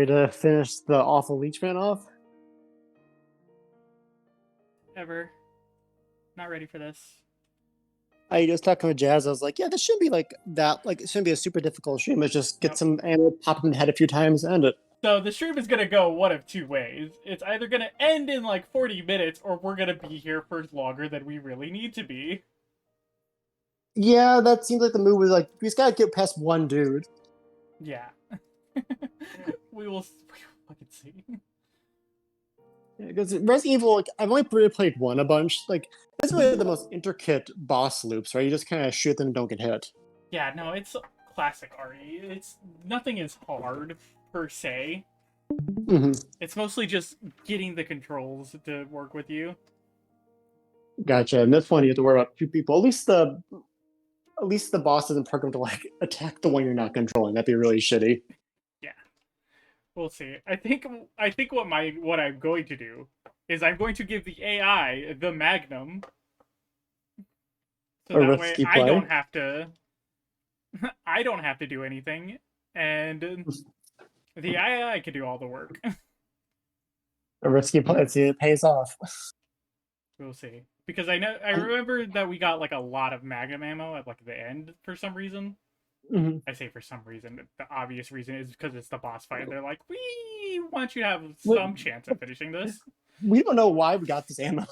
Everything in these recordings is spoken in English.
ready to finish the awful Leechman off? Ever. Not ready for this. I just talking with Jazz. I was like, yeah, this shouldn't be like that. Like, it shouldn't be a super difficult stream. It's just get some ammo, pop him in the head a few times, and end it. So the stream is gonna go one of two ways. It's either gonna end in like 40 minutes, or we're gonna be here for longer than we really need to be. Yeah, that seems like the move was like, we just gotta get past one dude. Yeah. we will fucking see. Because Resident Evil, like, I've only really played one a bunch. Like, that's really the most intricate boss loops, right? You just kind of shoot them and don't get hit. Yeah, no, it's classic RE. It's nothing is hard per se. It's mostly just getting the controls to work with you. Gotcha. And this one, you have to worry about two people. At least the boss doesn't program to like attack the one you're not controlling. That'd be really shitty. Yeah, we'll see. I think what I'm going to do is I'm going to give the AI the Magnum, so that way I don't have to. I don't have to do anything, and the AI can do all the work. A risky play. See, it pays off. We'll see. Because I remember that we got like a lot of Magnum ammo at like the end for some reason. I say for some reason. The obvious reason is because it's the boss fight. They're like, we want you to have some chance of finishing this. We don't know why we got this ammo.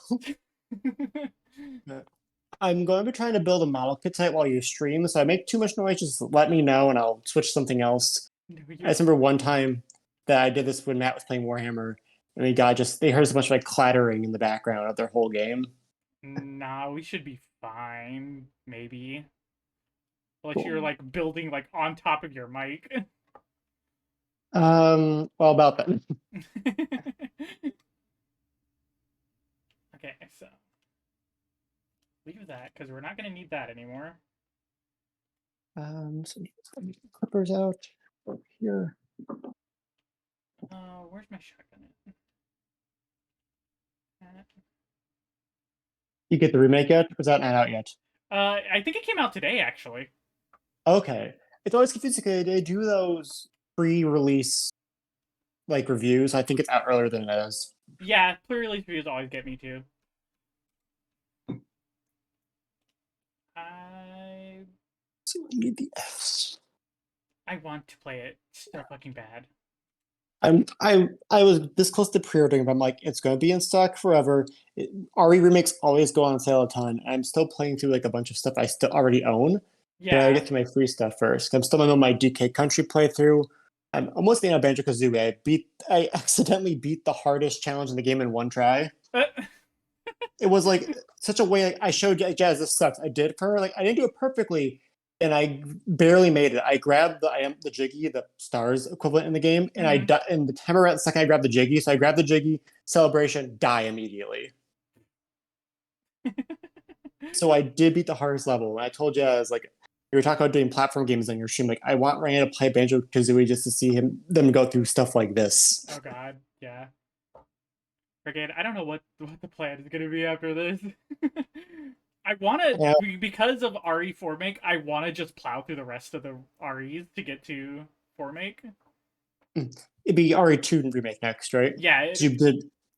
I'm going to be trying to build a model kit tonight while you stream, so I make too much noise, just let me know and I'll switch something else. I just remember one time that I did this when Matt was playing Warhammer, and they heard so much like clattering in the background of their whole game. Nah, we should be fine, maybe. Unless you're like building like on top of your mic. Well, about that. Okay, so leave that because we're not going to need that anymore. So get the clippers out over here. Where's my shotgun at? You get the remake yet? Or is that not out yet? I think it came out today, actually. Okay. It's always confusing because they do those pre-release like reviews. I think it's out earlier than it is. Yeah, pre-release reviews always get me too. So I need the Fs. I want to play it so fucking bad. I was this close to pre-ordering, but I'm like, it's gonna be in stock forever. RE remakes always go on sale a ton. I'm still playing through like a bunch of stuff I still already own. Yeah, but I get to my free stuff first. I'm still on my DK Country playthrough. I'm almost the end of Banjo-Kazooie. I accidentally beat the hardest challenge in the game in one try. It was like such a way. I showed Jazz this sucks. I did it for her. Like I didn't do it perfectly, and I barely made it. I grabbed the Jiggy, the stars equivalent in the game, and and the timer at the second I grabbed the Jiggy. So I grabbed the Jiggy, celebration, die immediately. So I did beat the hardest level. And I told you, I was like, you were talking about doing platform games on your stream. Like, I want Ryan to play Banjo-Kazooie just to see them go through stuff like this. Oh God, yeah. Again, I don't know what the plan is going to be after this. I want to, because of RE 4-make, I want to just plow through the rest of the REs to get to 4-make. It'd be RE2 remake next, right? Yeah, it'd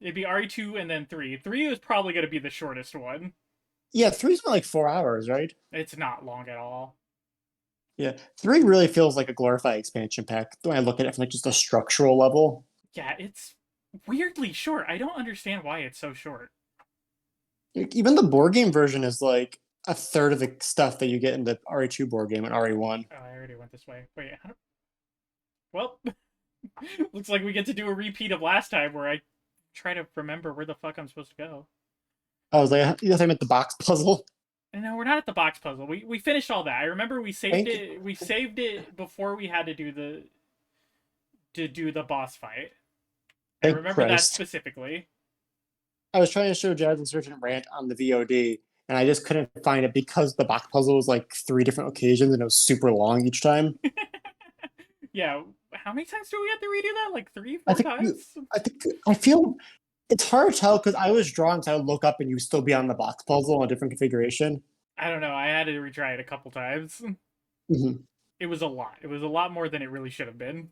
be RE2 and then 3. 3 is probably going to be the shortest one. Yeah, 3's been like 4 hours, right? It's not long at all. Yeah, 3 really feels like a glorified expansion pack when I look at it from like just a structural level. Yeah, it's weirdly short. I don't understand why it's so short. Even the board game version is like a third of the stuff that you get in the RE2 board game and RE1. Oh, I already went this way. Wait, well, looks like we get to do a repeat of last time where I try to remember where the fuck I'm supposed to go. I was like, yes, I meant the box puzzle. No, we're not at the box puzzle. We finished all that. I remember we saved it. We saved it before we had to do the boss fight. I remember that specifically. I was trying to show Jazz Insurgent Rant on the VOD, and I just couldn't find it because the box puzzle was like 3 different occasions, and it was super long each time. Yeah, how many times do we have to redo that? Like 3, 4 times? I feel it's hard to tell because I was drawn, so I would look up and you would still be on the box puzzle in a different configuration. I don't know. I had to retry it a couple times. It was a lot. It was a lot more than it really should have been.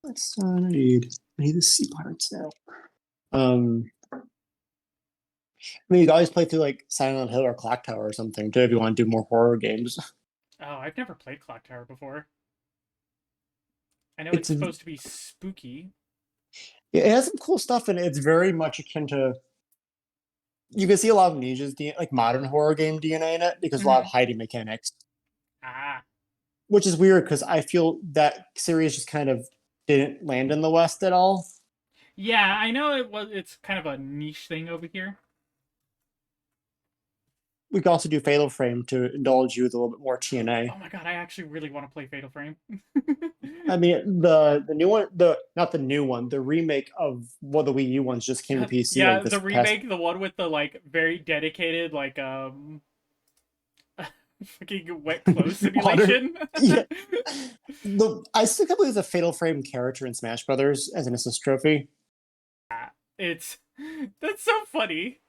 I need the C parts now. I mean, you could always play through like Silent Hill or Clock Tower or something too if you want to do more horror games. Oh, I've never played Clock Tower before. I know it's It's supposed to be spooky. it has some cool stuff and it's very much akin to. You can see a lot of Ninja's like modern horror game DNA in it because a lot of hiding mechanics. Ah. Which is weird because I feel that series just kind of didn't land in the West at all. Yeah, I know it's kind of a niche thing over here. We could also do Fatal Frame to indulge you with a little bit more TNA. Oh my god, I actually really want to play Fatal Frame. I mean, the new one, the not the new one, the remake of the Wii U ones just came to PC Yeah, like the this past. remake, the one with the like very dedicated like fucking wet clothes simulation. Yeah. I still can't believe there's a Fatal Frame character in Smash Brothers as an assist trophy. It's that's so funny.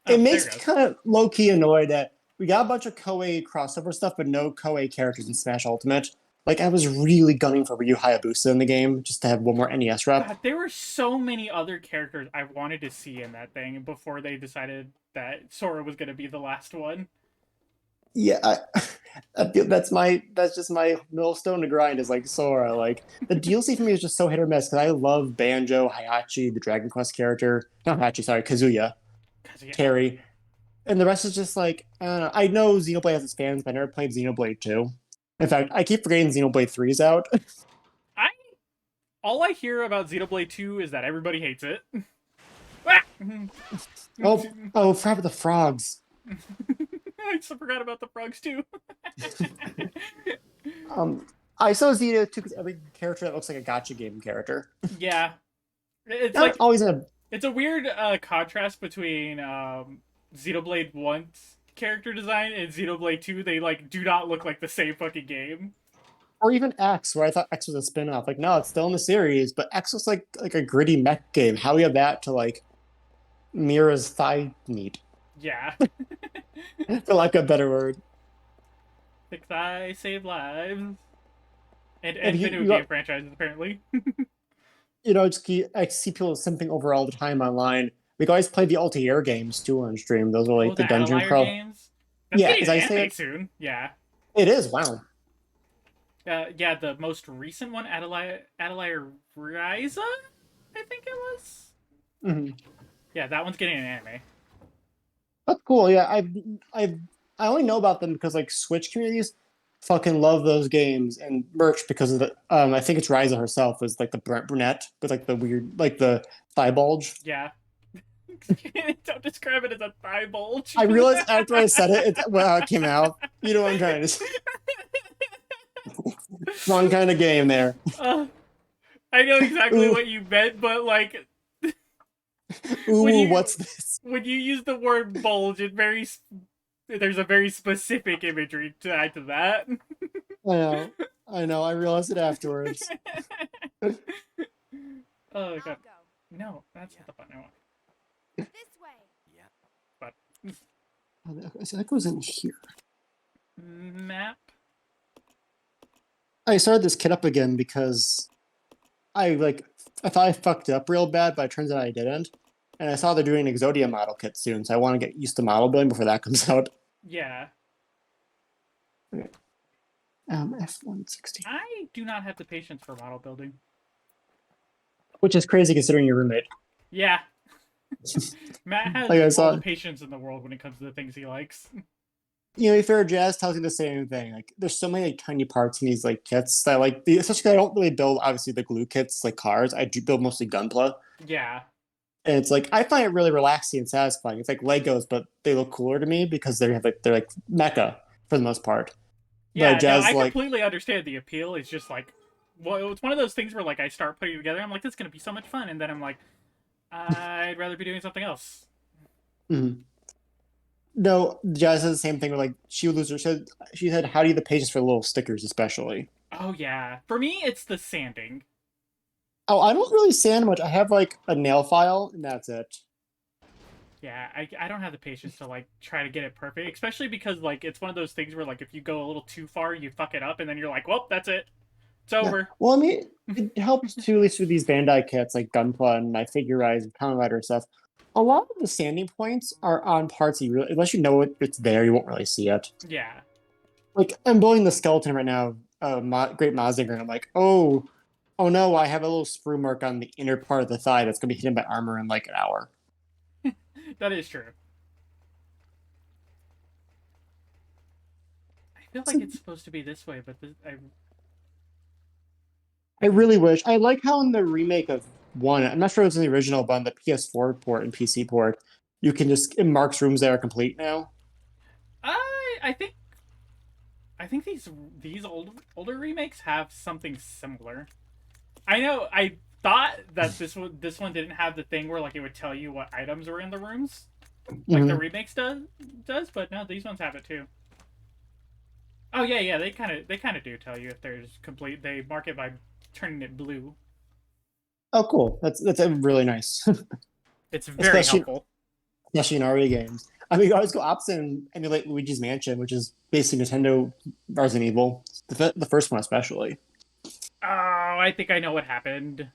It Oh, makes me kind of low key annoyed that we got a bunch of Koei crossover stuff, but no Koei characters in Smash Ultimate. Like I was really gunning for Ryu Hayabusa in the game just to have one more NES rep. God, there were so many other characters I wanted to see in that thing before they decided that Sora was going to be the last one. Yeah, that's just my millstone to grind is like Sora. Like the DLC for me is just so hit or miss because I love Banjo, Hayachi, the Dragon Quest character. Not Hayachi, sorry, Kazuya, Terry, and the rest is just like I don't know. I know Xenoblade has its fans, but I never played Xenoblade 2. In fact, I keep forgetting Xenoblade 3 is out. All I hear about Xenoblade 2 is that everybody hates it. oh, forgot the frogs. I just forgot about the frogs too. I saw Xeno too because every character that looks like a gotcha game character. Yeah, it's Not like always a. It's a weird contrast between Xenoblade 1's character design and Xenoblade 2. They like do not look like the same fucking game. Or even X, where I thought X was a spin-off. Like, no, it's still in the series, but X was like a gritty mech game. How do you have that to like Mira's thigh meat? Yeah. For lack of a better word. Thick thigh save lives. And video game franchises, apparently. You know, I see people simping over all the time online. We always play the Altair games too on stream. Those are like the dungeon crawl games. That's yeah, getting an anime soon. Yeah. It is. Wow. Yeah, the most recent one, Adelaide Ryza, I think it was. Mm-hmm. Yeah, that one's getting an anime. That's cool. Yeah, I only know about them because like Switch communities fucking love those games and merch because of the I think it's Ryza herself is like the brunette with like the weird like the thigh bulge. Yeah. Don't describe it as a thigh bulge. I realized after I said it, it came out. You know what I'm trying to say. Wrong kind of game there. I know exactly what you meant, but like, what's this? When you use the word bulge, there's a very specific imagery tied to that. I know. I realized it afterwards. Oh god, no, that's not the button I want. This way. Yeah. But so that goes in here. Map. I started this kit up again because I thought I fucked it up real bad, but it turns out I didn't. And I saw they're doing an Exodia model kit soon, so I want to get used to model building before that comes out. Yeah. Okay. F-160. I do not have the patience for model building. Which is crazy considering your roommate. Yeah. Matt has all the patience in the world when it comes to the things he likes. You know, Fair Jazz tells me the same thing. Like, there's so many like, tiny parts in these like kits that like, especially I don't really build obviously the glue kits like cars. I do build mostly Gunpla. Yeah. And it's like I find it really relaxing and satisfying. It's like Legos, but they look cooler to me because they're like mecha for the most part. Yeah, Jazz, no, I completely understand the appeal. It's just like, well, it's one of those things where like I start putting it together, I'm like, this is gonna be so much fun, and then I'm like, I'd rather be doing something else. Mm-hmm. No, Jazz says the same thing. Where like she said, how do you the pages for little stickers, especially? Oh yeah, for me it's the sanding. Oh, I don't really sand much. I have like a nail file, and that's it. Yeah, I don't have the patience to like try to get it perfect, especially because like it's one of those things where like if you go a little too far, you fuck it up, and then you're like, well, that's it. It's over. Well, I mean, it helps too, at least with these Bandai kits like Gunpla and my Figure Rise and Kamen Rider stuff. A lot of the standing points are on parts you really, unless you know it's there, you won't really see it. Yeah. Like, I'm building the skeleton right now, Great Mazinger, and I'm like, oh no, I have a little sprue mark on the inner part of the thigh that's going to be hidden by armor in like an hour. That is true. I feel like it's supposed to be this way, but I really wish. I like how in the remake of 1, I'm not sure if it's in the original, but on the PS4 port and PC port, you can just, it marks rooms that are complete now. I think these older remakes have something similar. I know I thought that this one didn't have the thing where like it would tell you what items were in the rooms, like the remakes does, but no, these ones have it too. Oh yeah, they kind of do tell you if there's complete. They mark it by turning it blue. Oh, cool. That's really nice. It's very helpful. Especially in RE games. I mean, you always go opposite and emulate Luigi's Mansion, which is basically Nintendo Resident Evil. The first one especially. Oh, I think I know what happened.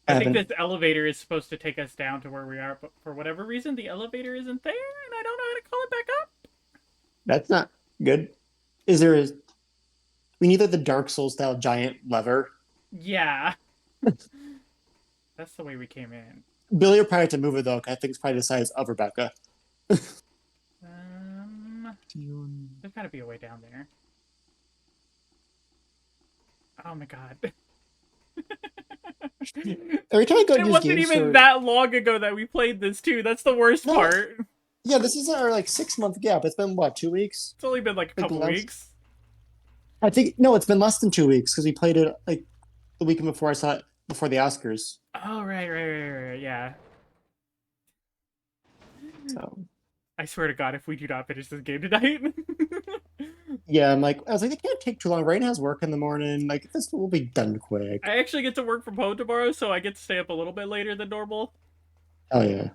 I think this elevator is supposed to take us down to where we are, but for whatever reason, the elevator isn't there, and I don't know how to call it back up. That's not good. We need the Dark Souls style giant lever. Yeah. That's the way we came in. Billy will probably have to move it though, because I think it's probably the size of Rebecca. There's gotta be a way down there. Oh my god. Every time I go to it wasn't even that long ago that we played this too. That's the worst part. Yeah, this is our 6-month gap. It's been what, 2 weeks? It's only been like a couple weeks. I think no, it's been less than 2 weeks because we played it like the weekend before I saw it before the Oscars. Oh right, yeah. So I swear to God, if we do not finish this game tonight. Yeah, I was like, it can't take too long. Rain has work in the morning. Like, this will be done quick. I actually get to work from home tomorrow, so I get to stay up a little bit later than normal. Oh yeah.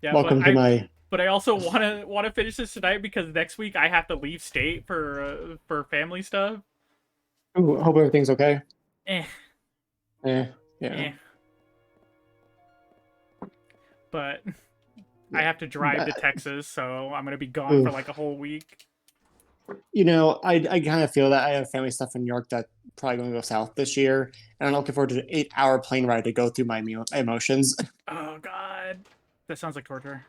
Yeah. Welcome to my. But I also want to finish this tonight because next week I have to leave state for family stuff. Ooh, hope everything's okay. Yeah. But I have to drive to Texas, so I'm gonna be gone for like a whole week. You know, I kind of feel that I have family stuff in New York that's probably going to go south this year, and I'm looking forward to an 8-hour plane ride to go through my emotions. Oh God, that sounds like torture.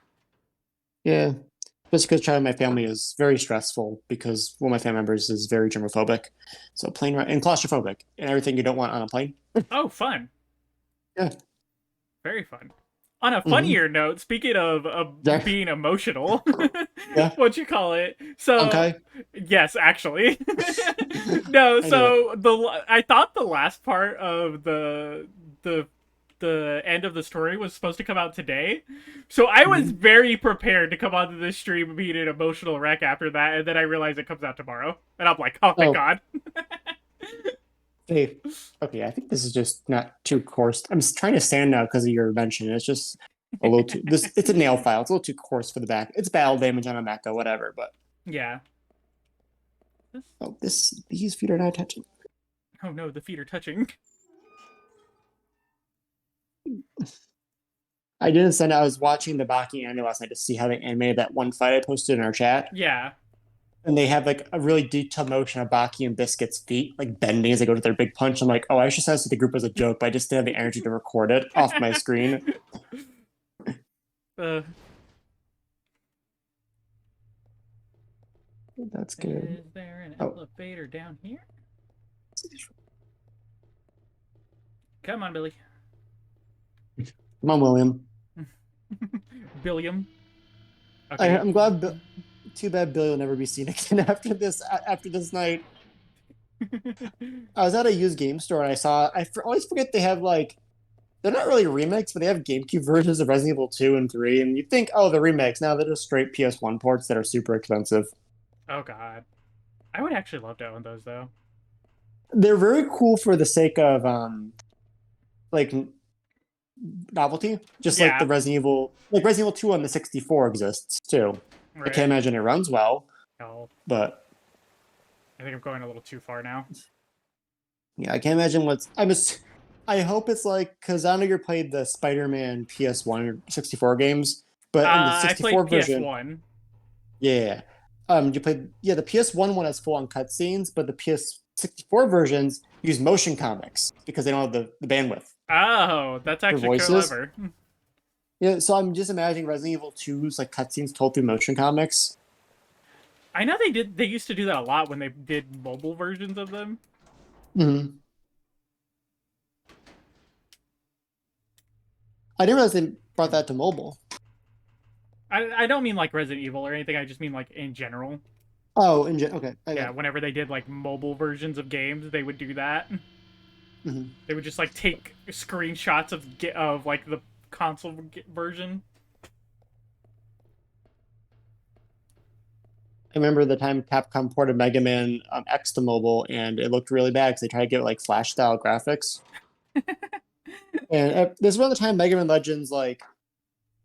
Yeah, just because trying my family is very stressful because one of my family members is very germophobic, so plane ride and claustrophobic and everything you don't want on a plane. Oh, fun! Yeah, very fun. On a funnier note, speaking of being emotional, what you call it? So, okay. Yes, actually, no. So I thought the last part of the end of the story was supposed to come out today, so I was very prepared to come onto this stream being an emotional wreck after that, and then I realized it comes out tomorrow, and I'm like, oh thank God. Hey, okay, I think this is just not too coarse. I'm trying to stand now because of your mention. It's just a little too. It's a nail file. It's a little too coarse for the back. It's battle damage on a mecha, whatever. But yeah. These feet are not touching. Oh no, the feet are touching. I didn't send it. I was watching the Baki anime last night to see how they animated that one fight I posted in our chat. Yeah. And they have like a really detailed motion of Baki and Biscuit's feet like bending as they go to their big punch. I'm like, oh, I should send this to the group as a joke, but I just didn't have the energy to record it off my screen. That's good. Is there an elevator down here? Come on, Billy. Come on, William. Billiam. Okay. I'm glad. Too bad Billy will never be seen again after this night. I was at a used game store and I always forget they have they're not really remakes, but they have GameCube versions of Resident Evil 2 and 3, and you think, oh, they're remakes. Now they're just straight PS1 ports that are super expensive. Oh God, I would actually love to own those though. They're very cool for the sake of novelty, just like the Resident Evil 2 on the 64 exists too. Right. I can't imagine it runs well. No. But I think I'm going a little too far now. Yeah, I can't imagine what's. I hope it's like because I know you played the Spider-Man PS1 or 64 games, but in the I played 64 version, PS1. yeah, you played the PS1 has full on cutscenes, but the PS64 versions use motion comics because they don't have the bandwidth Oh, that's for actually voices. clever. Yeah, so I'm just imagining Resident Evil 2's like cutscenes told through motion comics. I know they used to do that a lot when they did mobile versions of them. Hmm. I didn't realize they brought that to mobile. I don't mean like Resident Evil or anything. I just mean like in general. Oh, okay, I got Yeah, it. whenever they did like mobile versions of games, they would do that. Hmm. They would just like take screenshots of like the console version. I remember the time Capcom ported Mega Man X to mobile, and it looked really bad because they tried to get like Flash style graphics. And this is around the time Mega Man Legends, like,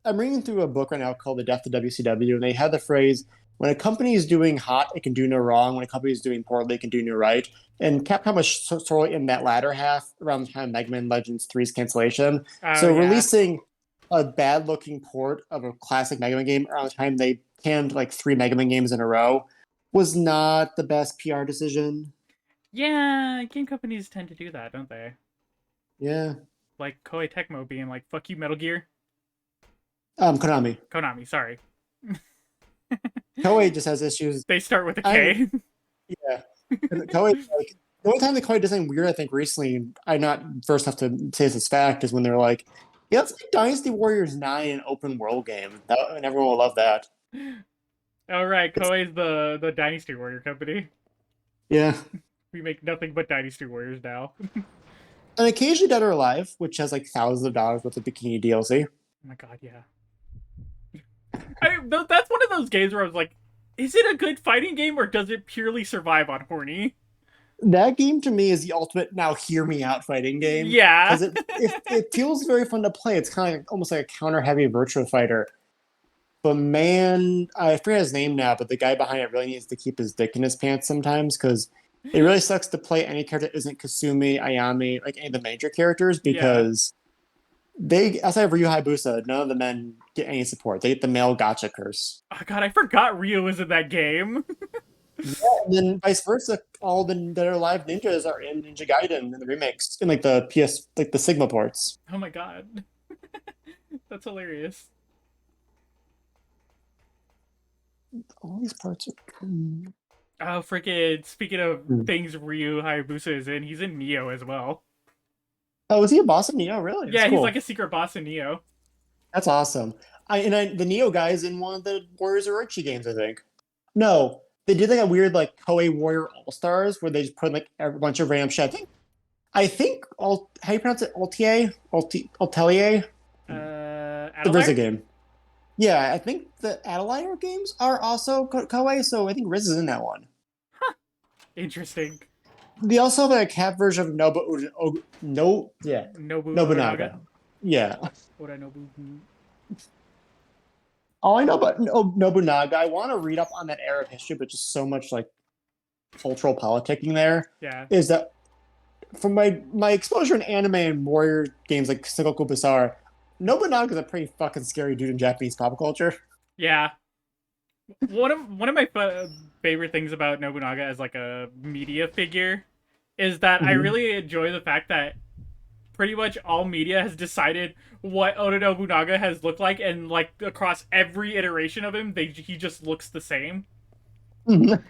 I'm reading through a book right now called The Death of WCW, and they had the phrase, when a company is doing hot, it can do no wrong. When a company is doing poorly, it can do no right. And Capcom was sort of in that latter half around the time Mega Man Legends 3's cancellation. Oh So yeah, releasing a bad looking port of a classic Mega Man game around the time they canned like 3 Mega Man games in a row was not the best PR decision. yeah. Game companies tend to do that, don't they? Yeah. Like Koei Tecmo being like, "Fuck you, Metal Gear." Konami. Konami, sorry. Koei just has issues. They start with a I K. Yeah. Koei, like, the only time they Koei did something weird, I think, recently, I not first have to say this as fact, is when they're like, yeah, let's make Dynasty Warriors 9 an open world game. And everyone will love that. All right, It's, Koei's the Dynasty Warrior company. yeah. We make nothing but Dynasty Warriors now. And occasionally Dead or Alive, which has like thousands of dollars worth of bikini DLC. Oh my god, yeah. That's one of those games where I was like, is it a good fighting game or does it purely survive on horny? That game to me is the ultimate now hear me out fighting game. Yeah. Because it feels very fun to play. It's kind of almost like a counter heavy Virtua Fighter. But man, I forget his name now, but the guy behind it really needs to keep his dick in his pants sometimes because it really sucks to play any character that isn't Kasumi, Ayami, like any of the major characters Yeah. because they, outside of Ryu Hayabusa, none of the men get any support. They get the male gotcha curse. Oh god, I forgot Ryu was in that game. Yeah, and then vice versa, all the that are live ninjas are in Ninja Gaiden in the remakes, in like the PS, like the Sigma ports. Oh my god. That's hilarious. All these parts are. Oh, freaking, speaking of Hmm. things Ryu Hayabusa is in, he's in Neo as well. Oh, is he a boss in Neo? Really? That's Yeah, he's cool. like a secret boss in Neo. That's awesome. The Neo guys in one of the Warriors Orochi games, I think. No, they did like a weird like Koei Warrior All Stars where they just put like a bunch of random shit. I think all how you pronounce it? Altelier, the Adelaire? RZA game. Yeah, I think the Adelaire games are also Koei, so I think Riz is in that one. Interesting. They also have like, a cat version of Nobunaga. Yeah. Ora Nobu. All I know about Nobunaga, I want to read up on that era of history, but just so much like cultural politicking there Yeah. is that from my exposure in anime and warrior games like Sengoku Basara, Nobunaga's a pretty fucking scary dude in Japanese pop culture. Yeah. One of my favorite things about Nobunaga as like a media figure is that I really enjoy the fact that pretty much all media has decided what Oda Nobunaga has looked like, and like across every iteration of him, he just looks the same. Mhm.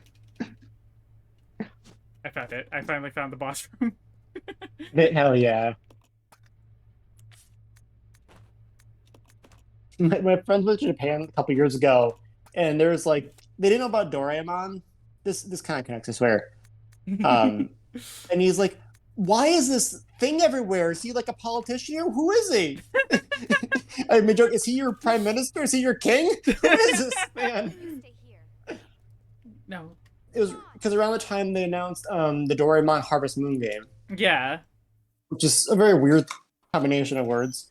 I found it. I finally found the boss room. Hell yeah. My friends went to Japan a couple years ago, and there was like they didn't know about Doraemon. This kind of connects, I swear. And he's like, "Why is this thing everywhere? Is he like a politician? Who is he?" I mean, joke, is he your prime minister? Is he your king? Who is this man? Stay here. No. It was because around the time they announced the Doraemon Harvest Moon game, Yeah. which is a very weird combination of words.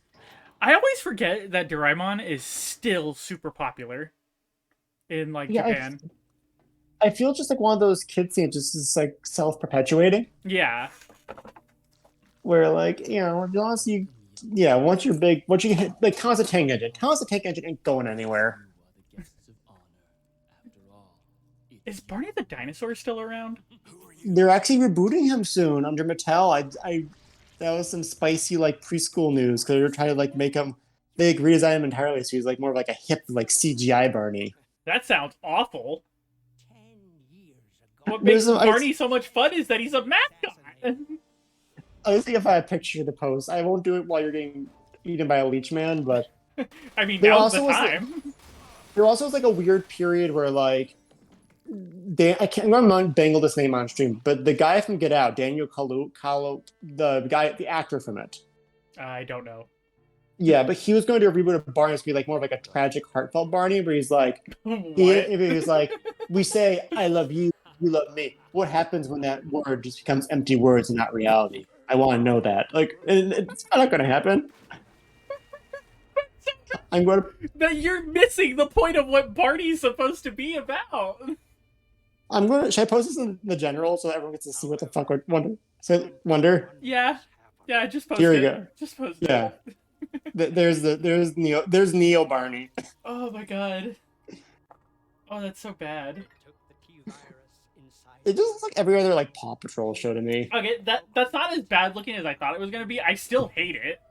I always forget that Doraemon is still super popular in like Yeah, Japan. I feel just like one of those kids things, just is like self-perpetuating. Yeah. Where like, once you once you're big, once you hit like constant tank engine ain't going anywhere. Is Barney the dinosaur still around? They're actually rebooting him soon under Mattel. I that was some spicy like preschool news because they're trying to like make him. They like, redesign him entirely, so he's like more of like a hip like CGI Barney. That sounds awful. What makes Barney so much fun is that he's a mascot. I'll see if I have a picture to post. I won't do it while you're getting eaten by a leech man, but I mean, now's the time. There also was like a weird period where like I can't remember bangle this name on stream, but the guy from Get Out, Daniel Kalu, the actor from it. I don't know. Yeah, but he was going to do a reboot of Barney to be like more of like a tragic, heartfelt Barney, but he's like, he was like, we say, I love you, you love me. What happens when that word just becomes empty words and not reality? I want to know that. Like, it's not going to happen. I'm going to. That you're missing the point of what Barney's supposed to be about. I'm going to. Should I post this in the general so that everyone gets to see what the fuck Wonder? Yeah. Yeah, just post it. Here we it. go. Just post it. There's Neo Barney. Oh my god. Oh, that's so bad. It just looks like every other like Paw Patrol show to me. Okay, that's not as bad looking as I thought it was gonna be. I still hate it.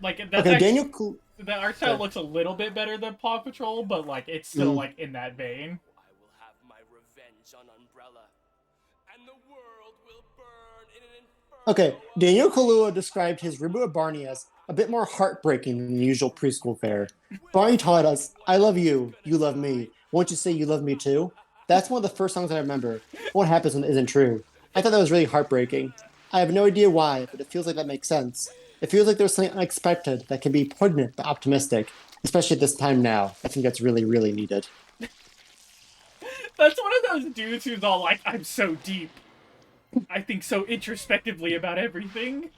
Like that's okay, actually, the art style looks a little bit better than Paw Patrol, but like it's still like in that vein. I will have my revenge on Umbrella, and the world will burn in an inferno. Okay, Daniel Kaluuya described his reboot of Barney as a bit more heartbreaking than the usual preschool fare. Barney taught us, I love you, you love me. Won't you say you love me too? That's one of the first songs I remember. What happens when it isn't true? I thought that was really heartbreaking. I have no idea why, but it feels like that makes sense. It feels like there's something unexpected that can be poignant but optimistic, especially at this time now. I think that's really, really needed. That's one of those dudes who's all like, I'm so deep. I think so introspectively about everything.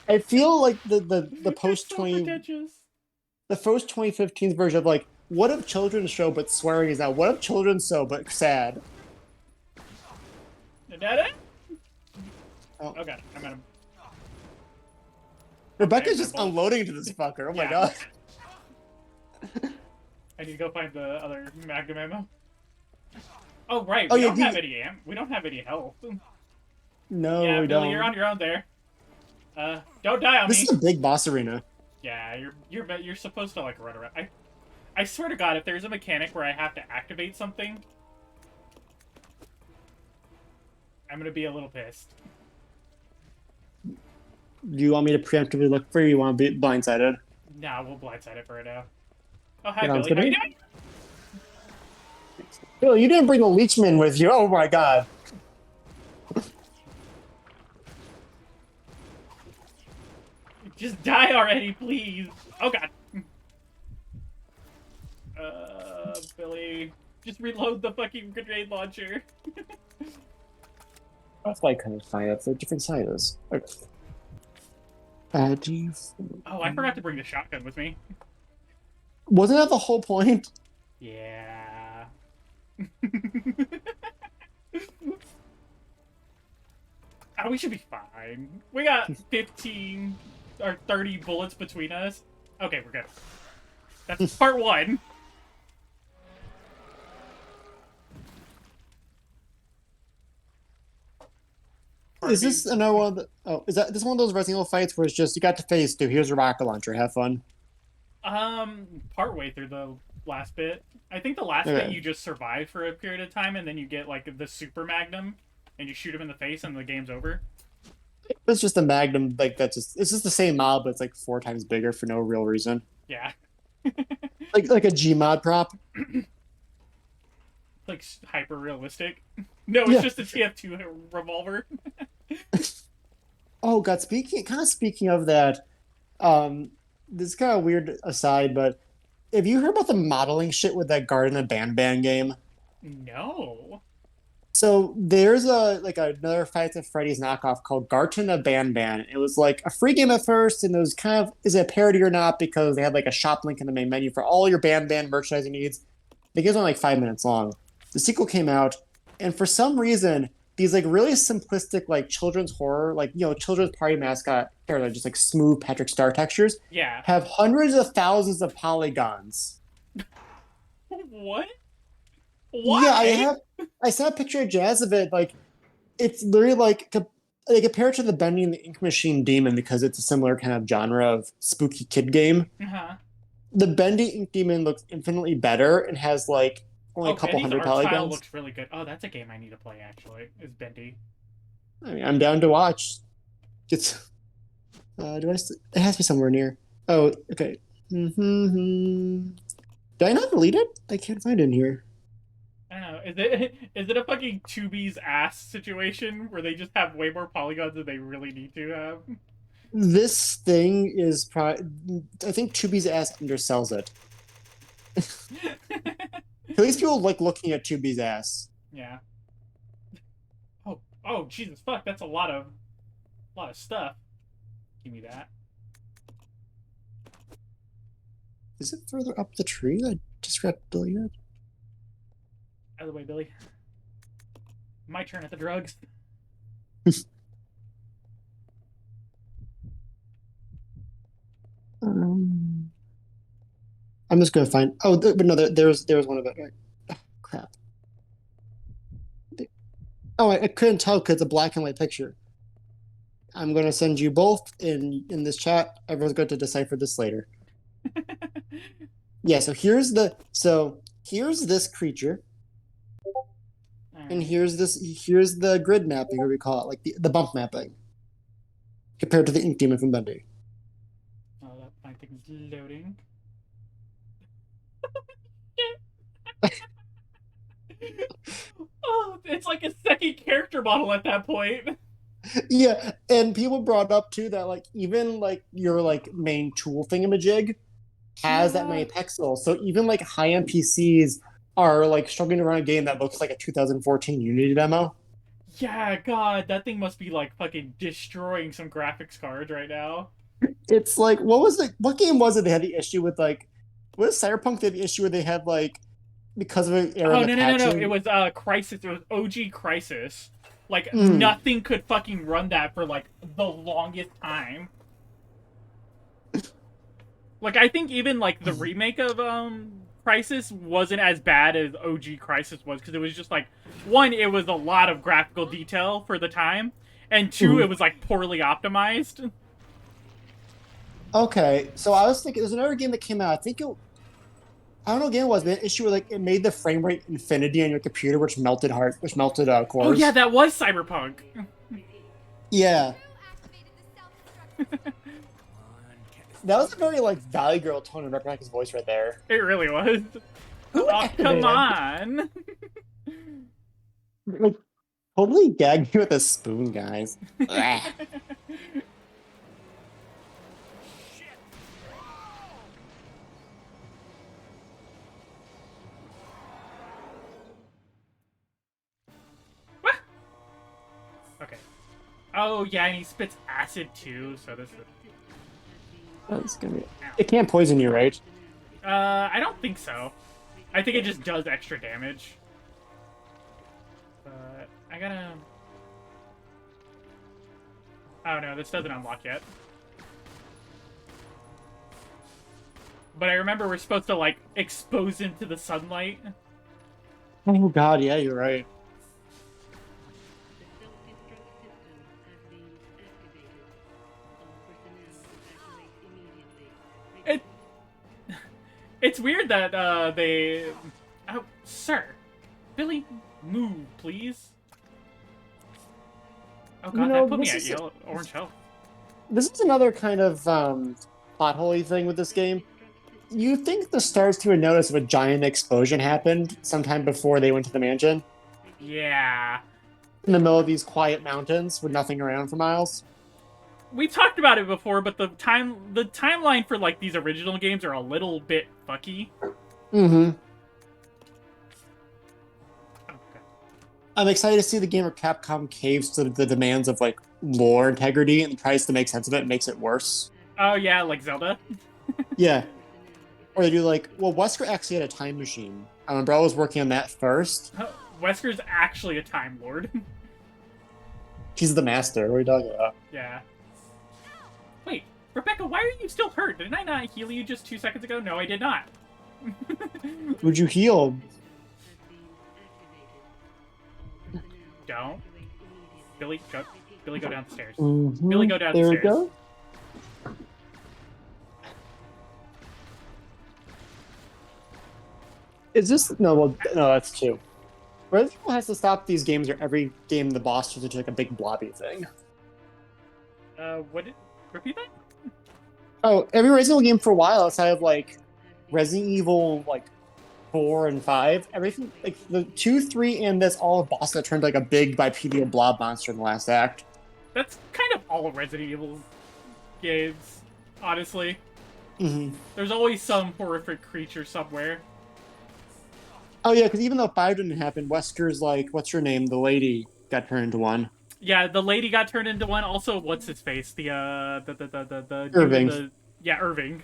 I feel like the post 20 the post 2015 version of like, what if children's show but swearing is out? What if children's show but sad? Is that it? Oh god, I'm at him. Rebecca's just unloading into this fucker. Oh my god. I need to go find the other magnum ammo. Oh right, we don't have any we don't have any health. No, yeah, we Billy, don't. you're on your own there. Don't die on me. This is a big boss arena. Yeah, you're supposed to like run around. I swear to God, if there's a mechanic where I have to activate something, I'm gonna be a little pissed. Do you want me to preemptively look for you? You want to be blindsided? Nah, we'll blindside it for right now. Oh, hi, Billy. How you doing? Bill, you didn't bring the Leechman with you. Oh my god. Just die already, please. Oh god. Billy, just reload the fucking grenade launcher. That's like kind of fine. That's a different sizes. Okay. Oh, I forgot to bring the shotgun with me. Wasn't that the whole point? Yeah. Oh, we should be fine. We got 15 or 30 bullets between us. Okay, we're good. That's part one. Is this another one? Is this one of those Resident Evil fights where it's just you got to phase 2? Here's a rocket launcher. Have fun. Partway through the last bit. I think the last bit you just survive for a period of time, and then you get like the super magnum, and you shoot him in the face, and the game's over. It's just a magnum, like it's just the same mod, but it's like 4 times bigger for no real reason. Yeah. like a Gmod prop. Like hyper realistic. No, it's just a TF2 revolver. Oh god, speaking of that, this is kind of weird aside, but have you heard about the modeling shit with that Garden of Banban game? No. So there's another Five Nights at Freddy's knockoff called Garten of Banban. It was like a free game at first, and it was kind of, is it a parody or not? Because they had like a shop link in the main menu for all your Banban merchandising needs. The game's only like 5 minutes long. The sequel came out, and for some reason, these like really simplistic like children's horror, like children's party mascot character, just like smooth Patrick Star textures, Yeah. have hundreds of thousands of polygons. What? Why? Yeah, I saw a picture of Jazz of it. Like, it's literally like they compare it to the Bendy and the Ink Machine Demon because it's a similar kind of genre of spooky kid game. Uh-huh. The Bendy Ink Demon looks infinitely better and has like only a couple Bendy's hundred art style polygons. looks really good. Oh, that's a game I need to play actually. Is Bendy. I mean, I'm down to watch. It's it has to be somewhere near. Oh, okay. Did I not delete it? I can't find it in here. I don't know. Is it a fucking Tubi's ass situation where they just have way more polygons than they really need to have? This thing is probably. I think Tubi's ass undersells it. At least people like looking at Tubi's ass. Yeah. Oh, Jesus, fuck! That's a lot of stuff. Give me that. Is it further up the tree? I just got Billy yet. Out of the way, Billy. My turn at the drugs. I'm just gonna find. Oh, but no, there's one of it. Right. Oh, crap. Oh, I couldn't tell because it's a black and white picture. I'm gonna send you both in this chat. Everyone's going to decipher this later. Yeah. So here's this creature. And here's the grid mapping, or we call it, like the bump mapping, compared to the Ink Demon from Bendy. Oh, that my thing's loading. Oh, it's like a second character model at that point. Yeah, and people brought up too that like even like your like main tool thingamajig has that many pixels, so even like high-end PCs are like struggling to run a game that looks like a 2014 Unity demo. Yeah, God, that thing must be like fucking destroying some graphics cards right now. It's like, what game was it they had the issue with, like, what is Cyberpunk? They had the issue where they had like, because of an error. Oh, no, it was Crisis. It was OG Crisis. Like nothing could fucking run that for like the longest time. Like I think even like the remake of Crisis wasn't as bad as OG Crisis was, because it was just like, one, it was a lot of graphical detail for the time, and two, it was like poorly optimized. Okay, so I was thinking there's another game that came out. I don't know what game it was, but an issue where like it made the frame rate infinity on your computer, which melted cores. Oh yeah, that was Cyberpunk. Yeah. That was a very like Valley Girl tone in Rebecca's voice right there. It really was. Oh, come on. Like, totally gagged me with a spoon, guys. Okay. Oh yeah, and he spits acid too, so this is... That's gonna be... It can't poison you, right? I don't think so. I think it just does extra damage. But I gotta... Oh no, this doesn't unlock yet. But I remember we're supposed to, like, expose him to the sunlight. Oh god, yeah, you're right. It's weird that they... Oh, sir. Billy, move, please. Oh god, that put me at orange health. This is another kind of plot hole-y thing with this game. You think the Stars 2 would notice if a giant explosion happened sometime before they went to the mansion? Yeah. In the middle of these quiet mountains with nothing around for miles? We talked about it before, but the timeline for like these original games are a little bit fucky. Mm-hmm. Okay. I'm excited to see the game where Capcom caves to the demands of like lore integrity and tries to make sense of it and makes it worse. Oh yeah, like Zelda? Yeah. Or they do like, well, Wesker actually had a time machine. Umbrella was working on that first. Wesker's actually a Time Lord. She's the master. What are you talking about? Yeah. Wait, Rebecca, why are you still hurt? Didn't I not heal you just 2 seconds ago? No, I did not. Would you heal? Don't. Billy, go. Billy, go down the stairs. Mm-hmm. Billy, go down the There we stairs. go. Is this no? Well, no, that's two. Resident Evil has to stop these games where every game the boss turns into like a big blobby thing. What did... Repeat that? Oh, every Resident Evil game for a while, outside of like Resident Evil like 4 and 5, everything like the 2, 3, and this all boss that turned like a big bipedal blob monster in the last act. That's kind of all Resident Evil games, honestly. Mm-hmm. There's always some horrific creature somewhere. Oh yeah, because even though 5 didn't happen, Wesker's like, what's her name? The lady got turned into one. Yeah, the lady got turned into one. Also, what's his face? The Irving. Yeah, Irving.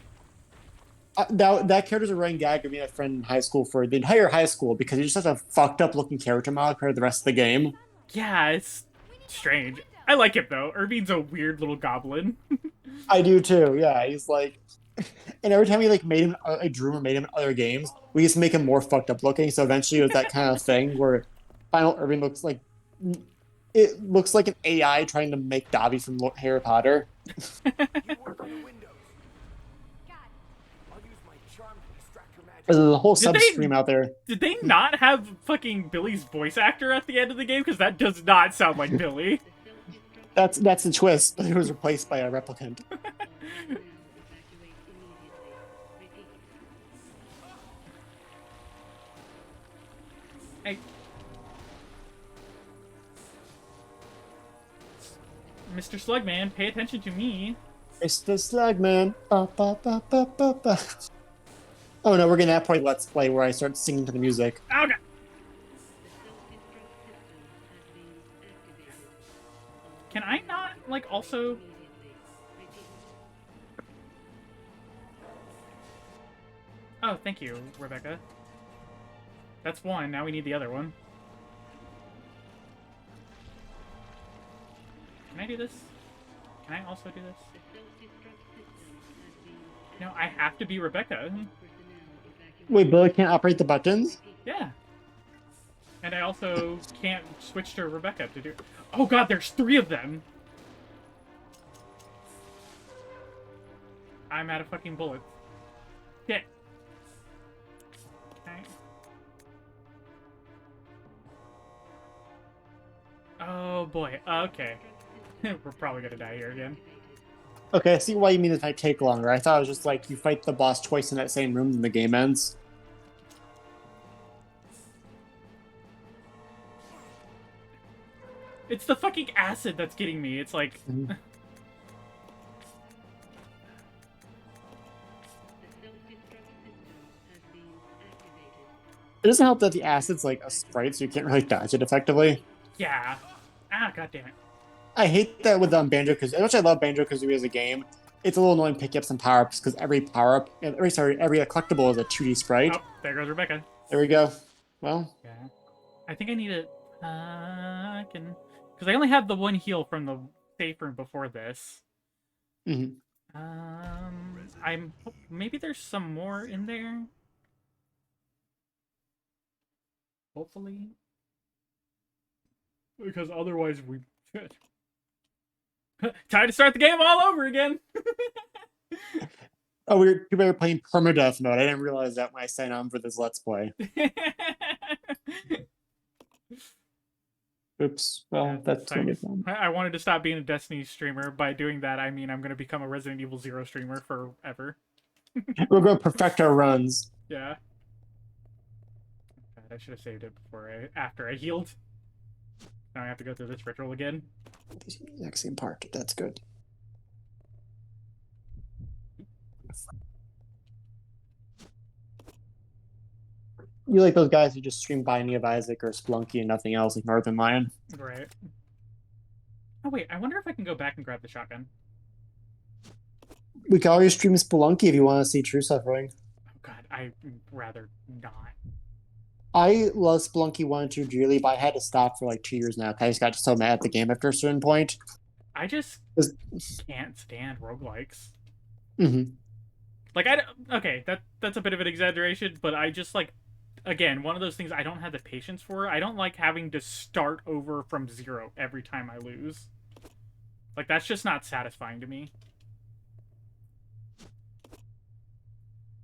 That character's a running gag of being a friend in high school for the entire high school because he's just such a fucked up looking character model compared to the rest of the game. Yeah, it's strange. I like it though. Irving's a weird little goblin. I do too. Yeah, he's like, and every time we like made him, like drew or made him in other games, we just make him more fucked up looking. So eventually, it was that kind of thing where final Irving looks like it looks like an AI trying to make Dobby from Harry Potter. There's a whole sub-stream out there. Did they not have fucking Billy's voice actor at the end of the game? Because that does not sound like Billy. That's the twist. It was replaced by a replicant. Hey. Mr. Slugman, pay attention to me. Mr. Slugman. Ba, ba, ba, ba, ba, ba. Oh no, we're getting that point Let's Play where I start singing to the music. Okay. Can I not, like, also... Oh, thank you, Rebecca. That's one, now we need the other one. Can I do this? Can I also do this? No, I have to be Rebecca. Wait, Billy can't operate the buttons? Yeah. And I also can't switch to Rebecca to do... Oh god, there's 3 of them! I'm out of fucking bullets. Shit. Okay. Oh boy, okay. We're probably gonna die here again. Okay, I see why you mean it might take longer. I thought it was just like you fight the boss twice in that same room and the game ends. It's the fucking acid that's getting me. It's like... Mm-hmm. It doesn't help that the acid's like a sprite, so you can't really dodge it effectively. Yeah. Ah, goddammit. I hate that with Banjo-Kazooie. As much as I love Banjo-Kazooie as a game, it's a little annoying picking up some power-ups because every power-up, every collectible is a 2D sprite. Oh, there goes Rebecca. There we go. Well. Yeah. I think I need a... Because I only have the one heal from the safe room before this. Mm-hmm. Maybe there's some more in there? Hopefully. Because otherwise we... Time to start the game all over again! Oh, we were playing permadeath mode. I didn't realize that when I signed on for this Let's Play. Oops. Well, that's gonna be fun. I wanted to stop being a Destiny streamer. By doing that, I mean I'm going to become a Resident Evil 0 streamer forever. We're going to perfect our runs. Yeah. God, I should have saved it after I healed. Now I have to go through this ritual again. The exact same part. That's good. You like those guys who just stream Binding of Isaac or Splunky and nothing else, like Northern Lion. Right. Oh wait, I wonder if I can go back and grab the shotgun. We can always stream Spelunky if you want to see true suffering. Oh god, I'd rather not. I love Spelunky 1 and 2 dearly, but I had to stop for like 2 years now. I just got so mad at the game after a certain point. I just can't stand roguelikes. Mm-hmm. Like, okay, that's a bit of an exaggeration, but I just, like, again, one of those things I don't have the patience for. I don't like having to start over from zero every time I lose. Like, that's just not satisfying to me.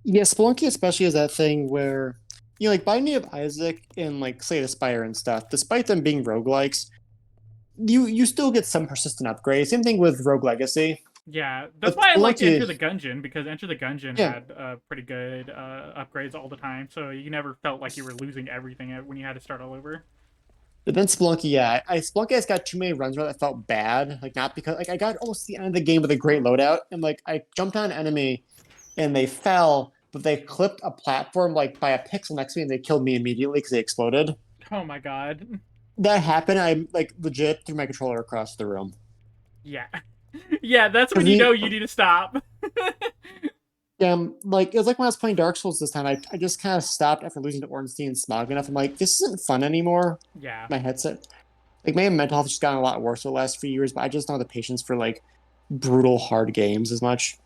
Yeah, Spelunky especially is that thing where, like Binding of Isaac and like Slay the Spire and stuff, despite them being roguelikes, you still get some persistent upgrades. Same thing with Rogue Legacy. Yeah, that's But why I liked Spelunky, Enter the Gungeon, because Enter the Gungeon yeah. had pretty good upgrades all the time, so you never felt like you were losing everything when you had to start all over. But then Spelunky, yeah, Spelunky has got too many runs where I felt bad. Like not because like I got almost to the end of the game with a great loadout, and like I jumped on an enemy, and they fell, but they clipped a platform like by a pixel next to me, and they killed me immediately because they exploded. Oh my god. That happened. I like legit threw my controller across the room. Yeah. Yeah, that's when you know you need to stop. Yeah, like it was like when I was playing Dark Souls this time. I just kind of stopped after losing to Ornstein and Smog enough. I'm like, this isn't fun anymore. Yeah. My headset, like my mental health, just gotten a lot worse over the last few years. But I just don't have the patience for like brutal hard games as much.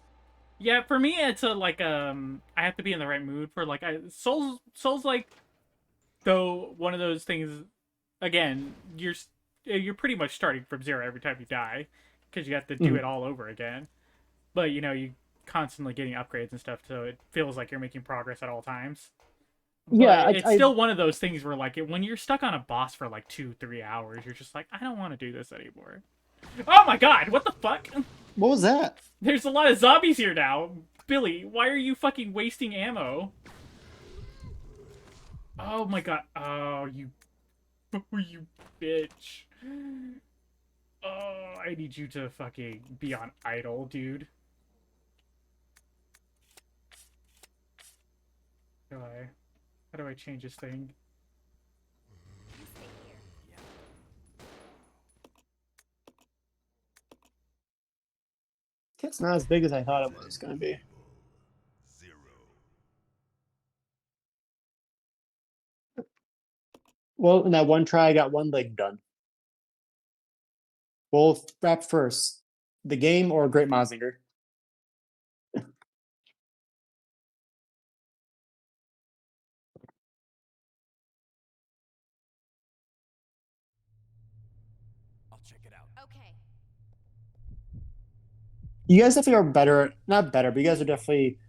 Yeah, for me it's a like I have to be in the right mood for like Souls like though one of those things again, you're pretty much starting from zero every time you die because you have to do it all over again. But you constantly getting upgrades and stuff, so it feels like you're making progress at all times. But Yeah, it's still one of those things where like when you're stuck on a boss for like 2-3 hours, you're just like, I don't want to do this anymore. Oh my god, what the fuck? what was that? There's a lot of zombies here now. Billy, why are you fucking wasting ammo? Oh my god. Oh, you bitch. Oh, I need you to fucking be on idle, dude. How do I change this thing? You stay here. It's not as big as I thought it was going to be. Well, in that one try, I got one leg done. We'll wrap first. The game or Great Mazinger? I'll check it out. Okay. You guys definitely are better, not better, but you guys are definitely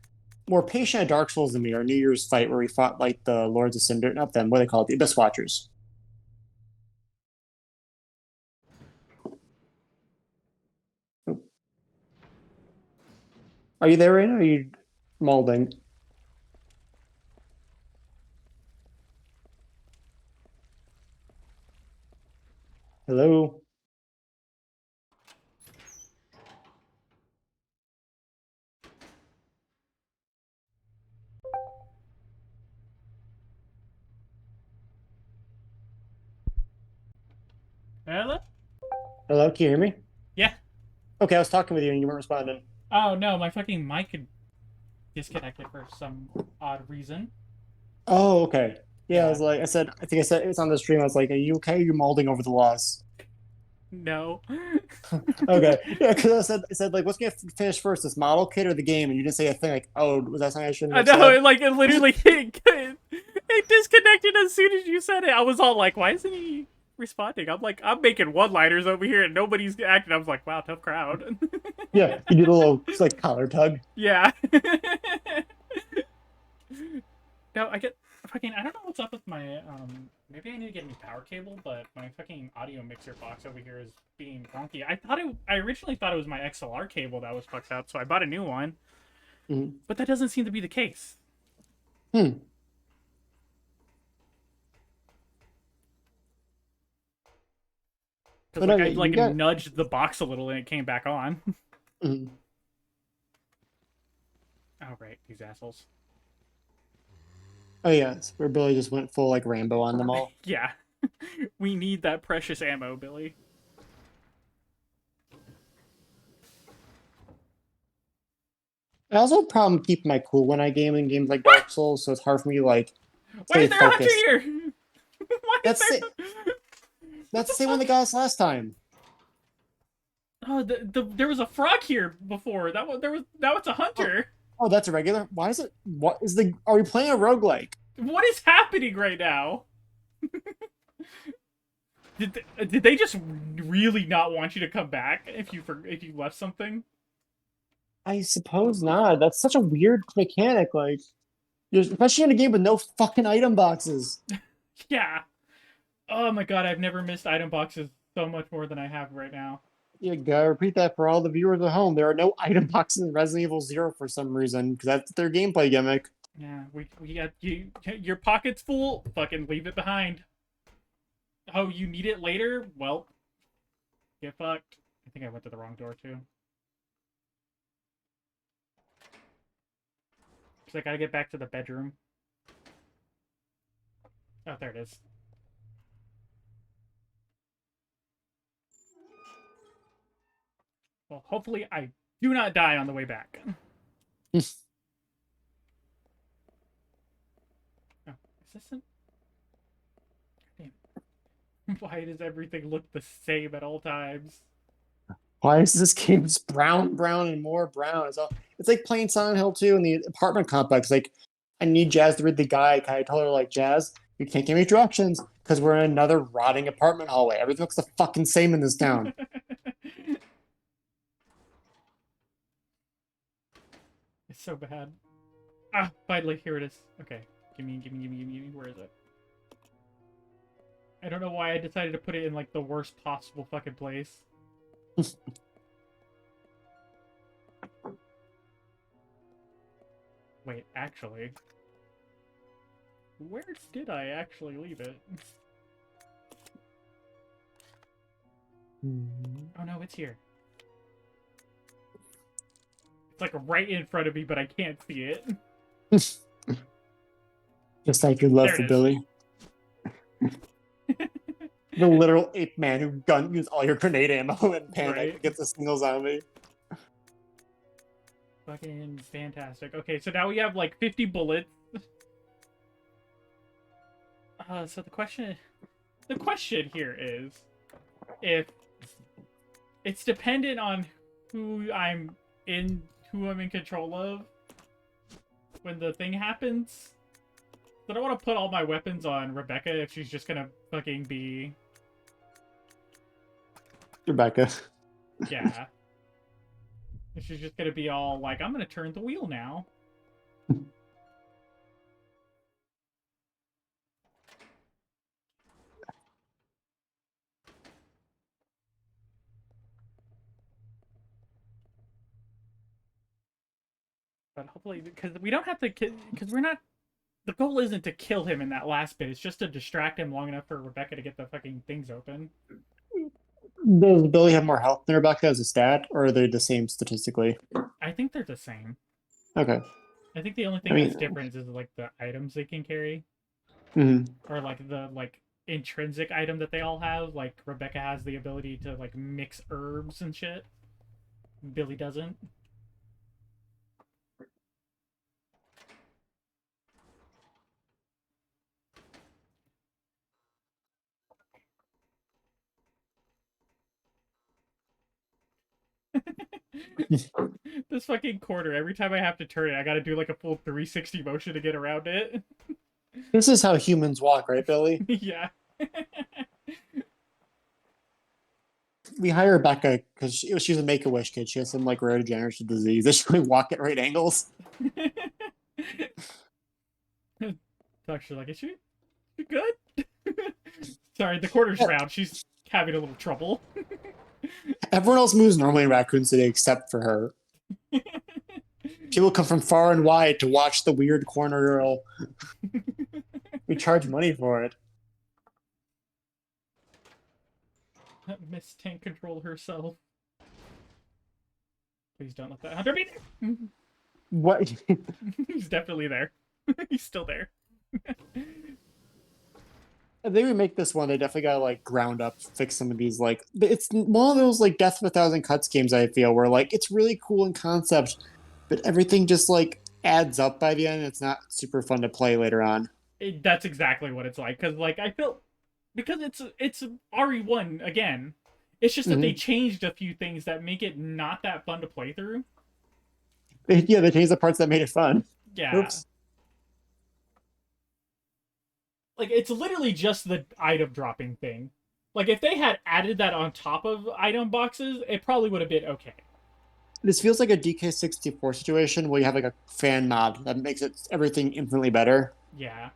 more patient at Dark Souls than me. Our New Year's fight where we fought like the Lords of Cinder, not them, what do they call it? The Abyss Watchers. Are you there right now? Or are you molding? Hello? Hello? Hello? Can you hear me? Yeah. Okay, I was talking with you and you weren't responding. Oh no, my fucking mic had disconnected for some odd reason. Oh, okay. Yeah, I Yeah. was like, I think I said it was on the stream. I was like, are you okay? You're molding over the loss. No. Okay. Yeah, because I said like, what's gonna finish first, this model kit or the game? And you didn't say a thing. Like, oh, was that something I shouldn't I have know, said? it literally it disconnected as soon as you said it. I was all like, why isn't he responding? I'm like, I'm making one-liners over here and nobody's acting. I was like, wow, tough crowd. Yeah, you did a little like collar tug. Yeah. No, I don't know what's up with my maybe I need to get a new power cable, but my fucking audio mixer box over here is being wonky. I originally thought it was my XLR cable that was fucked up, so I bought a new one. But that doesn't seem to be the case. Because like I nudged the box a little and it came back on. Oh right, these assholes. Oh yeah, where Billy just went full like Rambo on them all. Yeah. We need that precious ammo, Billy. I also have a problem keeping my cool when I game in games like Dark Souls, so it's hard for me to like Why is there a hunter focused. here? Why That's is it. there? That's the same one that got us last time. Oh, there was a frog here before. Now it's a hunter. Oh, that's a regular. Why is it? What is the? Are we playing a roguelike? What is happening right now? Did they just really not want you to come back if you left something? I suppose not. That's such a weird mechanic. Like, especially in a game with no fucking item boxes. Yeah. Oh my god, I've never missed item boxes so much more than I have right now. You gotta repeat that for all the viewers at home. There are no item boxes in Resident Evil 0 for some reason, because that's their gameplay gimmick. Yeah, we got you. Your pocket's full. Fucking leave it behind. Oh, you need it later? Well, get fucked. I think I went to the wrong door too. Because I gotta get back to the bedroom. Oh, there it is. Well, hopefully I do not die on the way back. Oh, is this an... Damn. Why does everything look the same at all times? Why is this game just brown, and more brown? It's like playing Silent Hill 2 in the apartment complex. Like, I need Jazz to read the guide. I told her, like, Jazz, you can't give me directions because we're in another rotting apartment hallway. Everything looks the fucking same in this town. It's so bad. Ah, finally, here it is. Okay, give me. Where is it? I don't know why I decided to put it in, like, the worst possible fucking place. Wait, actually... Where did I actually leave it? Oh no, it's here. It's like right in front of me, but I can't see it. Just like your love for Billy. The literal ape man who used all your grenade ammo and panic against a single zombie. Fucking fantastic. Okay, so now we have like 50 bullets. So the question here is, if it's dependent on who I'm in control of when the thing happens. I don't want to put all my weapons on Rebecca if she's just gonna fucking be Rebecca. Yeah. If she's just gonna be all like, I'm gonna turn the wheel now. But hopefully, because we don't have to, because we're not, the goal isn't to kill him in that last bit, it's just to distract him long enough for Rebecca to get the fucking things open. Does Billy have more health than Rebecca as a stat, or are they the same statistically? I think they're the same. Okay. I think the only thing that's different is like the items they can carry. Mm-hmm. Or like the intrinsic item that they all have. Like Rebecca has the ability to like mix herbs and shit. Billy doesn't. This fucking corner, every time I have to turn it, I gotta do like a full 360 motion to get around it. This is how humans walk, right, Billy? Yeah. We hire Rebecca because she's a Make-A-Wish kid. She has some like rare degenerative disease that she can walk at right angles. Doctor's like, is she good? Sorry, the corner's round. She's having a little trouble. Everyone else moves normally in Raccoon City except for her. People come from far and wide to watch the weird corner girl. We charge money for it. Miss Tank Control herself. Please don't let that hunter be there. What? He's definitely there. He's still there. If they remake this one, they definitely gotta like ground up, fix some of these. Like, it's one of those like Death of a Thousand Cuts games. I feel where like it's really cool in concept, but everything just like adds up by the end. It's not super fun to play later on. That's exactly what it's like. Because like I feel because it's RE1 again. It's just that they changed a few things that make it not that fun to play through. Yeah, they changed the parts that made it fun. Yeah. Oops. Like it's literally just the item dropping thing. Like if they had added that on top of item boxes, it probably would have been okay. This feels like a DK64 situation where you have like a fan mod that makes it everything infinitely better. Yeah.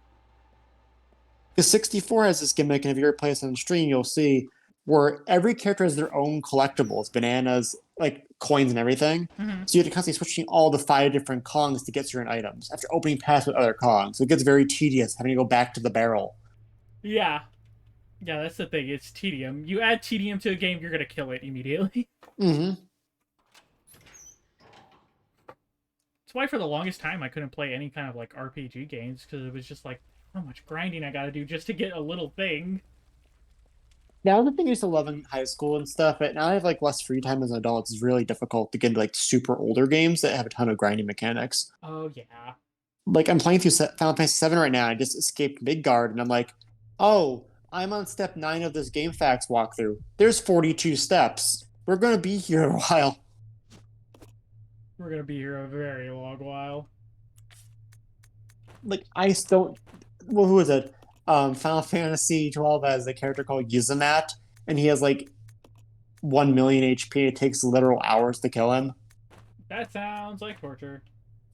Because 64 has this gimmick, and if you ever play this on stream, you'll see where every character has their own collectibles, bananas, like coins and everything. Mm-hmm. So you have to constantly switching all the 5 different Kongs to get certain items after opening paths with other Kongs. So it gets very tedious having to go back to the barrel. Yeah. Yeah, that's the thing. It's tedium. You add tedium to a game, you're gonna kill it immediately. Mm-hmm. That's why for the longest time I couldn't play any kind of like RPG games because it was just like how much grinding I gotta do just to get a little thing. Now the thing I used to love in high school and stuff, but now I have like less free time as an adult. It's really difficult to get into like super older games that have a ton of grinding mechanics. Oh yeah. Like I'm playing through Final Fantasy VII right now. I just escaped Midgard, and I'm like, oh, I'm on step 9 of this Game Facts walkthrough. There's 42 steps. We're gonna be here a while. We're gonna be here a very long while. Like I still, well, who is it? Final Fantasy 12 has a character called Yuzumat, and he has like 1 million HP. It takes literal hours to kill him. That sounds like torture.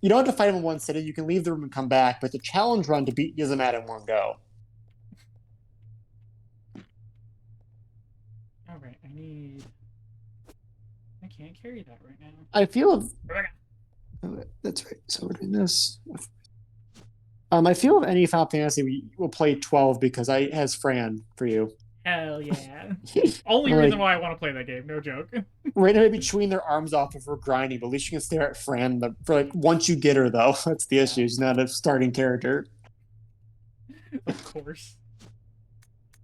You don't have to fight him in one sitting. You can leave the room and come back, but it's a challenge run to beat Yuzumat in one go. Alright, I can't carry that right now. I feel. Rebecca. Oh, that's right. So we're doing this. I feel if any Final Fantasy we will play 12 because I has Fran for you. Hell yeah. Only Like, reason why I want to play that game, no joke. right now, maybe chewing their arms off if we're grinding, but at least you can stare at Fran. For like once you get her, though, that's the issue. She's not a starting character. Of course.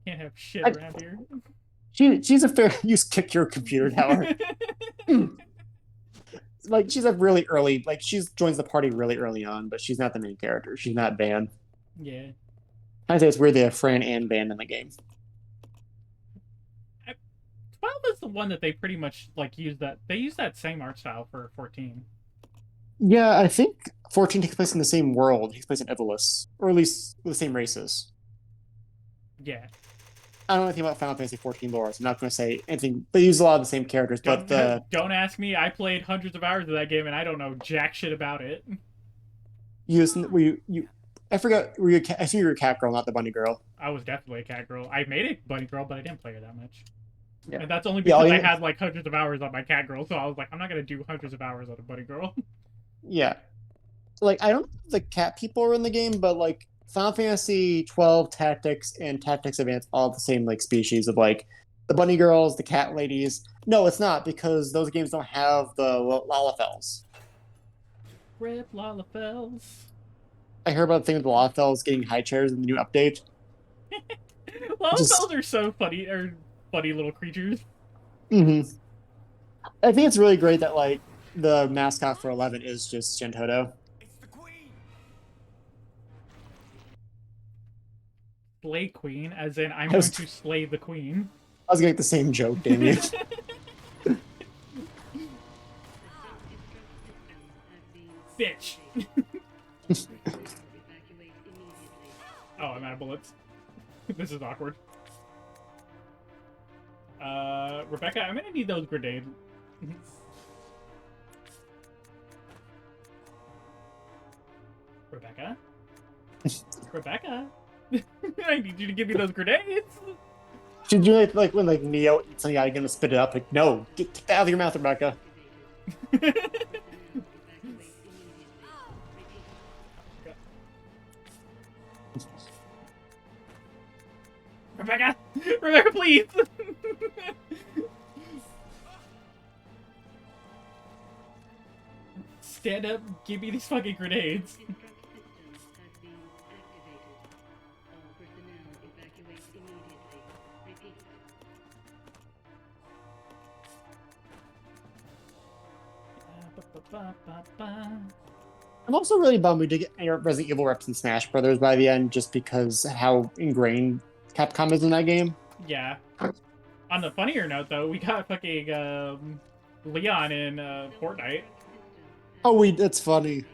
Can't have shit around here. She's a fair. You kick your computer tower. Like she's a really early. Like she joins the party really early on, but she's not the main character. She's not Van. Yeah. I say it's weird they have Fran and Van in the game. 12 is the one that they pretty much like use that. They use that same art style for 14. Yeah, I think 14 takes place in the same world. It takes place in Evolus, or at least with the same races. Yeah. I don't know anything about Final Fantasy 14 lore, so I'm not going to say anything. They use a lot of the same characters, but don't ask me. I played hundreds of hours of that game, and I don't know jack shit about it. I forgot. I see you were a cat girl, not the bunny girl. I was definitely a cat girl. I made a bunny girl, but I didn't play her that much. Yeah. And that's only because I had like hundreds of hours on my cat girl, so I was like, I'm not gonna do hundreds of hours on a bunny girl. Yeah, like I don't know if the cat people are in the game, but like Final Fantasy 12 Tactics and Tactics Advance all the same like species of like the bunny girls, the cat ladies. No, it's not because those games don't have the Lalafels. Rip Lalafels. I heard about the thing with the Lalafels getting high chairs in the new update. Lalafels are so funny, or funny little creatures. Mm-hmm. I think it's really great that like the mascot for 11 is just Shintoto. It's the queen. Slay queen, as in I'm going to slay the queen. I was gonna make the same joke, damn you. Bitch. Oh, I'm out of bullets. This is awkward. Rebecca, I'm gonna need those grenades. Rebecca? Rebecca? I need you to give me those grenades! Should you like when like Neo eats something out, you're gonna spit it up? Like, no, get that out of your mouth, Rebecca. Rebecca! Rebecca, please! Stand up, give me these fucking grenades. I'm also really bummed we did get Resident Evil reps in Smash Brothers by the end, just because how ingrained Capcom is in that game. Yeah. On the funnier note, though, we got fucking Leon in Fortnite. Oh, that's funny.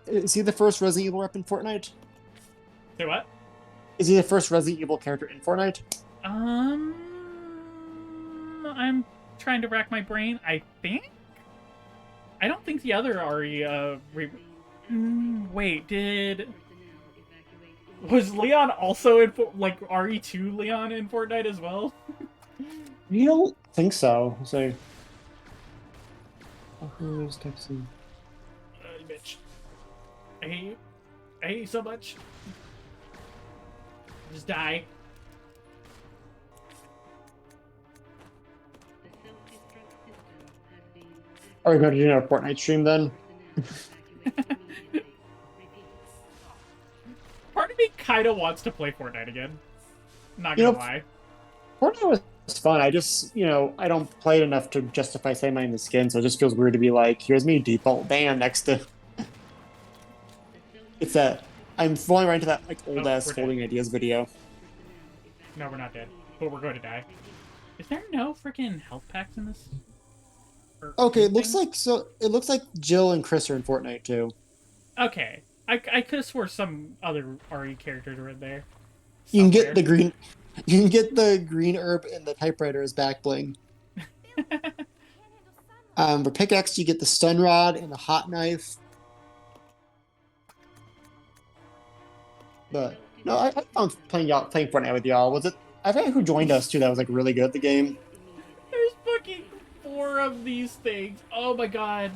Is he the first Resident Evil rep in Fortnite? Say what? Is he the first Resident Evil character in Fortnite? I'm trying to rack my brain. I think. I don't think the other Ari. Wait, was Leon also in like RE2 Leon in Fortnite as well? You don't think so? So, who's texting? Bitch. I hate you. I hate you so much. Just die. Are we going to do another Fortnite stream then? Part of me kind of wants to play Fortnite again. Not gonna lie. Fortnite was fun. I just, I don't play it enough to justify saying I'm in the skin, so it just feels weird to be like, here's me default ban next to. It's that I'm falling right into that like old ass folding ideas video. No, we're not dead, but we're going to die. Is there no freaking health packs in this? Okay, it looks like Jill and Chris are in Fortnite too. Okay, I could have swore some other RE characters were in there. You can get the green. You can get the green herb and the typewriter as back bling. For pickaxe, you get the stun rod and the hot knife. But no, I found playing Fortnite with y'all. I forget who joined us too. That was like really good at the game. There's fucking 4 of these things. Oh my god.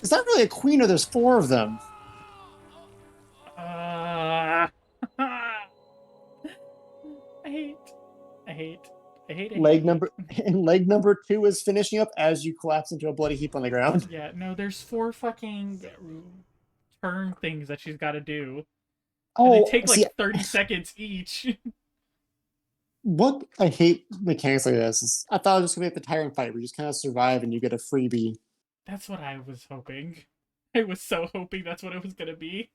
Is that really a queen or there's 4 of them? I hate. Leg number 2 is finishing up as you collapse into a bloody heap on the ground. Yeah, no, there's 4 fucking turn things that she's got to do. Oh, and they take like 30 seconds each. What I hate mechanics like this. I thought it was just gonna be like the Tyrant fight where you just kind of survive and you get a freebie. That's what I was hoping. I was so hoping that's what it was gonna be.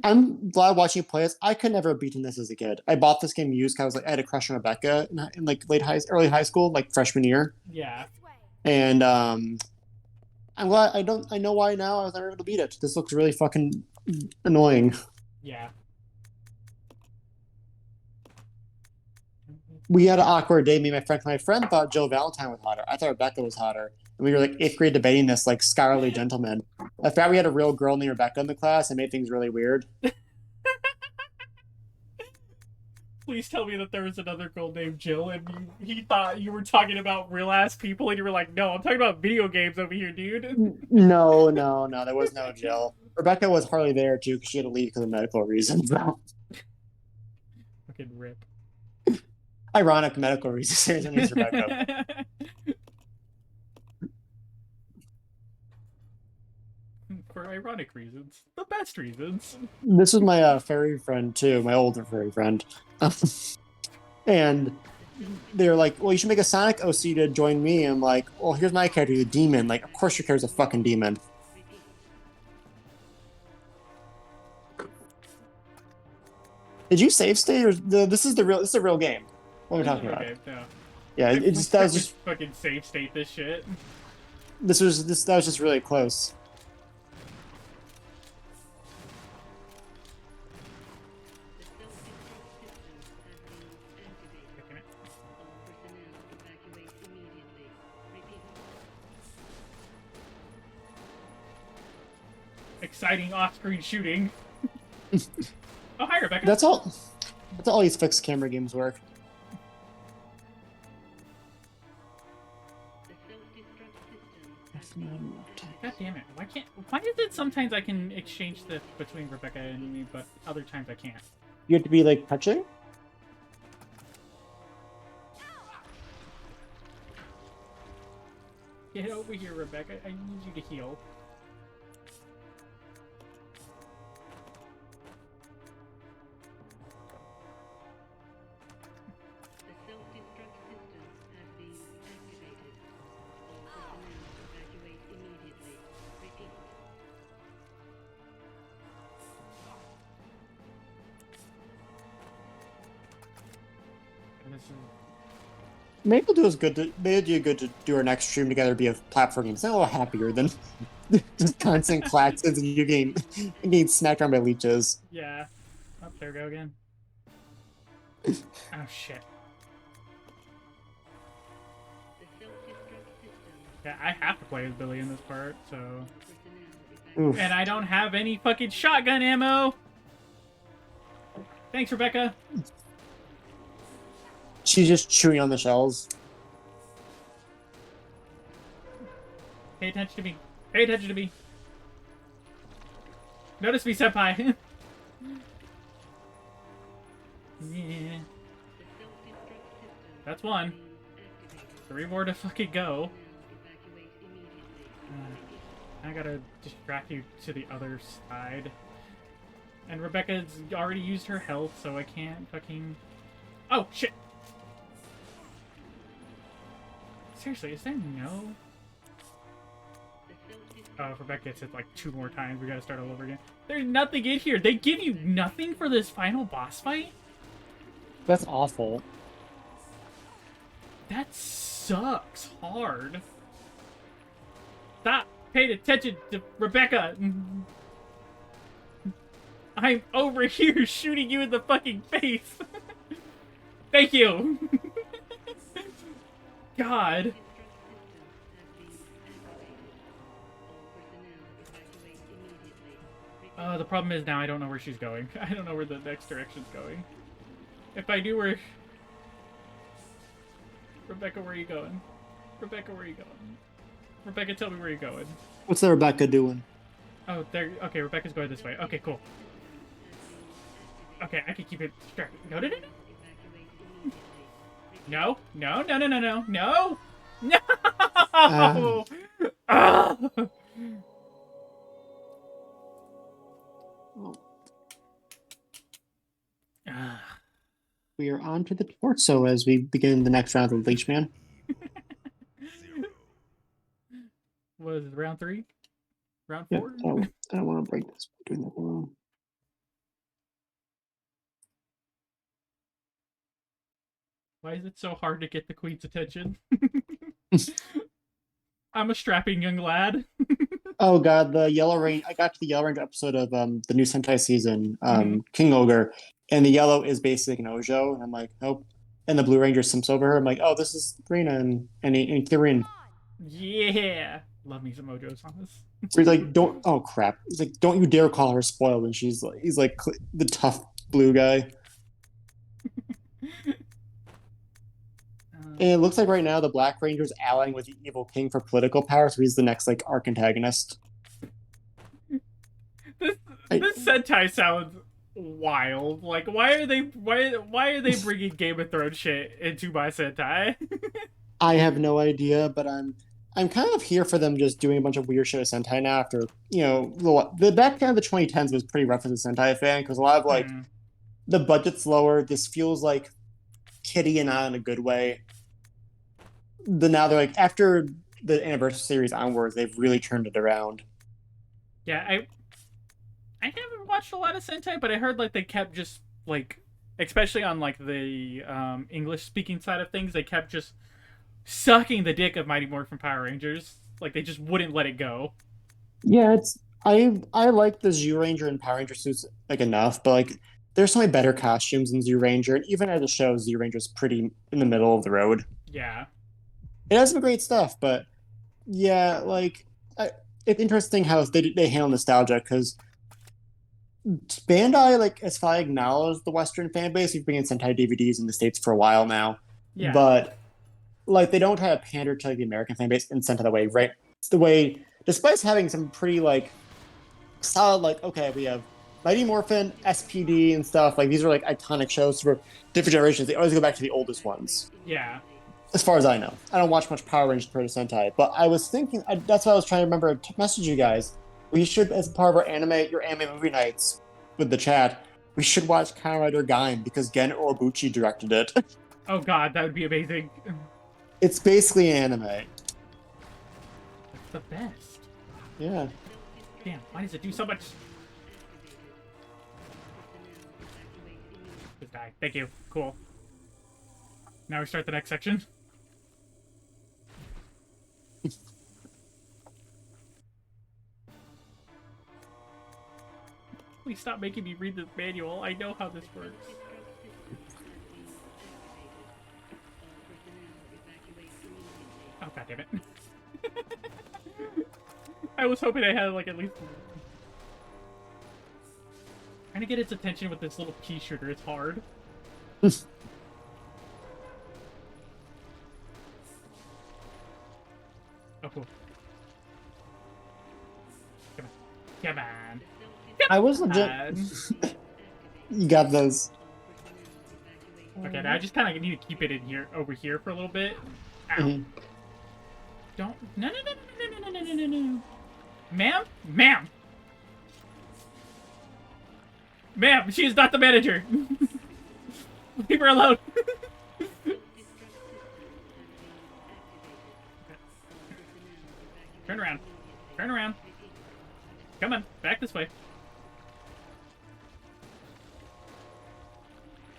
I'm glad watching you play this. I could never have beaten this as a kid. I bought this game used because I had a crush on Rebecca in like early high school, like freshman year. Yeah. And I'm glad I know why now I was never able to beat it. This looks really fucking annoying. Yeah. We had an awkward day. Me and my friend thought Jill Valentine was hotter. I thought Rebecca was hotter. And we were like 8th grade debating this like scholarly gentlemen. I forgot we had a real girl named Rebecca in the class and made things really weird. Please tell me that there was another girl named Jill and he thought you were talking about real ass people and you were like, no, I'm talking about video games over here, dude. No, there was no Jill. Rebecca was hardly there too because she had to leave because of medical reasons. Fucking rip. Ironic medical reasons. Rebecca. For ironic reasons. The best reasons. This is my fairy friend too, my older fairy friend. And they're like, well, you should make a Sonic OC to join me. I'm like, well, here's my character, the demon. Like, of course your character's a fucking demon. Did you save state or this is a real game? What are we talking about? No. Yeah, that was just fucking save state this shit. That was just really close. Exciting off-screen shooting. Oh, hi, Rebecca. That's all these fixed camera games work. God damn it! Why is it sometimes I can exchange this between Rebecca and me, but other times I can't? You have to be like touching. Get over here, Rebecca. I need you to heal. this is... Maybe it'll do us good to do our next stream together. Be a platform game. It's a little happier than just constant claxons and you getting smacked around by leeches. Yeah. Oh, there we go again. Oh shit. Yeah, I have to play as Billy in this part, so. Oof. And I don't have any fucking shotgun ammo. Thanks, Rebecca. She's just chewing on the shells. Pay attention to me. Pay attention to me. Notice me, senpai. Yeah. That's one. 3 more to fucking go. I gotta distract you to the other side. And Rebecca's already used her health, so I can't fucking... Oh, shit! Seriously, is there no... Oh, if Rebecca gets hit like 2 more times, we gotta start all over again. There's nothing in here! They give you nothing for this final boss fight? That's awful. That sucks hard. Stop paying attention to Rebecca! I'm over here shooting you in the fucking face! Thank you! God. The problem is now I don't know where she's going. I don't know where the next direction's going. If I knew where... Rebecca, where are you going? Rebecca, where are you going? Rebecca, tell me where you're going. What's the Rebecca doing? Oh, there... Okay, Rebecca's going this way. Okay, cool. Okay, I can keep it distracted. No, no, no, no! No, no, no, no, no, no! No! No! We are on to the torso as we begin the next round of Leech Man. What is it, round 3? Round 4? Yeah, I don't want to break this by doing that wrong. Why is it so hard to get the queen's attention? I'm a strapping young lad. Oh god, the Yellow Rain. I got to the Yellow Ranger episode of the new Sentai season, King Ogre, and the yellow is basically an Ojo, and I'm like, nope. And the Blue Ranger simps over her. I'm like, oh, this is Rena and Kirin. Yeah, love me some Ojos on this. He's like, don't. Oh crap. He's like, don't you dare call her spoiled. And he's like the tough blue guy. And it looks like right now the Black Ranger's allying with the Evil King for political power, so he's the next like arc antagonist. This Sentai sounds wild. Like, why are they bringing Game of Thrones shit into my Sentai? I have no idea, but I'm kind of here for them just doing a bunch of weird shit with Sentai now. After the back end of the 2010s was pretty rough as a Sentai fan because a lot of like the budget's lower. This feels like kiddie and not in a good way. Now they're like after the anniversary series onwards, they've really turned it around. Yeah, I haven't watched a lot of Sentai, but I heard like they kept just like, especially on like the English speaking side of things, they kept just sucking the dick of Mighty Morphin Power Rangers. Like they just wouldn't let it go. Yeah, I like the Zeo Ranger and Power Ranger suits like enough, but like there's so many better costumes in Zeo Ranger, and even as a show, Zeo Ranger's pretty in the middle of the road. Yeah. It has some great stuff, but yeah, like it's interesting how they handle nostalgia because Bandai, like, as far as I acknowledge the Western fan base, we've been in Sentai DVDs in the States for a while now. Yeah. But like they don't try to pander to like, the American fan base in Sentai the way, right? It's the way, despite having some pretty like solid, like, okay, we have Mighty Morphin, SPD, and stuff. Like these are like iconic shows for different generations. They always go back to the oldest ones. Yeah. As far as I know, I don't watch much Power Rangers compared to Sentai, but I was thinking that's why I was trying to remember to message you guys. We should, as part of our your anime movie nights with the chat, we should watch Kamen Rider Gaim because Gen Urobuchi directed it. Oh god, that would be amazing. It's basically anime. It's the best. Yeah. Damn, why does it do so much? Just die. Thank you. Cool. Now we start the next section. Please stop making me read this manual. I know how this works. Oh, god damn it. I was hoping I had, like, at least... Trying to get its attention with this little pea shooter is hard. Oh, cool. Come on. Come on. I was legit. You got those. Okay, now I just kind of need to keep it in here, over here for a little bit. Ow. Mhm. Don't. No, no, no, no, no, no, no, no, no, no. Ma'am? Ma'am! Ma'am, she is not the manager! Leave her alone! Turn around. Turn around. Come on, back this way.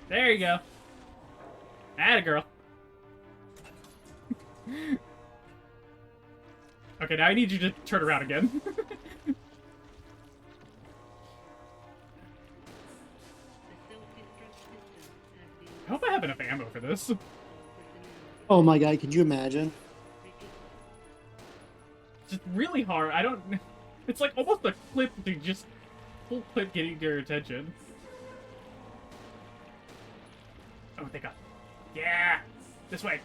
There you go. Atta girl. Okay, now I need you to turn around again. I hope I have enough ammo for this. Oh my god, could you imagine? It's just really hard. I don't... It's like almost a clip to just... Full clip getting their attention. Oh, thank god. Yeah! This way.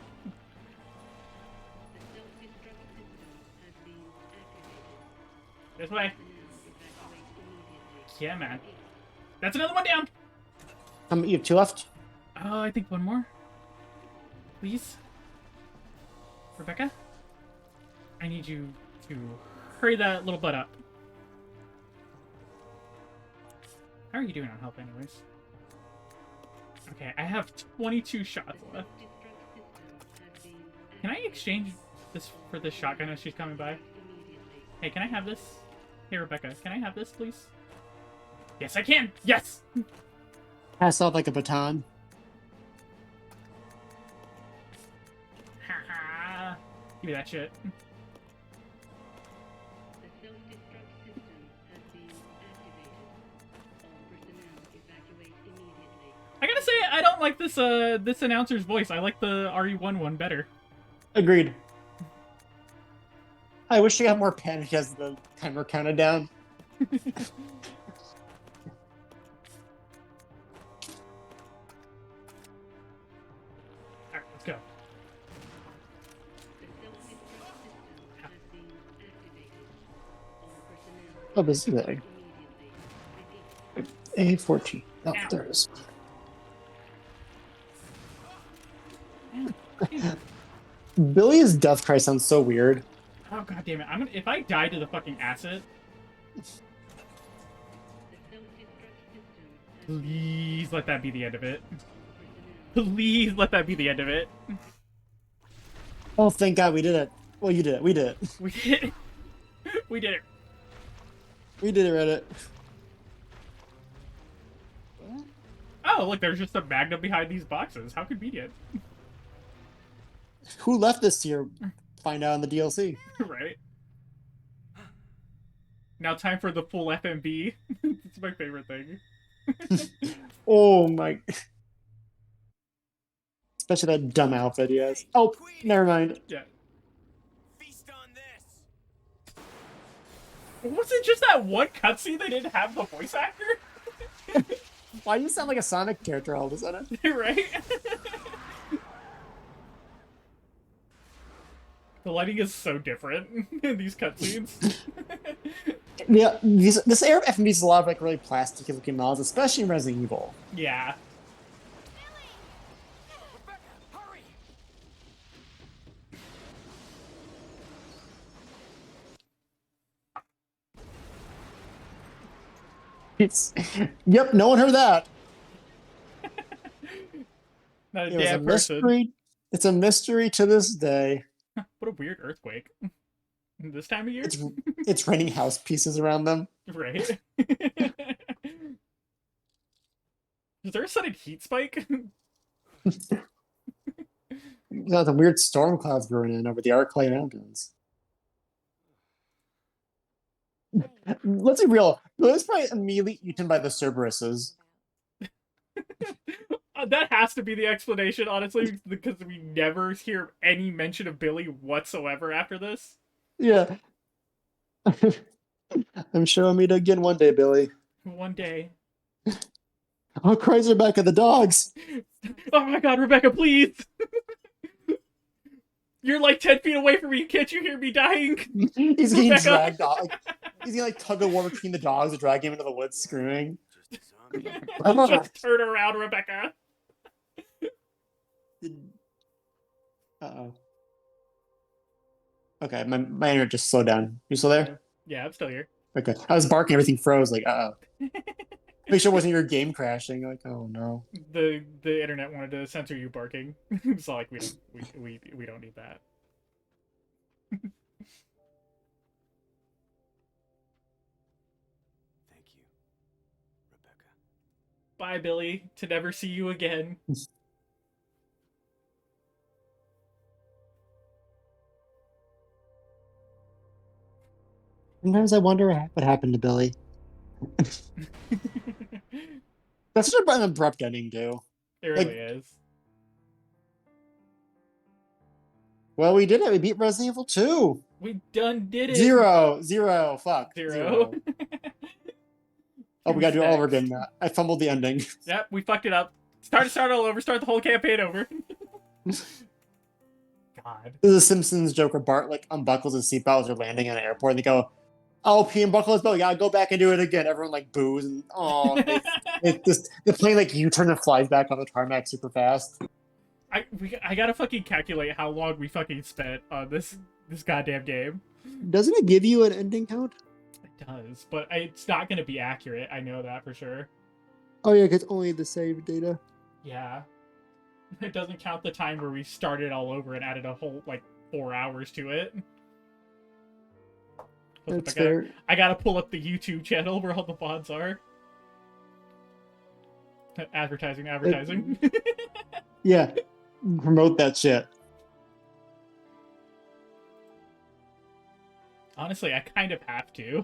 This way. Yeah, man. That's another one down! You have 2 left? Oh, I think one more. Please? Rebecca? I need you to hurry that little butt up. How are you doing on health anyways? Okay, I have 22 shots left. Can I exchange this for this shotgun as she's coming by? Hey, can I have this? Hey, Rebecca, can I have this, please? Yes, I can! Yes! Pass off like a baton. Haha. Give me that shit. I gotta say, I don't like this this announcer's voice. I like the RE1 one better. Agreed. I wish I got more panic as the timer counted down. Alright, let's go. Oh, this is big. A14. Oh, there it is. Billy's death cry sounds so weird. Oh god damn it! If I die to the fucking acid, please let that be the end of it. Please let that be the end of it. Oh, thank God we did it. Well, you did it. We did it. We did it. We did it. We did it, Reddit. Oh, look, there's just a magnum behind these boxes. How convenient. Who left this here? Find out in the DLC. Right. Now time for the full FMB. It's my favorite thing. Oh my. Especially that dumb outfit he has. Oh, never mind. Yeah. Feast on this. Was it just that one cutscene they didn't have the voice actor? Why do you sound like a Sonic character all of a sudden? Right? The lighting is so different in these cutscenes. Yeah, this era of FMV is a lot of like really plasticky looking models, especially in Resident Evil. Yeah. Rebecca, hurry! It's yep, no one heard that. Not a It was a damn person. mystery. It's a mystery to this day. What a weird earthquake. This time of year? It's raining house pieces around them. Right? Is there a sudden heat spike? You got the weird storm clouds brewing in over the Arclay Mountains. Let's be real. Billy's probably immediately eaten by the Cerberuses. That has to be the explanation, honestly, because we never hear any mention of Billy whatsoever after this. Yeah. I'm sure I'll meet again one day, Billy. One day. Oh, cries Rebecca, the dogs. Oh my god, Rebecca, please! You're like 10 feet away from me. Can't you hear me dying? He's getting Rebecca. dragged off. Like, he's getting like tug of war between the dogs and drag him into the woods screaming. Just turn around, Rebecca. Uh-oh. Okay, my internet just slowed down. You still there? Yeah, I'm still here. Okay. I was barking, everything froze, like, uh-oh. Make sure it wasn't your game crashing. Like, oh no. The internet wanted to censor you barking. It's like we don't need that. Thank you, Rebecca. Bye, Billy. To never see you again. Sometimes I wonder what happened to Billy. That's such an abrupt ending, too. It really is. Well, we did it. We beat Resident Evil 2. We done did it. Zero. Fuck. Zero. Oh, we gotta do it all over again. I fumbled the ending. Yep, we fucked it up. Start all over. Start the whole campaign over. God. There's a Simpsons joke where Bart like unbuckles his seatbelt as they're landing at an airport, and they go, "Oh, P unbuckle his belt. Gotta go back and do it again." Everyone like boos and they're playing like U-turn and flies back on the tarmac super fast. I gotta fucking calculate how long we fucking spent on this goddamn game. Doesn't it give you an ending count? It does, but it's not gonna be accurate. I know that for sure. Oh yeah, because only the save data. Yeah. It doesn't count the time where we started all over and added a whole, like, 4 hours to it. That's fair. I gotta pull up the YouTube channel where all the VODs are. Advertising. Yeah. Promote that shit. Honestly, I kind of have to.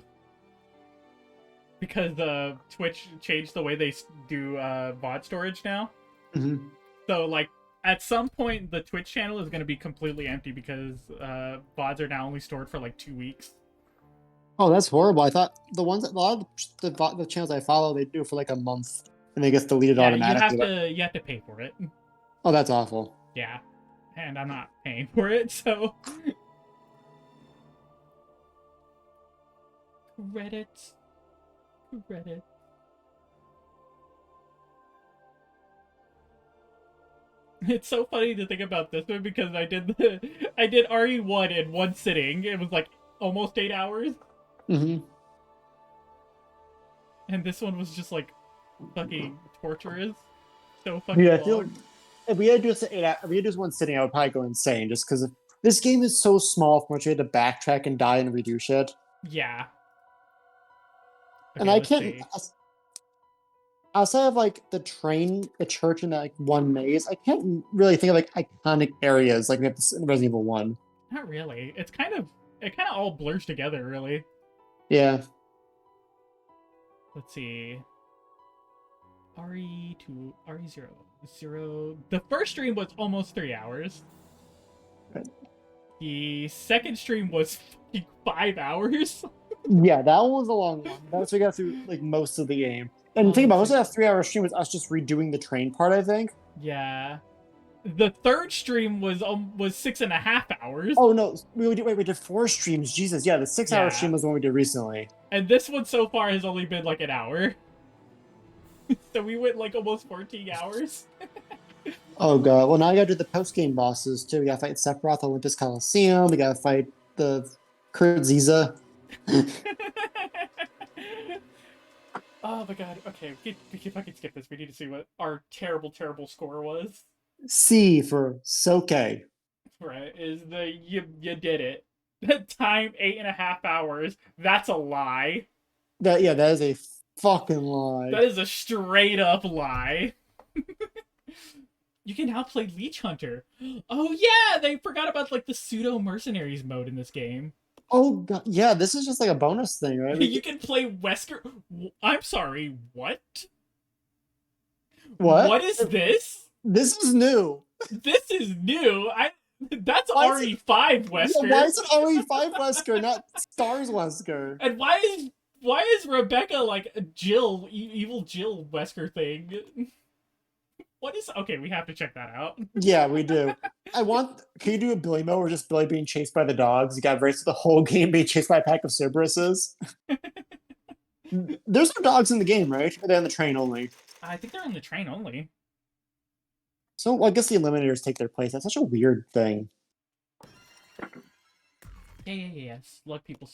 Because Twitch changed the way they do VOD storage now. Mm-hmm. So, like, at some point, the Twitch channel is going to be completely empty because VODs are now only stored for, like, 2 weeks. Oh, that's horrible. I thought a lot of the channels I follow, they do it for, like, a month, and they get deleted automatically. You have to pay for it. Oh, that's awful. Yeah. And I'm not paying for it, so... Reddit. It's so funny to think about this one because I did RE1 in one sitting. It was like almost 8 hours. Mm-hmm. And this one was just like fucking torturous. So fucking Yeah, long. I feel like if we had to do this one sitting, I would probably go insane just because this game is so small from which you had to backtrack and die and redo shit. Yeah. And I can't. Outside of like the train, the church, and that like one maze, I can't really think of like iconic areas like we have in Resident Evil 1. Not really. It kind of all blurs together, really. Yeah. Let's see. RE2, RE0. The first stream was almost 3 hours. Right. The second stream was 5 hours. Yeah, that one was a long one. That's we got through like most of the game. And think about it, most of that 3 hour stream was us just redoing the train part, I think. Yeah. The third stream was 6.5 hours. Oh no, we did 4 streams. Jesus, yeah, the 6 hour stream was the one we did recently. And this one so far has only been like an hour. So we went like almost 14 hours. Oh god, well now I gotta do the post game bosses too. We gotta fight Sephiroth, Olympus Coliseum. We gotta fight the Kurt Ziza. Oh my god, okay, we can fucking skip this. We need to see what our terrible score was. C for Soke. Right, you did it. Time 8.5 hours. That's a lie. That is a fucking lie. That is a straight up lie. You can now play Leech Hunter. Oh yeah, they forgot about like the pseudo mercenaries mode in this game. Oh god, yeah, this is just like a bonus thing, right? You can play Wesker. I'm sorry, what? What? What is this? This is new. This is new. That's Why is RE5 Wesker. Yeah, why is it RE5 Wesker, not Stars Wesker? And why is Rebecca like a Jill, evil Jill Wesker thing? What is... Okay, we have to check that out. Yeah, we do. Can you do a Billy mode where just Billy being chased by the dogs? You got race the whole game being chased by a pack of Cerberuses? There's no dogs in the game, right? Or are they on the train only? I think they're on the train only. So well, I guess the Eliminators take their place. That's such a weird thing. Yeah. Slug people.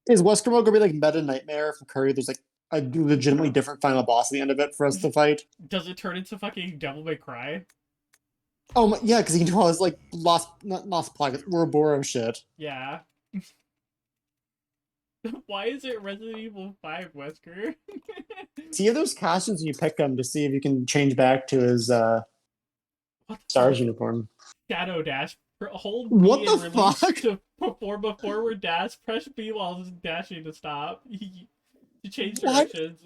Is Wesker mode gonna be like Meta Nightmare from Curry? There's like a legitimately different final boss at the end of it for us to fight. Does it turn into fucking Devil May Cry? Oh my, yeah, because you can do all this like lost plug Ouroboros shit. Yeah. Why is it Resident Evil 5 Wesker? See if those costumes and you pick them to see if you can change back to his Stars uniform. Shadow dash. Hold what B the and release fuck? to perform a forward dash. Press B while dashing to stop. To change directions.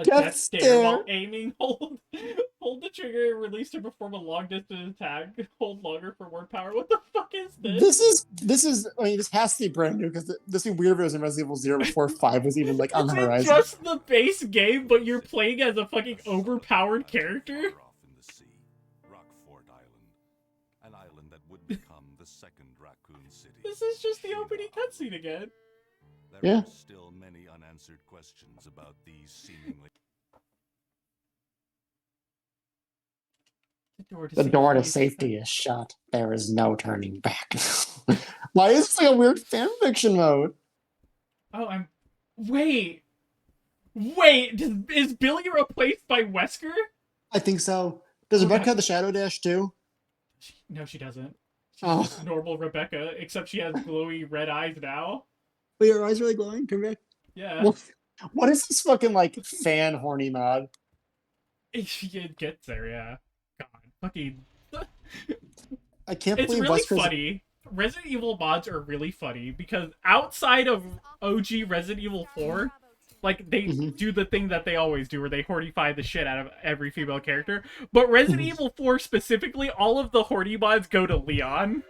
Death stare while aiming. Hold the trigger and release to perform a long distance attack. Hold longer for word power. What the fuck is this? I mean, this has to be brand new because this would be weird if it was in Resident Evil 0 before 5 was even like on the horizon. Just the base game, but you're playing as a fucking overpowered character? Off in the sea, Rockfort Island, an island that would become the second Raccoon City. This is just the opening cutscene again. There are still many unanswered questions about these seemingly... The door to safety is shut. There is no turning back. Why is this like a weird fanfiction mode? Oh, Wait! Is Billy replaced by Wesker? I think so. Does Rebecca have the Shadow Dash too? No, she doesn't. She's just normal Rebecca, except she has glowy red eyes now. Wait, your eyes really glowing? Correct? Yeah. What is this fucking like fan horny mod? It gets there, yeah. God, fucking. I can't believe it's really Wesker's... funny. Resident Evil mods are really funny because outside of OG Resident Evil 4, like they do the thing that they always do where they hornify the shit out of every female character. But Resident Evil 4 specifically, all of the horny mods go to Leon.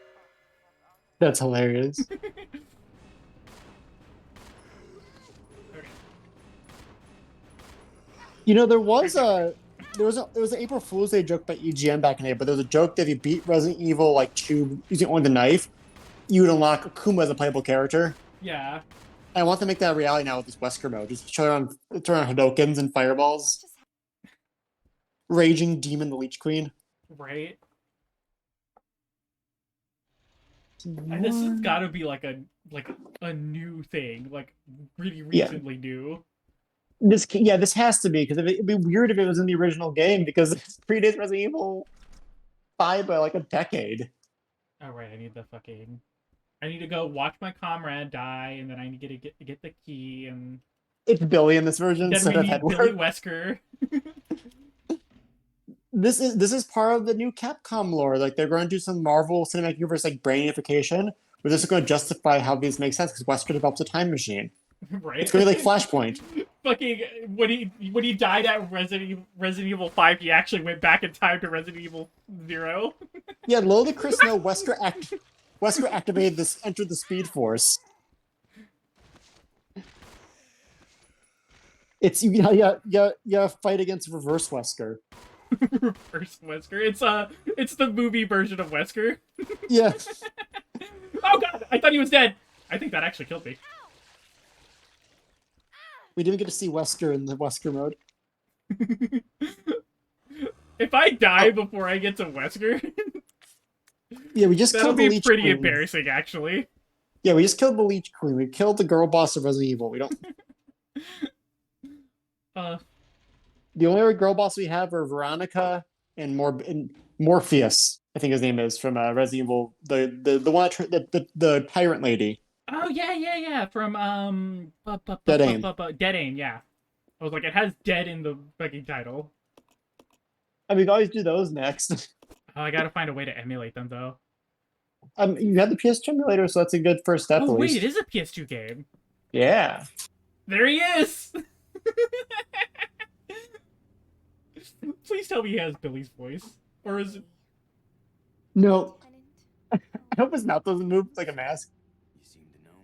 That's hilarious. You know, there was an April Fool's Day joke by EGM back in the day, but there was a joke that if you beat Resident Evil like 2 using only the knife, you would unlock Akuma as a playable character. Yeah. I want to make that a reality now with this Wesker mode. Just turn on Hadokens and fireballs. Raging Demon the Leech Queen. Right. And this has got to be like a new thing, like really recently new. This has to be, because it'd be weird if it was in the original game, because it predates Resident Evil 5 by like a decade. Oh right, I need to go watch my comrade die, and then I need to get the key, and it's Billy in this version. Then we need Billy Wesker. This is part of the new Capcom lore. Like they're going to do some Marvel Cinematic Universe like brainification, where this is going to justify how these make sense because Wesker develops a time machine. Right. It's going to be like Flashpoint. Fucking when he died at Resident Evil 5, he actually went back in time to Resident Evil 0. Yeah, little did Chris know Wesker activated this, entered the Speed Force. It's you fight against Reverse Wesker. Reverse Wesker. It's the movie version of Wesker. Yeah. Oh god, I thought he was dead. I think that actually killed me. We didn't get to see Wesker in the Wesker mode. If I die before I get to Wesker, yeah, we just that'll killed the be Leech pretty Queen. Embarrassing, actually. Yeah, we just killed the Leech Queen. We killed the girl boss of Resident Evil. We don't. The only other girl boss we have are Veronica and Morpheus. I think his name is from Resident Evil. The one the tyrant lady. Oh yeah, from Dead Aim. Dead Aim, yeah. I was like, it has dead in the fucking title. I mean, we can always do those next. Oh, I gotta find a way to emulate them though. You have the PS2 emulator, so that's a good first step. Oh at wait, least. it is a PS2 game. Yeah. There he is. Please tell me he has Billy's voice, or is it? No, Lieutenant. I hope his mouth doesn't move like a mask. You seem to know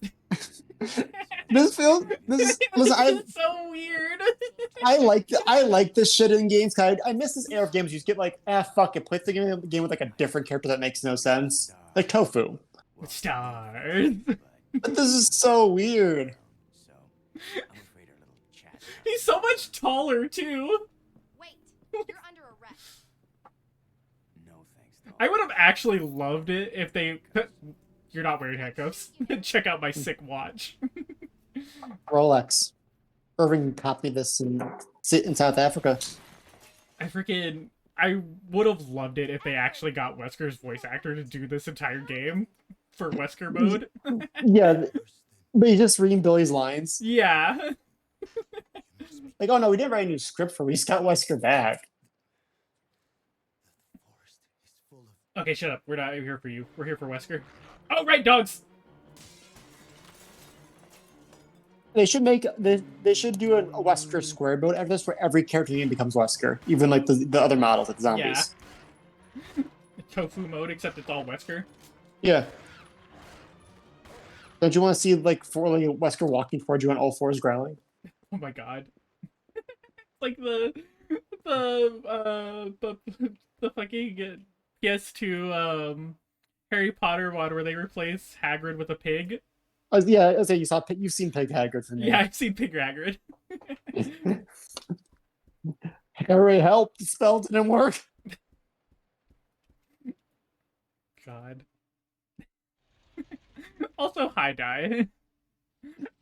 me. This feels. This is. Listen, This is so weird. I like this shit in games. I miss this era of games. You just get like, fuck it, play the game with like a different character that makes no sense, like Tofu. Stars. But this is so weird. So, I'm afraid our little chat. He's so much taller too. Wait, you're under arrest. No thanks, though. I would have actually loved it if they. You're not wearing handcuffs. Check out my sick watch. Rolex. Irving copied this in South Africa. I would have loved it if they actually got Wesker's voice actor to do this entire game for Wesker mode. Yeah, but he's just reading Billy's lines. Yeah. Like, oh no, we didn't write a new script for. We just got Wesker back. The forest is full of Okay, shut up. We're not here for you. We're here for Wesker. Oh, right, dogs! They should make they should do a Wesker square build after this, where every character in the game becomes Wesker, even like the other models, like the zombies. Tofu mode, except it's all Wesker. Yeah. Don't you want to see like Wesker walking towards you on all fours growling? Oh my god. Like the fucking PS2 Harry Potter one where they replace Hagrid with a pig. Yeah, I was saying you've seen Pig Hagrid from me. Yeah, I've seen Pig Hagrid. Harry, help! The spell didn't work. God. Also, hi, Die.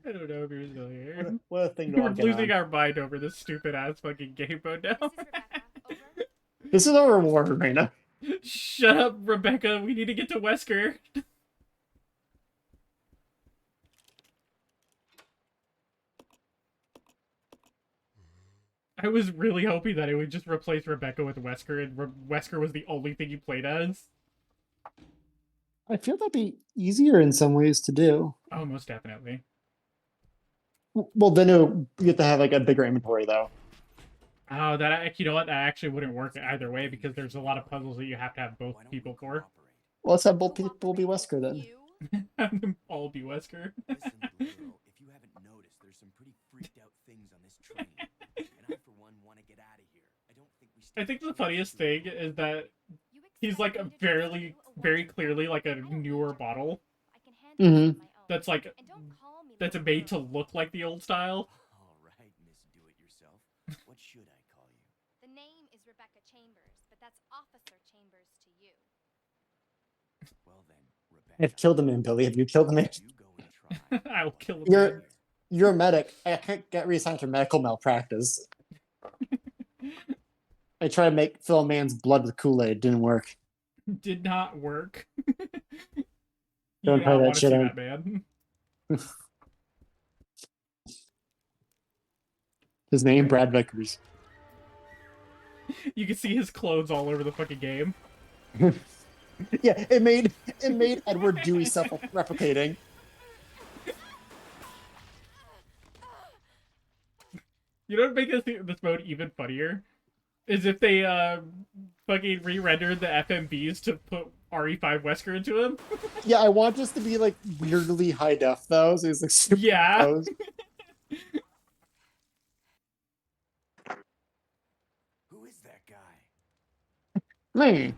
I don't know if you're still here. What a thing to We're walk in losing on. our mind over this stupid ass fucking game mode now. This is Rebecca. Over. This is a reward arena. Shut up, Rebecca. We need to get to Wesker. I was really hoping that it would just replace Rebecca with Wesker, and Wesker was the only thing you played as. I feel that'd be easier in some ways to do. Oh, most definitely. Well, then you have to have like a bigger inventory, though. Oh, you know what? That actually wouldn't work either way because there's a lot of puzzles that you have to have both Why don't people we for. cooperate? Well, let's have both people be Wesker then. You? Have them all be Wesker. Listen, little girl, if you haven't noticed, there's some pretty freaked out things on this train. And I, for one, want to get out of here. I don't think we I think the stand a funniest chance thing to- is that You he's like a expect me to trust very, you, a very woman? clearly like a I don't newer know. bottle I can handle Mhm. this on my own. that's like And don't call me that's little made to girl. look like the old style. All right, Miss Do-It-Yourself. What should I call you? The name is Rebecca Chambers, but that's Officer Chambers to you. Well then, Rebecca. I've killed a man, Billy. Have you killed a man? You go and try. I will kill him. You're a medic. I can't get reassigned for medical malpractice. I tried to fill a man's blood with Kool-Aid. Didn't work. Did not work. You Don't do try not that want to shit see out. that man. His name, Brad Vickers. You can see his clothes all over the fucking game. Yeah, it made Edward Dewey self-replicating. You know what would make this mode even funnier? Is if they fucking re-rendered the FMVs to put RE5 Wesker into him. Yeah, I want this to be like weirdly high def though, so he's like super Yeah. close. Who is that guy? Man.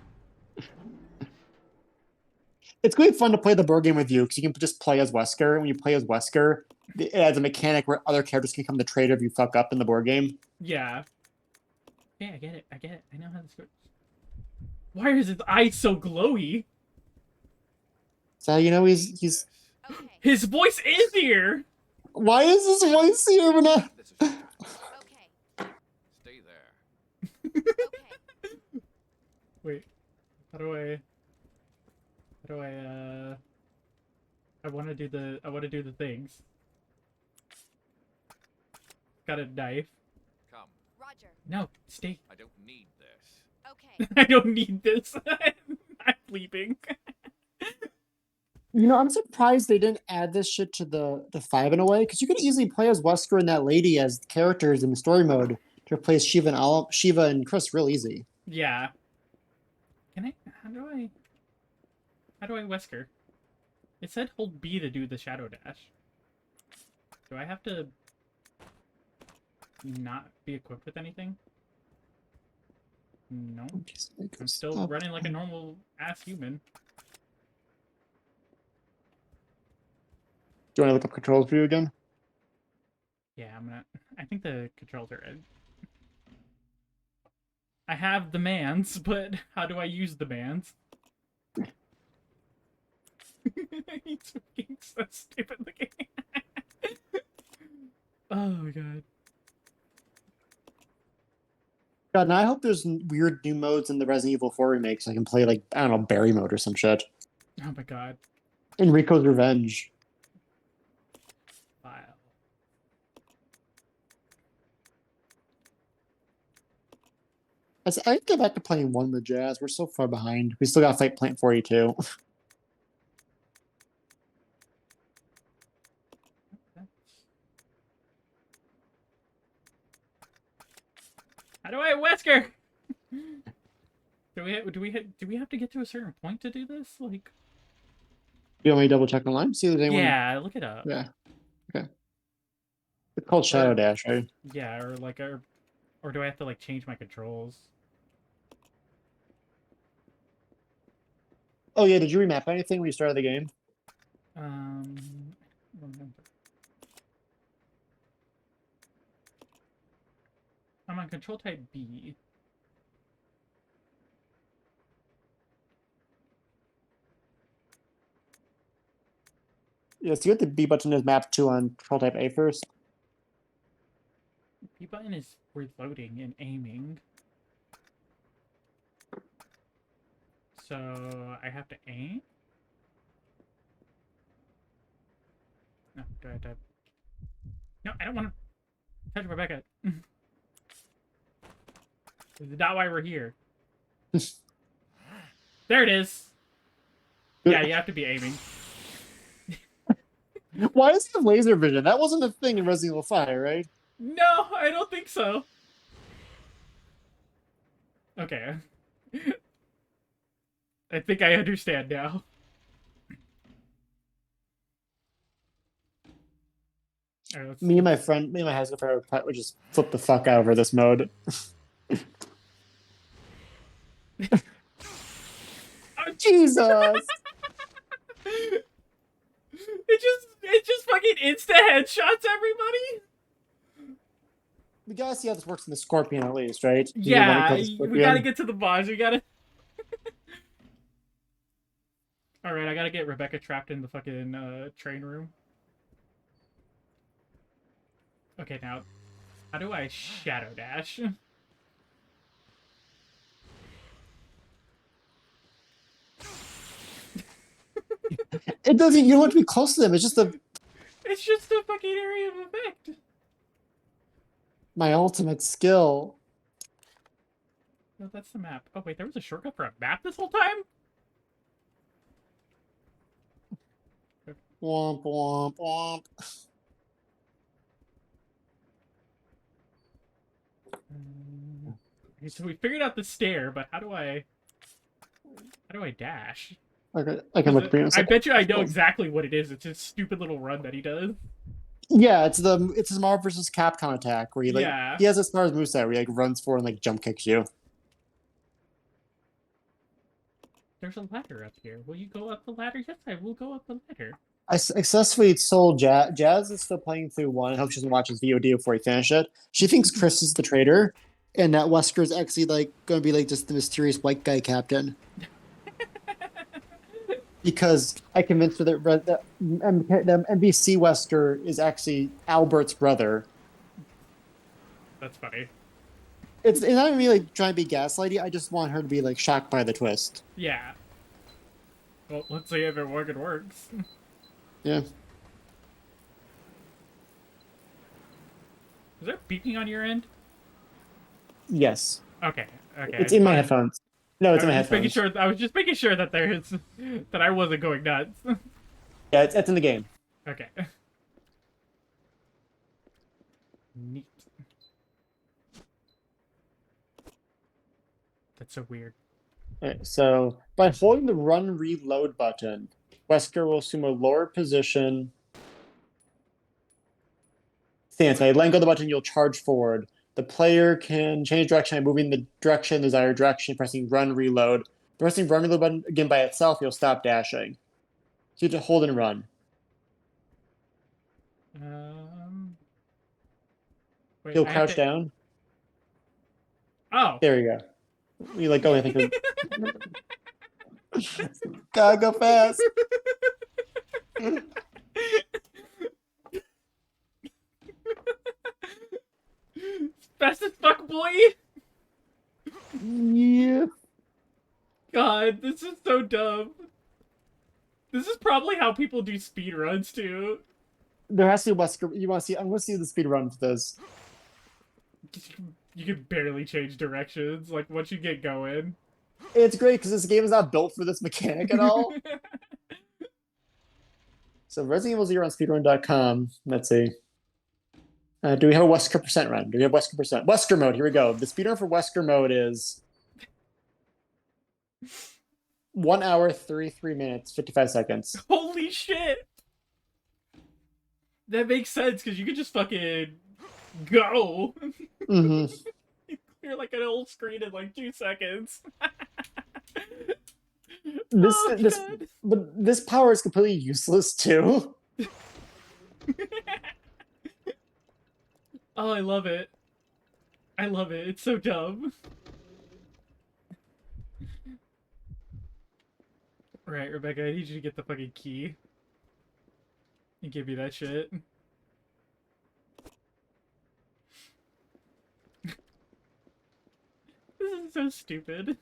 It's going to be fun to play the board game with you because you can just play as Wesker. When you play as Wesker, it adds a mechanic where other characters can come to trade if you fuck up in the board game. Yeah. Yeah, I get it. I know how this works. Why is his eyes so glowy? So you know he's. Okay. His voice is here! Why is this voice here? But not... This is yours. Okay. Stay there. Okay. Wait. How do I I wanna do the things. Got a knife. Come. Roger. No, stay. I don't need this. Okay. I don't need this. I'm leaving. I'm surprised they didn't add this shit to the 5 in a way, because you could easily play as Wesker and that lady as characters in the story mode to replace Shiva and Chris real easy. Yeah. Can I? How do I Wesker? It said hold B to do the shadow dash. Do I have to not be equipped with anything? No. I'm still running like a normal ass human. Do you want to look up controls for you again? Yeah, I think the controls are in. I have the mans, but how do I use the mans? He's fucking so stupid looking. Oh my god. God, and I hope there's weird new modes in the Resident Evil 4 remake so I can play, like, I don't know, Barry mode or some shit. Oh my god. Enrico's Revenge. File. I get back to playing 1 with Jazz. We're so far behind. We still got to fight Plant 42. How do I Wesker? Do we have to get to a certain point to do this? Like, You want me to double check online? See if there's anyone. yeah, look it up. Yeah. Okay. It's called Shadow Dash, right? Yeah, or do I have to like change my controls? Oh yeah, did you remap anything when you started the game? Remember. I'm on control type B. Yeah, so you have the B button is mapped to on control type A first. B button is reloading and aiming. So I have to aim? No, do I have to... No, I don't want to touch Rebecca. This is not why we're here. There it is. Yeah, you have to be aiming. Why does it have laser vision? That wasn't a thing in Resident Evil 5, right? No, I don't think so. Okay. I think I understand now. Right, Me and my high school friend would just flip the fuck out over this mode. Oh, Jesus! It just fucking insta headshots everybody. We gotta see how this works in the Scorpion at least, right? Yeah, we gotta get to the boss. We gotta. All right, I gotta get Rebecca trapped in the fucking train room. Okay, now, how do I shadow dash? It doesn't. You don't have to be close to them. It's just a. It's just a fucking area of effect. My ultimate skill. No, that's the map. Oh wait, there was a shortcut for a map this whole time? Womp womp womp. Okay, so we figured out the stair, but how do I dash? Okay, I can look for you in a I second. bet you I know exactly what it is. It's a stupid little run that he does. Yeah, it's his Marvel vs. Capcom attack where he Yeah. he has a smart moveset where he like runs forward and like jump kicks you. There's a ladder up here. Will you go up the ladder? Yes, I will go up the ladder. I successfully sold Jazz. Jazz is still playing through 1. I hope she doesn't watch his VOD before he finishes it. She thinks Chris is the traitor, and that Wesker is actually like going to be like just the mysterious white guy captain. Because I convinced her that the NBC Wesker is actually Albert's brother. That's funny. It's not even me like trying to be gaslighty. I just want her to be like shocked by the twist. Yeah. Well, let's see if it works. Yeah. Is there beeping on your end? Yes. Okay. Okay. It's in my headphones. No, it's in my Making headphones. sure. I was just making sure that that I wasn't going nuts. Yeah, it's in the game. Okay. Neat. That's so weird. Alright, so by holding the run reload button, Wesker will assume a lower position stance. By letting go of the button, you'll charge forward. The player can change direction by moving the direction, desired direction, pressing run reload. Pressing run reload button again by itself, you'll stop dashing. So you have to hold and run. Wait, You'll crouch down. Oh. There you go. You let go, I think. Gotta go fast. Fast as fuck, boy! Yeah. God, this is so dumb. This is probably how people do speed runs too. There has to be Wesker. You want to see? I'm going to see the speed run for this. You can barely change directions, like, once you get going. It's great because this game is not built for this mechanic at all. So Resident Evil 0 on speedrun.com. Let's see. Do we have a Wesker percent run? Do we have Wesker percent? Wesker mode. Here we go. The speedrun for Wesker mode is 1 hour, 33 minutes, 55 seconds. Holy shit! That makes sense because you can just fucking go. Mm-hmm. You're like an old screen in like 2 seconds. But this power is completely useless too. Oh, I love it. I love it. It's so dumb. Right, Rebecca, I need you to get the fucking key. And give me that shit. This is so stupid.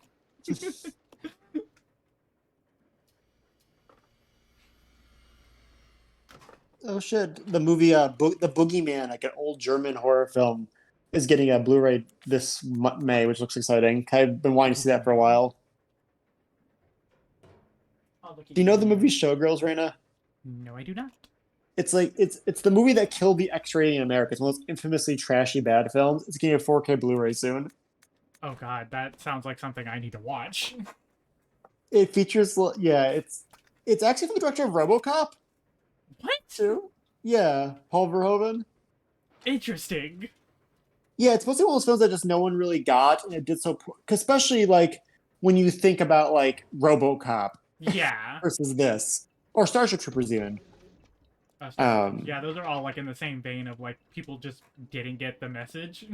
Oh shit! The movie, the Boogeyman, like an old German horror film, is getting a Blu-ray this May, which looks exciting. I've been wanting to see that for a while. Do you know the movie Showgirls, Raina? No, I do not. It's like it's the movie that killed the X rating in America. It's one of those infamously trashy bad films. It's getting a 4K Blu-ray soon. Oh god, that sounds like something I need to watch. It features, yeah, it's actually from the director of RoboCop. What? Too? Yeah, Paul Verhoeven. Interesting. Yeah, it's supposed to be one of those films that just no one really got, and it did so poor. Especially like when you think about like RoboCop. Yeah. Versus this, or Starship Troopers even. Yeah, those are all like in the same vein of like people just didn't get the message.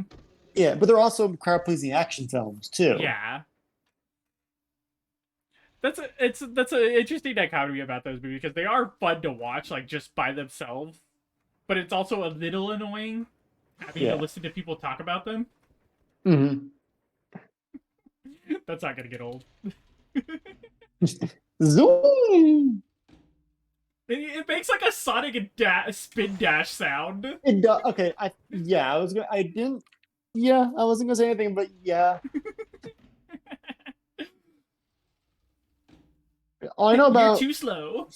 Yeah, but they're also crowd-pleasing action films too. Yeah. That's an interesting dichotomy about those movies because they are fun to watch like just by themselves, but it's also a little annoying having to listen to people talk about them. Mm-hmm. That's not gonna get old. Zoom. It makes like a Sonic spin dash sound. It does. Okay, I wasn't gonna say anything, but yeah. All I know about You're too slow.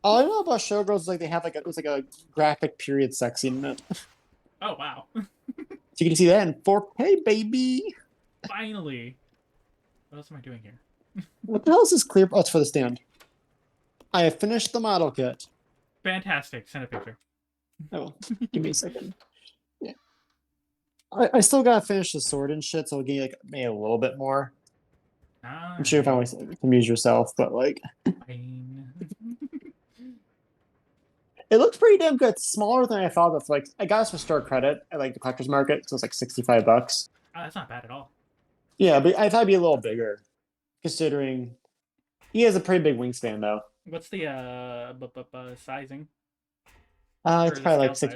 All I know about Showgirls is like they have it was like a graphic period sex scene in it. Oh wow. So you can see that in 4K, baby. Finally. What else am I doing here? What the hell is this clear? Oh, it's for the stand. I have finished the model kit. Fantastic. Send a picture. Oh, give me a second. Yeah. I still gotta finish the sword and shit, so I'll give you like maybe a little bit more. I'm sure if I want to amuse yourself, but like Fine. it looks pretty damn good. It's smaller than I thought. That's like I got this for store credit at like the collector's market, so it's like $65. Oh, that's not bad at all. Yeah, but I thought it'd be a little bigger, considering he has a pretty big wingspan though. What's the sizing? It's probably like 6.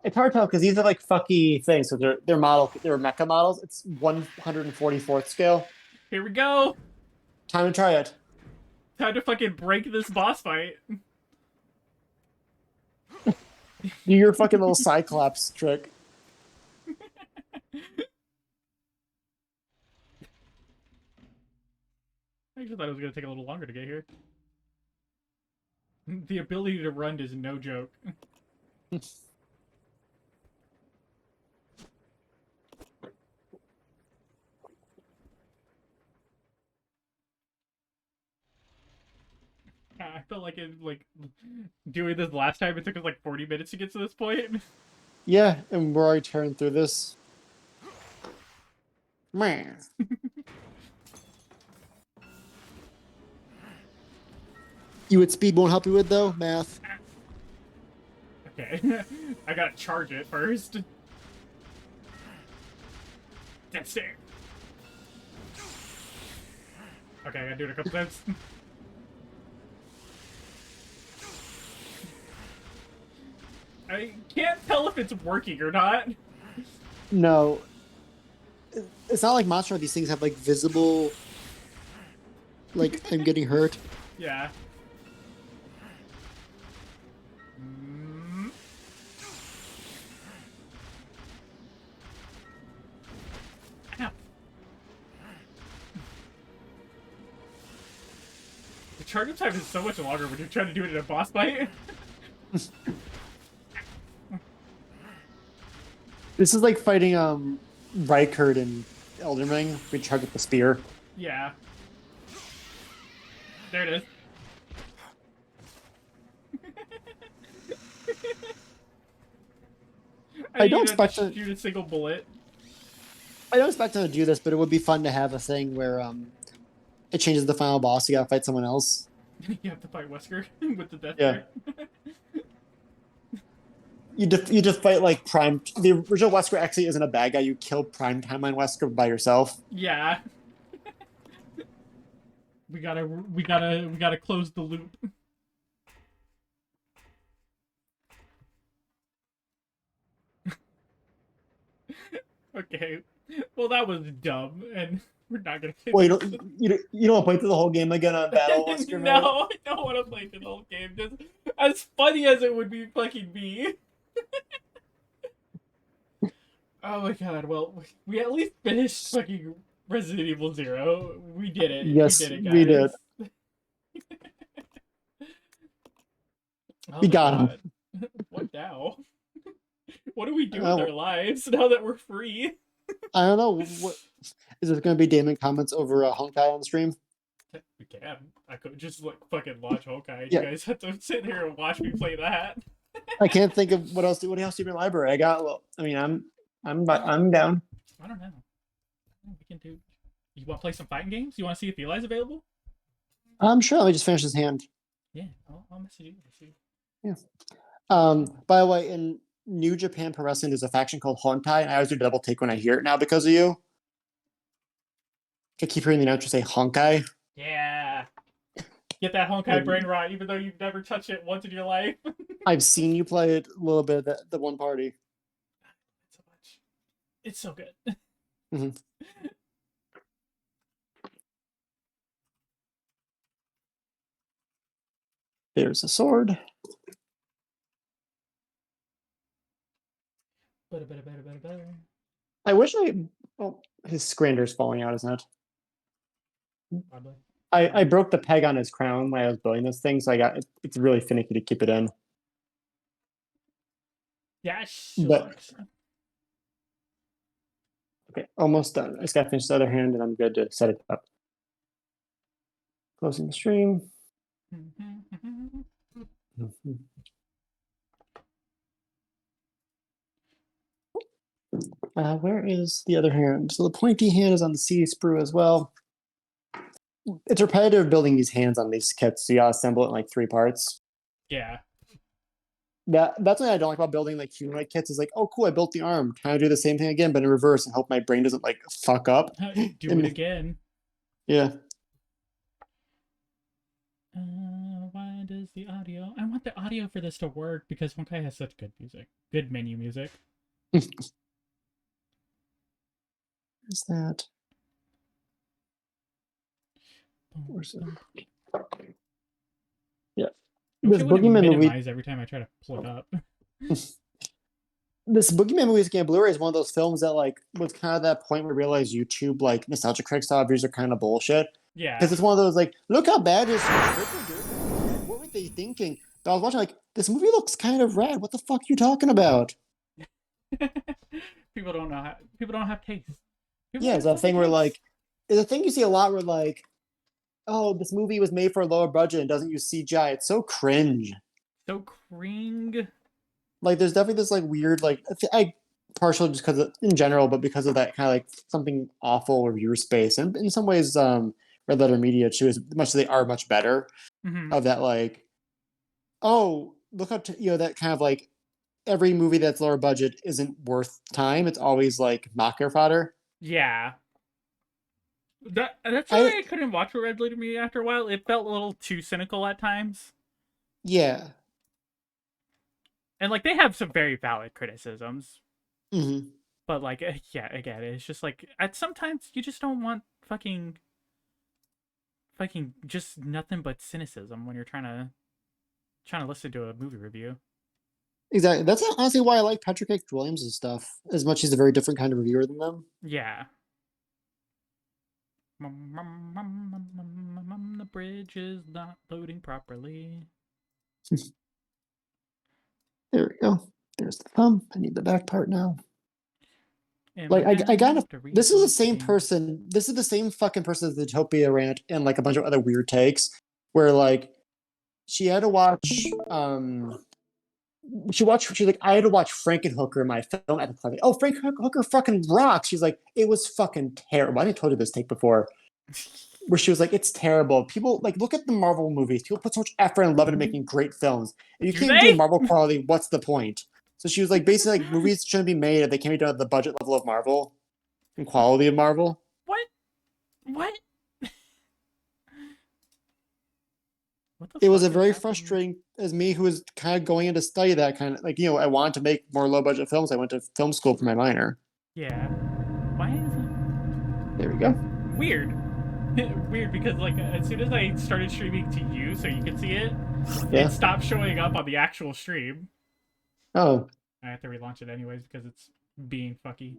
It's hard to tell because these are like fucky things. So they're mecha models. It's 144th scale. Here we go. Time to try it. Time to fucking break this boss fight. Do your fucking little Cyclops trick. I just thought it was gonna take a little longer to get here. The ability to run is no joke. I felt like doing this last time. It took us like 40 minutes to get to this point. Yeah, and we're already tearing through this. Man. You what speed won't help you with though? Math. Okay, I gotta charge it first. That's it. Okay, I gotta do it a couple times. I can't tell if it's working or not. No. It's not like Monster. These things have like visible. Like I'm getting hurt. Yeah. Ow. The charge time is so much longer when you're trying to do it in a boss fight. This is like fighting Rykard in Elden Ring. We charge with the spear. Yeah. There it is. I don't expect to to shoot a single bullet. I don't expect them to do this, but it would be fun to have a thing where it changes the final boss. You gotta fight someone else. You have to fight Wesker with the death Yeah. Ray. You just fight like Prime. The original Wesker actually isn't a bad guy. You kill Prime Timeline Wesker by yourself. Yeah. we gotta close the loop. Okay. Well, that was dumb, and we're not gonna. Well, you don't want to play through the whole game again on Battle Wesker? No, I don't want to play through the whole game. Just as funny as it would be fucking be. Oh my god, well, we at least finished fucking Resident Evil 0. We did it. Yes, we did it, guys. we did. Oh We my got him. God. What now? What do we do with our lives now that we're free? I don't know. What is it going to be? Damon comments over Honkai on stream. We can. I could just like fucking launch Honkai. Yeah. You guys have to sit here and watch me play that. I can't think of what else. What else do you have in your library? I got. Well, I mean, I'm down. I don't know. We can do. You want to play some fighting games? You want to see if Eli's available? I'm sure. Let me just finish his hand. Yeah, I'll message you. Yeah. By the way, in New Japan Pro Wrestling, there's a faction called Hontai, and I always do double take when I hear it now because of you. I keep hearing the announcer say Honkai. Yeah. Get that Honkai brain rot, even though you've never touched it once in your life. I've seen you play it a little bit at the one party. So much. It's so good. Mm-hmm. There's a sword. I wish oh, his Scrander's falling out, isn't it? Probably. I broke the peg on his crown when I was building this thing, so it's really finicky to keep it in. Yeah, but okay, almost done. I just gotta finish the other hand and I'm good to set it up. Closing the stream. Where is the other hand? So the pointy hand is on the CD sprue as well. It's repetitive building these hands on these kits, so you gotta assemble it in like 3 parts. Yeah. That's what I don't like about building like humanoid kits is like, oh cool, I built the arm. Can I do the same thing again, but in reverse and hope my brain doesn't like fuck up? Do it again. Yeah. Why does the audio? I want the audio for this to work because Honkai has such good music. Good menu music. Is that? Where's it? Yeah. This Boogeyman minimize every time I try to pull it up. This Boogeyman movie game Blu-ray is one of those films that like was kind of that point where I realized YouTube like nostalgia critic style reviews are kind of bullshit. Yeah. Because it's one of those like, look how bad this is. What were they thinking? But I was watching like, this movie looks kind of rad. What the fuck are you talking about? People don't know how. People don't have taste. People Yeah, don't it's have a thing fucking where taste. like, it's a thing you see a lot where like, oh, this movie was made for a lower budget and doesn't use CGI. It's so cringe. So cring. Like, there's definitely this like weird like I partially just because in general, but because of that kind of like something awful reviewer space, and in some ways, Red Letter Media too, as much as they are much better Mm-hmm. of that like, oh, look up to that kind of like every movie that's lower budget isn't worth time. It's always like mocker fodder. Yeah. That's I why I couldn't watch Red Letter Media after a while. It felt a little too cynical at times. yeah. And like they have some very valid criticisms. Mm-hmm. But like yeah, again, it's just like at sometimes you just don't want fucking just nothing but cynicism when you're trying to listen to a movie review. Exactly. That's honestly why I like Patrick H. Williams' stuff as much. He's a very different kind of reviewer than them. Yeah. The bridge is not loading properly. There we go. There's the thumb. I need the back part now. Am Like I got have to this is the reboot same game? person. This is the same fucking person as the Utopia rant and like a bunch of other weird takes where like she had to watch she's like I had to watch Frankenhooker in my film at the time. Like, oh, Frankenhooker fucking rocks. She's like, it was fucking terrible. I think I told you this take before. Where she was like, it's terrible. People like look at the Marvel movies. People put so much effort and love into making great films. If you Do can't do they? Marvel quality, what's the point? So she was like, basically, like movies shouldn't be made if they can't be done at the budget level of Marvel and quality of Marvel. What? What? What the It was fuck a is very happening? frustrating as me who was kind of going in to study that kind of like I wanted to make more low budget films. I went to film school for my minor. Yeah. Why is it There we go. weird? Weird because like as soon as I started streaming to you so you could see it, Yeah. it stopped showing up on the actual stream. Oh, I have to relaunch it anyways because it's being fucky.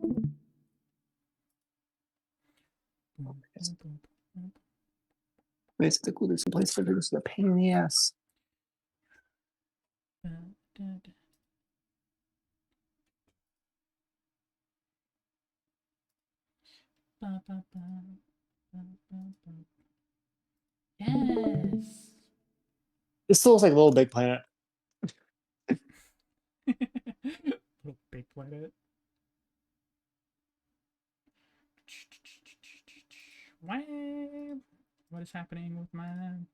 it's the coolest place for this is a pain in the ass. Yes. This still looks like Little Big Planet. Little big planet. What is happening with my?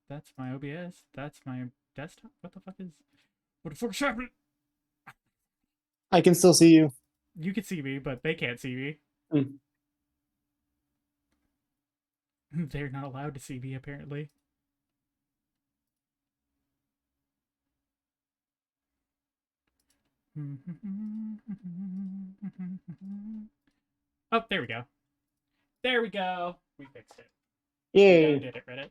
That's my OBS. That's my desktop. What the fuck is? What the fuck is happening? I can still see you. You can see me, but they can't see me. Mm. They're not allowed to see me, apparently. Oh, there we go. There we go. We fixed it. Yay. We did it, Reddit.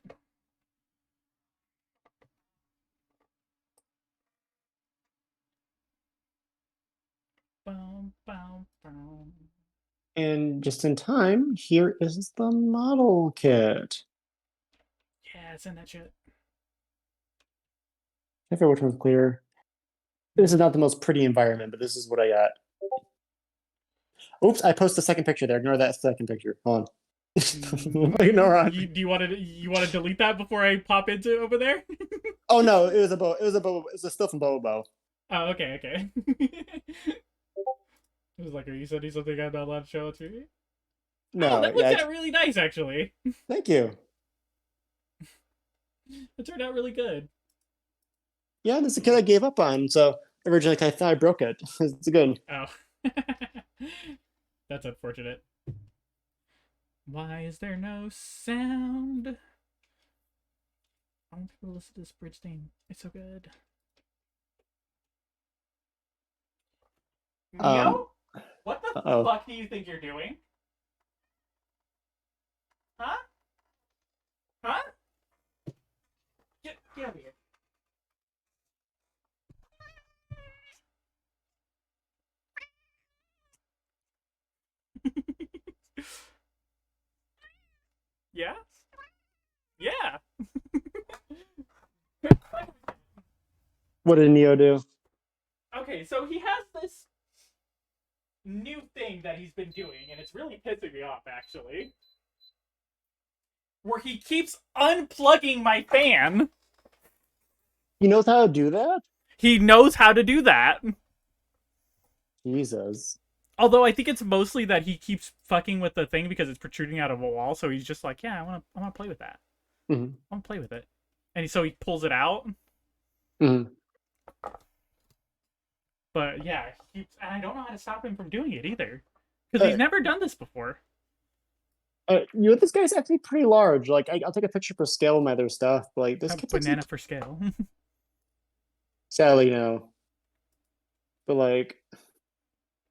Boom, boom, boom. And just in time, here is the model kit. Yeah, send that shit. I forget which one's clearer. This is not the most pretty environment, but this is what I got. Oops, I posted a second picture there. Ignore that second picture. Hold on. Ignore on. Do you want to delete that before I pop into over there? Oh no, it was a still from Bobo. Oh, okay. It was like, are you sending something I'm not allowed to show it to me? No, Oh, that looks out really nice, actually. Thank you. It turned out really good. Yeah, this is a kid I gave up on. So originally I thought I broke it. It's good. Oh. That's unfortunate. Why is there no sound? I want people to listen to this bridge theme. It's so good. Neo? What the fuck do you think you're doing? Huh? Huh? Get over here. Yeah? What did Neo do? Okay, so he has this new thing that he's been doing, and it's really pissing me off, actually. Where he keeps unplugging my fan. He knows how to do that? He knows how to do that. Jesus. Although I think it's mostly that he keeps fucking with the thing because it's protruding out of a wall, so he's just like, yeah, I wanna play with that. Mm-hmm. I wanna play with it. And so he pulls it out. Mm-hmm. But yeah, I don't know how to stop him from doing it either. Because he's never done this before. This guy's actually pretty large. Like, I'll take a picture for scale of my other stuff. But, like, this A kid's banana for scale. sadly, no. But, like...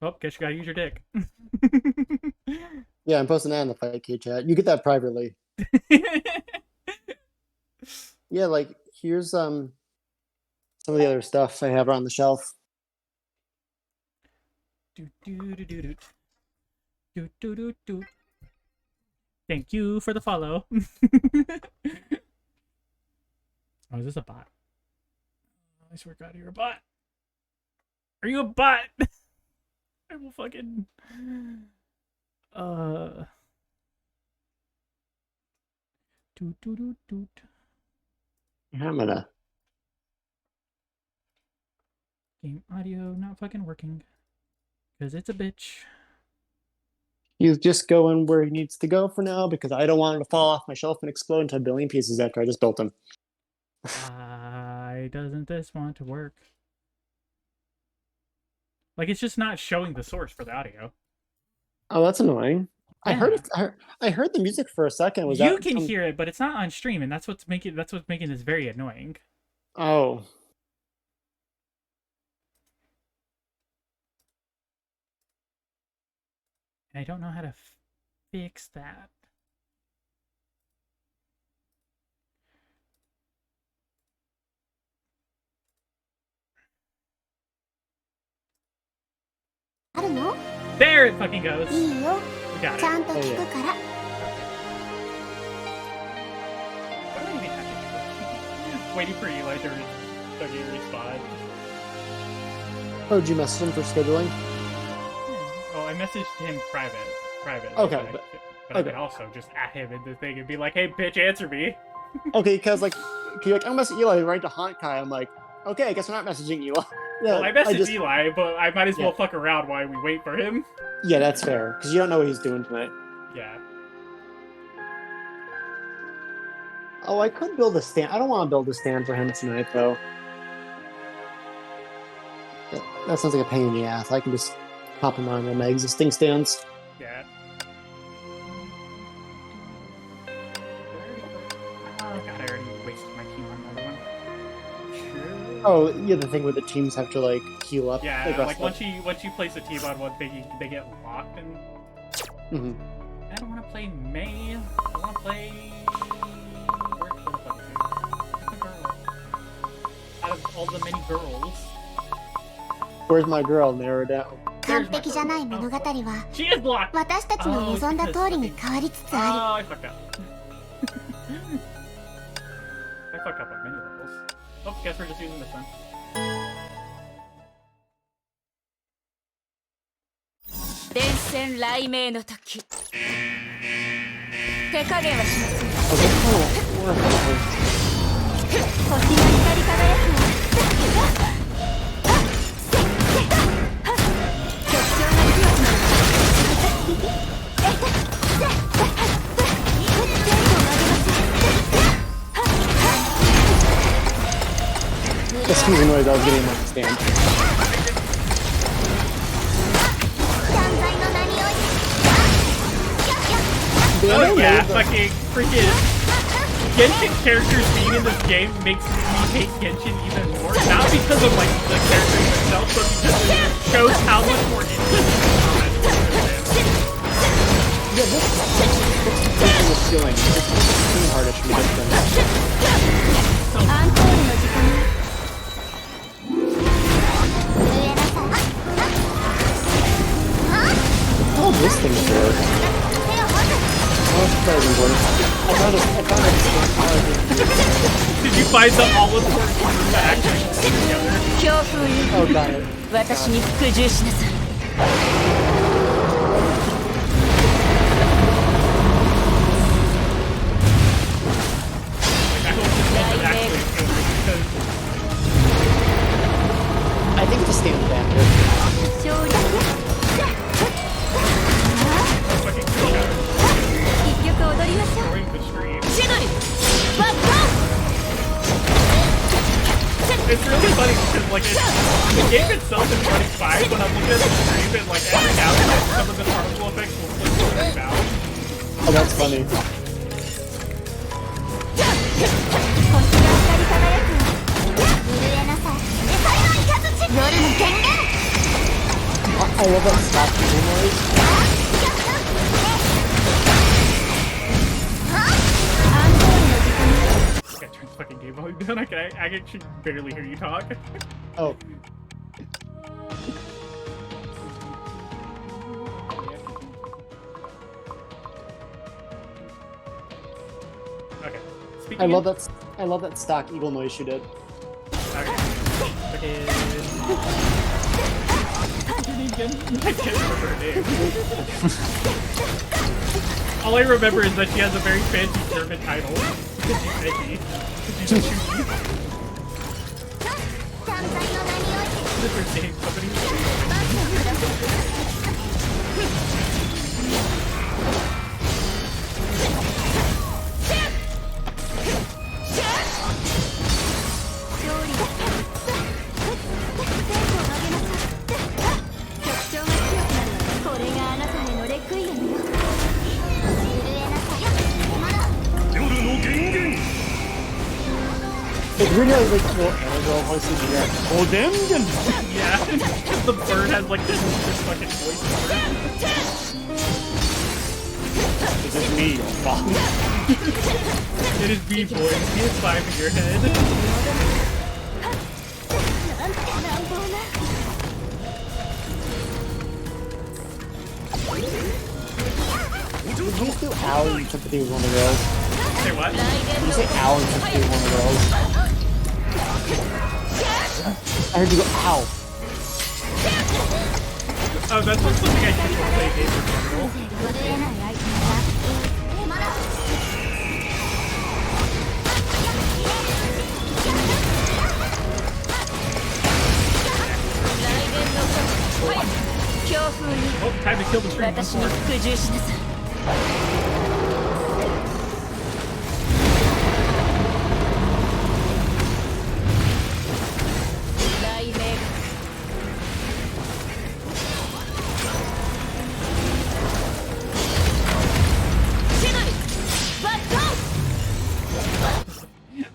Oh, guess you gotta use your dick. Yeah, I'm posting that in the Fight K chat. You get that privately. Yeah, like, here's some of the other stuff I have on the shelf. Thank you for the follow. Oh, is this a bot? I swear to God, you're a bot. Are you a bot? I will fucking... I'm gonna... Game audio not fucking working. Because it's a bitch. He's just going where he needs to go for now because I don't want him to fall off my shelf and explode into a billion pieces after I just built him. Why doesn't this want to work? Like, it's just not showing the source for the audio. Oh, that's annoying. Yeah. I heard the music for a second. Was you that can hear it, but it's not on stream, and that's what's making this very annoying. Oh. And I don't know how to fix that. There it fucking goes. We got it. Why do I even have to Waiting for Eli to fucking respond. Oh, did you message him for scheduling? Well, I messaged him private. Okay, but I could also just at him in the thing and be like, "Hey, bitch, answer me." Okay, because like, I'm messaging Eli right to Honkai. I'm like, okay, I guess we're not messaging Eli. Yeah, Well, I messaged Eli, but I might as well fuck around while we wait for him. Yeah, that's fair because you don't know what he's doing tonight. Yeah. Oh, I could build a stand. I don't want to build a stand for him tonight, though. That sounds like a pain in the ass. I can just pop him on my existing stands. Yeah. Oh god, I already wasted my team on another one. Sure. Oh, yeah, the thing where the teams have to like heal up. Yeah, like once you place a team on one thing, they get locked and. Mm-hmm. I don't want to play May. I want to play. Where the fuck is it? The girl. Out of all the many girls. Where's my girl? Narrow it down. 完璧じゃない物語は She is blocked. 私たちの望んだ通りに変わりつつあ Oh, I fucked up. I fucked up on many levels. Oh, guess we're just using this one. 伝染雷鳴の時手加減はしません 星が光り輝くわ曲調が強くなるExcuse the noise, I was getting him on the stand. 断罪の名において Oh yeah, fucking freaking Genshin characters being in this game makes me hate Genshin even more. Not because of like the characters themselves, but because it shows how much more interesting Yeah, this is skilling. It's too hard to get them. アンコールの時間 Oh, this thing's work. Oh, that doesn't work. Did you find the all-important room to actually put together? 強風よ Oh, got it. 私に服従しなさい I hope this wasn't actually a failure because I think it's a standard damage. 勝利 fucking cool guy 一曲踊りましょう destroying the stream. 千鳥バット It's really funny because like the game itself is running fine, but I'm looking at the stream and like every now and then some of the particle effects will flip really down. Oh, that's funny. 星が光り輝く震えなさいエサイのイカズチ夜の権限 I love that stop people noise. I gotta turn the fucking game volume down. I can actually barely hear you talk. Oh. Okay. Speaking I love that stock eagle noise you did. Okay. I can't remember her name. All I remember is that she has a very fancy German title. Because she's edgy. She's a shooty. What is her name? Somebody? It really has like cool Annabelle voices in there. Oh, damn! Yeah. The bird has like this fucking voice. This is me, your father. It is B boy. PS5 in your head. Did you just do Owl and sympathy with one of the girls? Say what? Did you say Owl and sympathy with one of the girls? I heard you go, ow. Oh, that's not something I did to play games in general. Oh, time to kill the stream once 私に more. 服従しなさい 雷鳴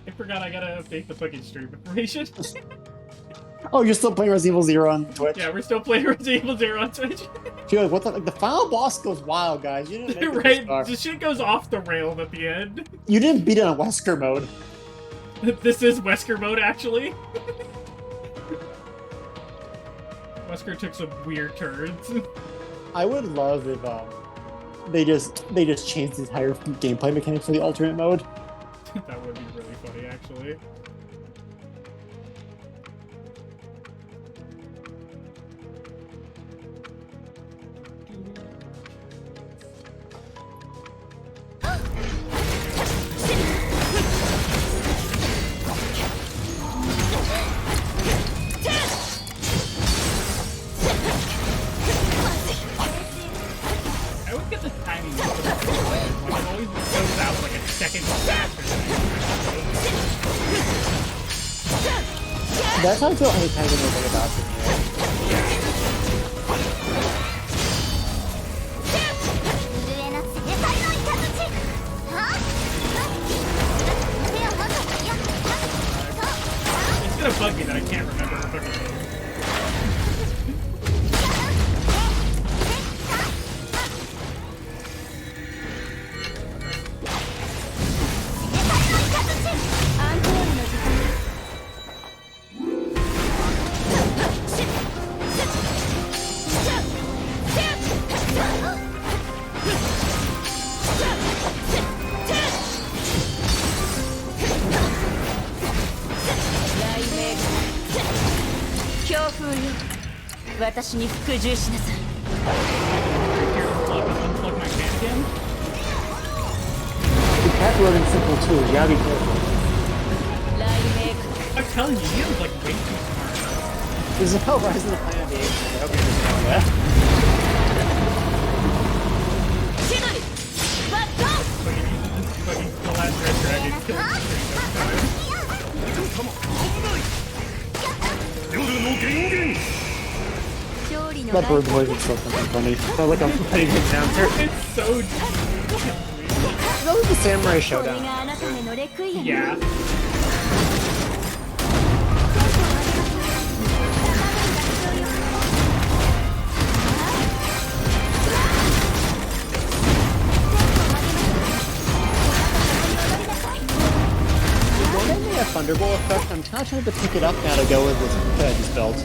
I forgot I gotta update the fucking stream information. Oh, you're still playing Resident Evil 0 on Twitch? Yeah, we're still playing Resident Evil 0 on Twitch. You're like, what the? Like, the final boss goes wild, guys. You didn't make it this Right? far. The shit goes off the rail at the end. You didn't beat it on Wesker mode. This is Wesker mode, actually. Wesker took some weird turns. I would love if they just changed the entire gameplay mechanic for the alternate mode. That would be really funny, actually. I always get the timing mixed up. Like, it always goes out like a second faster than That's how I feel anytime I know about it. It's gonna bug me that I can't remember her fucking name. 強風よ私に服従しなさい Unplug my fan again? The cat loading simple too. You gotta be careful. 雷鳴 I'm telling you, he was like way too smart. This is how Rise of the Planet of the Apes. I hope you understand that. 千鳥バッド But he's the last Red Dragon killing the That bird voice is so fucking funny. So like I'm putting it down here. It's so... That was the Samurai これ Showdown. があなたへのレクイエム Yeah. Won't they make a Thunderbolt effect? I'm kind of trying to pick it up now to go with this that I just built.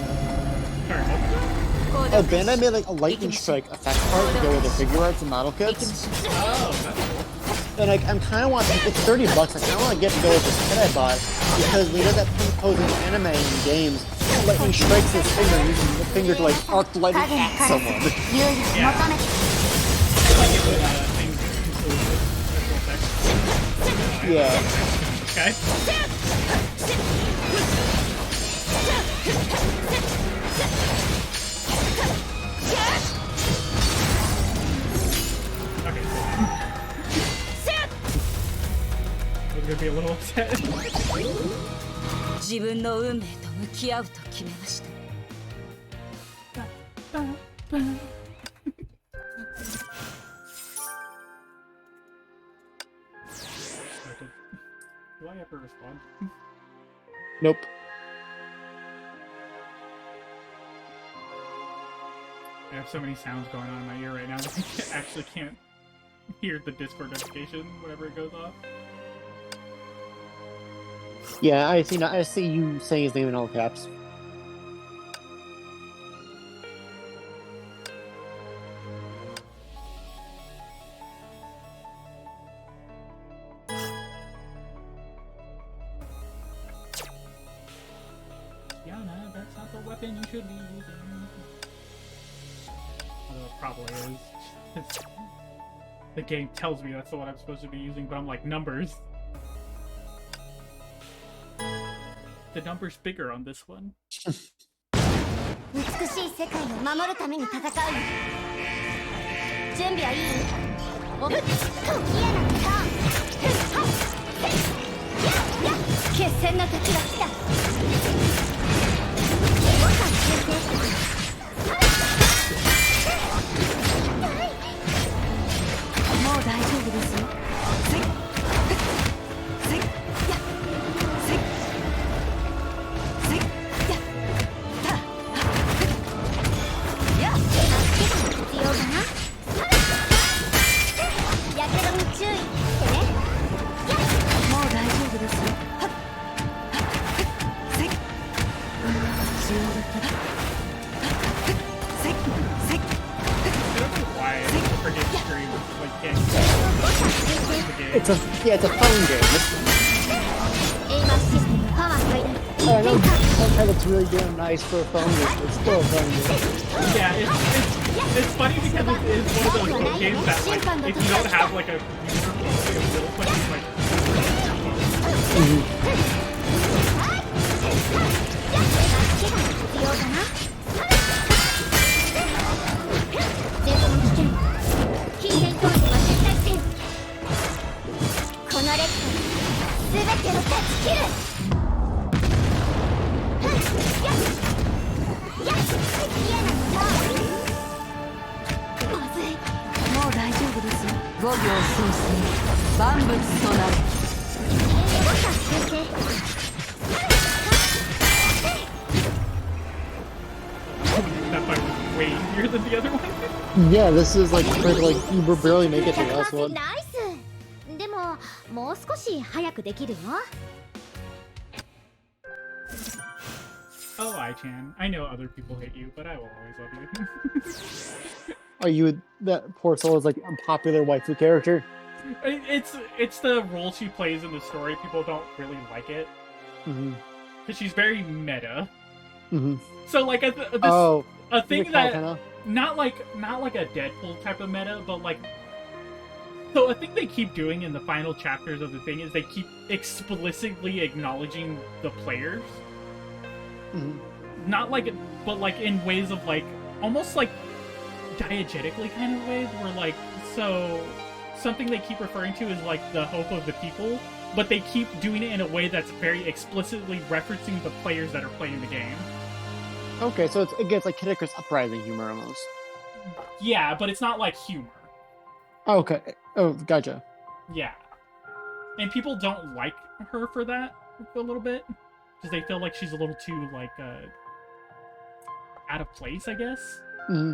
Oh, Bandai made like a lightning strike effect part to go with the figure arts and model kits. And like, I'm kind of want it's $30. I kind of want to get to go with this kit I bought because we know that posing anime in games, lightning strikes his finger using the finger to like arc the lightning at someone. 優位求めて Yeah. Okay. Okay. I'm gonna be a little upset. 自分の運命と向き合うと決めました Do I ever respond? Nope. I have so many sounds going on in my ear right now that I actually can't hear the Discord notification whenever it goes off. Yeah, I see you saying his name in all caps. Yana, that's not the weapon you should be using. Although it probably is. It's, the game tells me that's the one I'm supposed to be using, but I'm like, numbers. The number's bigger on this one. 美しい世界を守るために戦うの準備はいいおっと嫌な決戦の時が来たもう大丈夫ですよIt's a phone game. I know it's really damn nice for a phone game. It's still a phone game. Yeah, it's funny because it is one of those games that like if you don't have like a user phone, like a little phone, it's like. That fight was way easier than the other one. Yeah, this is like you were barely making it to the last one. ナイスでももう少し早くできるよ Oh, I-chan. I know other people hate you, but I will always love you. Are you that poor soul is like a popular waifu character? It's the role she plays in the story. People don't really like it. Because she's very meta. Mm-hmm. So like a thing that not like a Deadpool type of meta, but like. So a thing they keep doing in the final chapters of the thing is they keep explicitly acknowledging the players. Mm-hmm. Not like, but like in ways of like, almost like diegetically kind of ways, where like, so something they keep referring to is like the hope of the people, but they keep doing it in a way that's very explicitly referencing the players that are playing the game. Okay, so it gets like Kid Icarus Uprising humor almost. Yeah, but it's not like humor. Okay. Oh, gotcha. Yeah. And people don't like her for that a little bit, because they feel like she's a little too, like, out of place, I guess. Mm-hmm.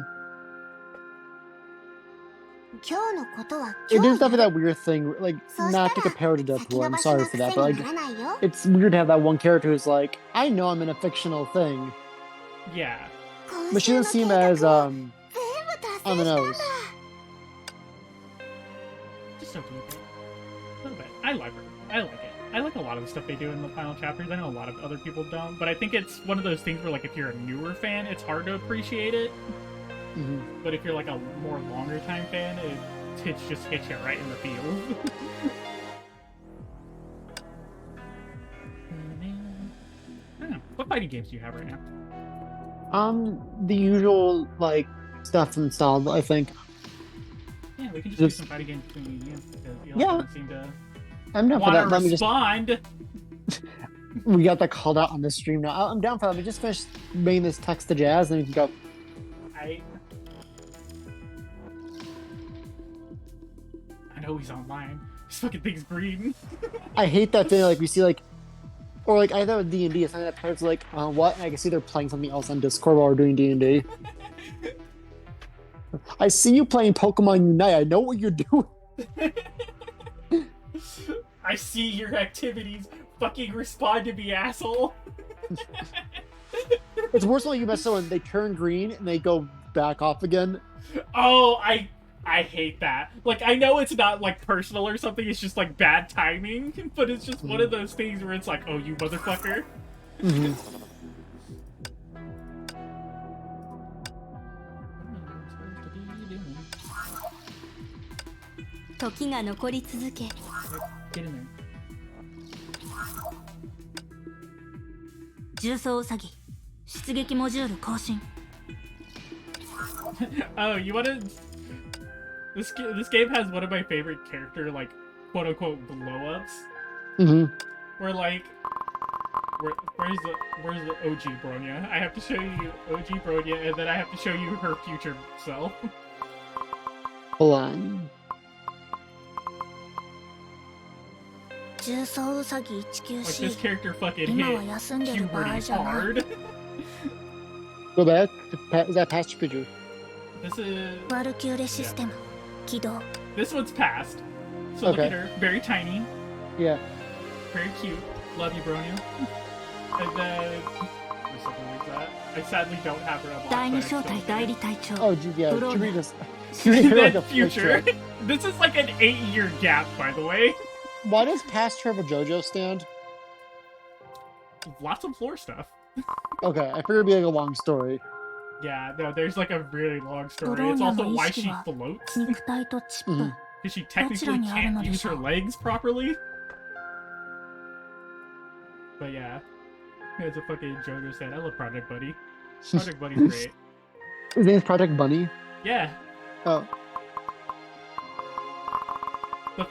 It is definitely that weird thing, like, not to compare to Deadpool, I'm sorry for that, but, like, it's weird to have that one character who's like, I know I'm in a fictional thing. Yeah. But she doesn't seem as, on the nose. Just a little bit. I like her. I like it. I like a lot of the stuff they do in the final chapters. I know a lot of other people don't, but I think it's one of those things where, like, if you're a newer fan, it's hard to appreciate it. Mm-hmm. But if you're, like, a more longer time fan, it just hits you right in the feels. I don't know. What fighting games do you have right now? The usual, like, stuff installed, I think. Yeah, we can just do some fighting games between you, because you yeah. seem to I'm down for that. Let me respond. We got that called out on the stream now. I'm down for that. We just finished making this text to Jazz, and we can go. I know he's online. This fucking thing's green. I hate that thing. Like we see, like, or like I thought with D&D, something that parents are like, what? And I can see they're playing something else on Discord while we're doing D&D. I see you playing Pokemon Unite. I know what you're doing. I see your activities. Fucking respond to me, asshole. It's worse when you mess up and they turn green and they go back off again. Oh, I hate that. Like, I know it's not, like, personal or something. It's just, like, bad timing. But it's just one of those things where it's like, oh, you motherfucker. Mm-hmm. Get in there. 重装ウサギ出撃モジュール更新 Oh, you wanna... This game has one of my favorite character, like, quote-unquote blow-ups. Mm-hmm. Where, like... Where's the OG Bronya? I have to show you OG Bronya, and then I have to show you her future self. Hold on. 重装ウサギ Like, 194C this character fucking 今は hit 休んでる場合 puberty じゃない hard. Go back. Is that past picture? This is... ワルキューレシステム起動 This one's past. So look Okay. at her. Very tiny. Yeah. Very cute. Love you, Bronya. And then... There's something like that. I sadly don't have her unlocked. 第 but 二 I 小 still 隊 do. 代理隊長 Oh, yeah. Bronya. Should we just... And like then a future. picture. This is like an 8-year gap, by the way. Why does past Trevor JoJo stand? Lots of lore stuff. Okay, I figured it'd be like a long story. Yeah, no, there's like a really long story. Bronya It's also の意 why 識 she は floats. 肉体とチップ Mhm. Because she どちら technically にある can't ので use しょ her う legs properly. But yeah. As a fucking JoJo said, I love Project Buddy. Project Buddy's great. His name's Project Bunny. Yeah. Oh. The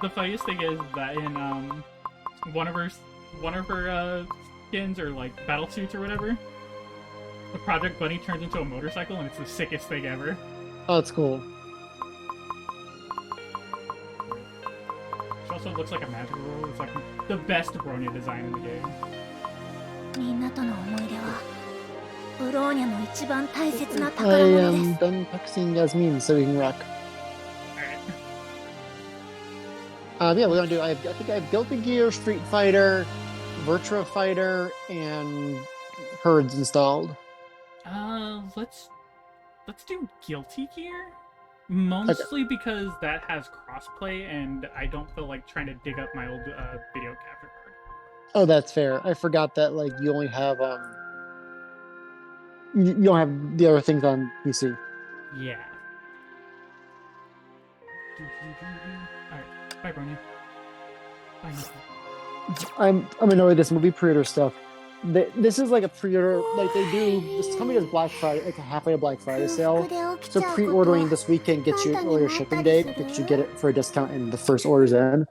funniest thing is that in one of her skins or like battle suits or whatever, the Project Bunny turns into a motorcycle and it's the sickest thing ever. Oh, that's cool. She also looks like a magical girl. It's like the best Bronya design in the game. みんなとの思い出はブローニャの一番大切な I 宝物で am す done practicing Yasmin so we can rock. Alright. Yeah, we're gonna do. I think I have Guilty Gear, Street Fighter, Virtua Fighter, and Herds installed. Let's do Guilty Gear. Mostly because that has crossplay, and I don't feel like trying to dig up my old video capture card. Oh, that's fair. I forgot that like you only have you don't have the other things on PC. Yeah. Alright, bye, Bronya. Bye, Nico. I'm annoyed with this movie pre-order stuff. This is like a pre-order, like they do. This company does Black Friday, like a halfway to Black Friday sale. So pre-ordering this weekend gets you an earlier shipping date, gets you get it for a discount, and the first order's in.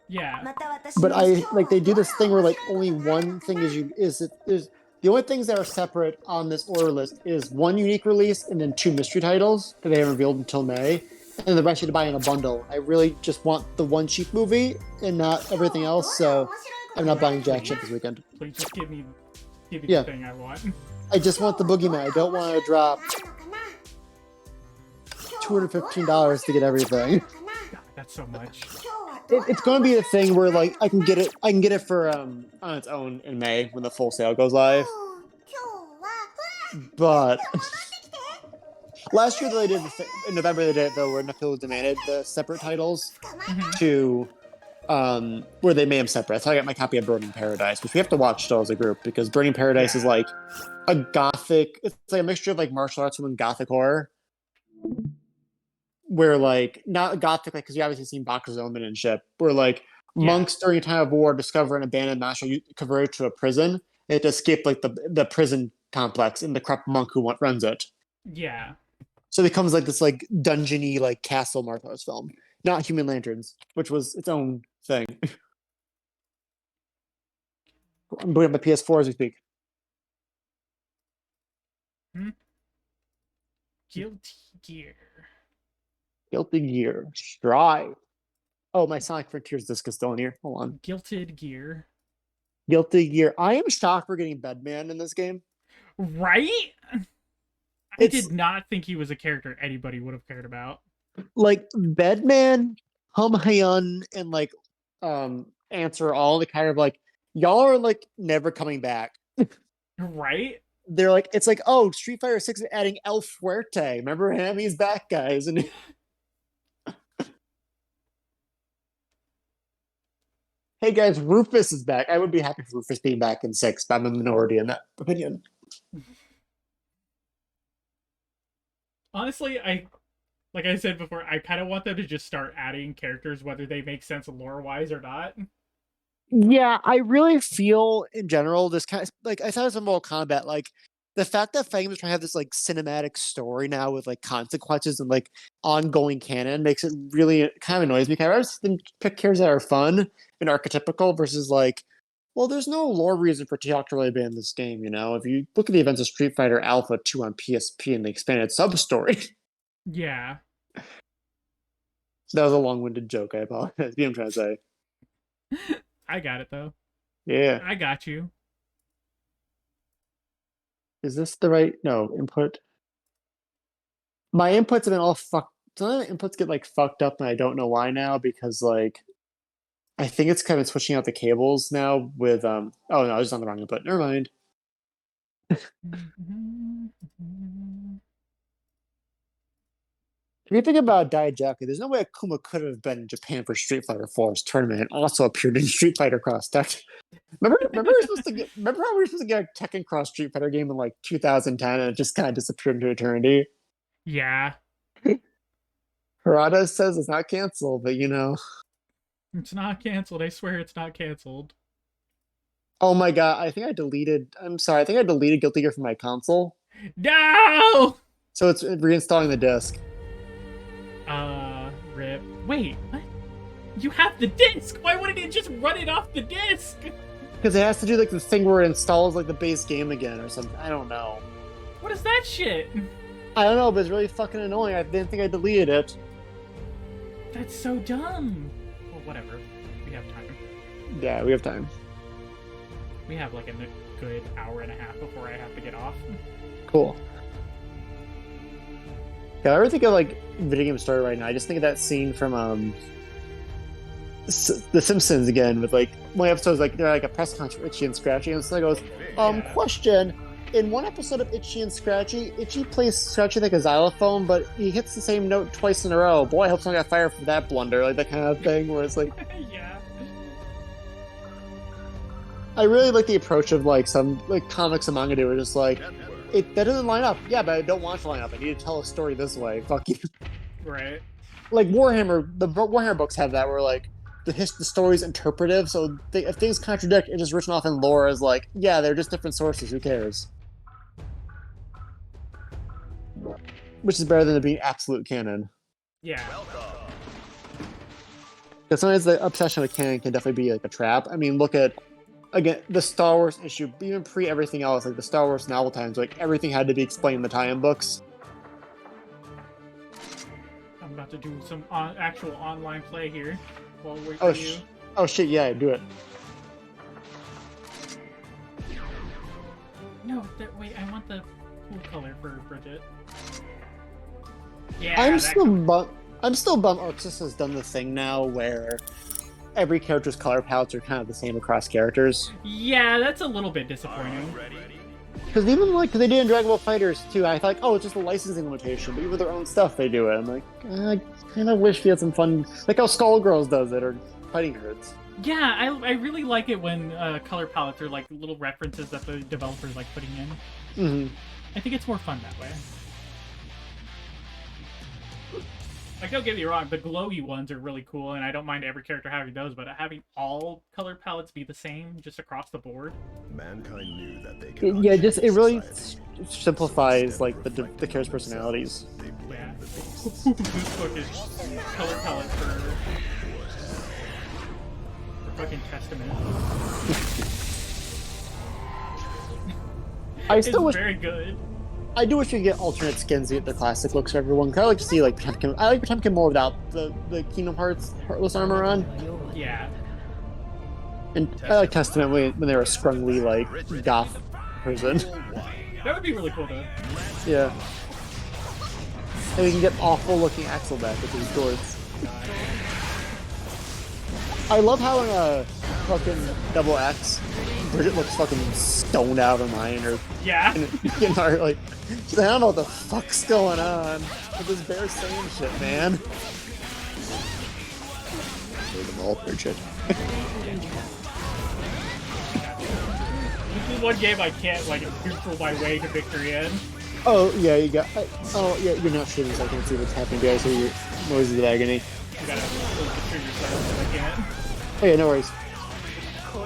Yeah. But they do this thing where like only one thing is the only things that are separate on this order list is one unique release and then 2 mystery titles that they haven't revealed until May, and the rest you have to buy in a bundle. I really just want the one cheap movie and not everything else, so I'm not buying jack shit this weekend. Please just give me Yeah. the thing I want. I just want the Boogeyman. I don't want to drop $215 to get everything. God, that's so much. It's going to be the thing where like I can get it for on its own in May when the full sale goes live. But last year they did in November they did it though, where Netflix demanded the separate titles to where they made them separate. So I got my copy of Burning Paradise, which we have to watch still as a group because Burning Paradise is like a gothic. It's like a mixture of like martial arts and gothic horror. Where like not gothic, like because you obviously seen Boxer's Omen and shit. Where like monks during a time of war discover an abandoned monastery converted to a prison. They have to escape like the prison complex and the corrupt monk who runs it. Yeah. So it becomes like this like dungeony like castle martial arts film, not Human Lanterns, which was its own thing. I'm booting up my PS4 as we speak. Guilty Gear. Guilty Gear. Strive. Oh, my Sonic Frontiers disc is still in here. Hold on. Guilted Gear. Guilty Gear. I am shocked for getting Bedman in this game. Right? I did not think he was a character anybody would have cared about. Like Bedman, Hum Hyun, and like Answer all the kind of like y'all are like never coming back. Right? They're like it's like, oh, Street Fighter 6 is adding El Fuerte. Remember him? He's back, guys. And hey guys, Rufus is back. I would be happy for Rufus being back in 6, but I'm a minority in that opinion. Honestly, like I said before, I kind of want them to just start adding characters, whether they make sense lore-wise or not. Yeah, I really feel in general this kind of like I thought it was in Mortal Kombat, like the fact that Fang is trying to have this like cinematic story now with like consequences and like ongoing canon makes it really kind of annoys me. I rather pick characters that are fun and archetypical versus like, well, there's no lore reason for Teal'c to really be in this game, you know? If you look at the events of Street Fighter Alpha 2 on PSP and the expanded sub-story. Yeah. That was a long-winded joke, I apologize. What I'm trying to say. I got it, though. Yeah. I got you. Is this the right... No, input. My inputs have been all fucked. Some of the inputs get like fucked up and I don't know why now because like I think it's kind of switching out the cables now with oh no, I was on the wrong input. Never mind. If you think about Daijaki, there's no way Akuma could have been in Japan for Street Fighter 4's tournament and also appeared in Street Fighter Cross Tech. Remember how we were supposed to get a Tekken Cross Street Fighter game in like 2010 and it just kind of disappeared into eternity? Yeah. Harada says it's not canceled, but you know. It's not canceled. I swear it's not canceled. Oh my god, I think I deleted Guilty Gear from my console. No! So it's reinstalling the disc. Rip. Wait, what? You have the disc! Why wouldn't it just run it off the disc? Because it has to do like the thing where it installs like the base game again or something. I don't know. What is that shit? I don't know, but it's really fucking annoying. I didn't think I deleted it. That's so dumb. Well, whatever. We have time. Yeah, we have time. We have like a good hour and a half before I have to get off. Cool. Yeah, I ever think of like video game story right now, I just think of that scene from The Simpsons again with like one episode's like they're like a press conference for Itchy and Scratchy, and so it goes, question. In one episode of Itchy and Scratchy, Itchy plays Scratchy like a xylophone, but he hits the same note twice in a row. Boy, I hope someone got fired for that blunder, like that kind of thing where it's like Yeah. I really like the approach of like some like comics and manga do, where just like, that doesn't line up. Yeah, but I don't want to line up. I need to tell a story this way. Fuck you. Right. Like Warhammer, the Warhammer books have that where like the story's interpretive, so if things contradict, it's just written off in lore as like, yeah, they're just different sources. Who cares? Which is better than it being absolute canon. Yeah. Because sometimes the obsession with canon can definitely be like a trap. I mean, look at again the Star Wars issue, even pre everything else, like the Star Wars novel times, like everything had to be explained in the tie-in books. I'm about to do some actual online play here. While we wait Oh, for you. Oh shit! Yeah, do it. No, wait. I want the cool color for Bridget. Yeah. I'm still bummed Arxis has done the thing now where every character's color palettes are kind of the same across characters. Yeah, that's a little bit disappointing. Because even like, cause they did in Dragon Ball Fighters too, I thought, oh, it's just a licensing limitation, but even with their own stuff, they do it. I'm like, I kind of wish we had some fun, like how Skullgirls does it, or Fighting Nerds. Yeah, I really like it when color palettes are like little references that the developers like putting in. Mm-hmm. I think it's more fun that way. Like, don't get me wrong, the glowy ones are really cool, and I don't mind every character having those, but having all color palettes be the same just across the board. Mankind knew that they could Yeah, just it really simplifies like the characters' personalities. Yeah. This book is color palette for fucking Testament. I still wish very good. I do wish we could get alternate skins to get the classic looks for everyone. Cause I like to see like Potemkin. I like Potemkin more without the Kingdom Hearts Heartless armor on. Yeah. And I like Testament when they were a scrungly like goth person. That would be really cool though. Yeah. And we can get awful looking Axel back with his shorts. I love how in a fucking Double X, Bridget looks fucking stoned out of her mind, or yeah, in our like, she's like, I don't know what the fuck's going on with this bear saying shit, man. Look at them all, Bridget. This is one game I can't like neutral my way to victory in. Oh yeah, you got. Oh yeah, you're not shooting, so I can't see what's happening. Do I hear your noises of agony? You gotta pull the trigger yourself if I can't. Oh yeah, no worries. Oh.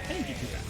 I didn't get too bad.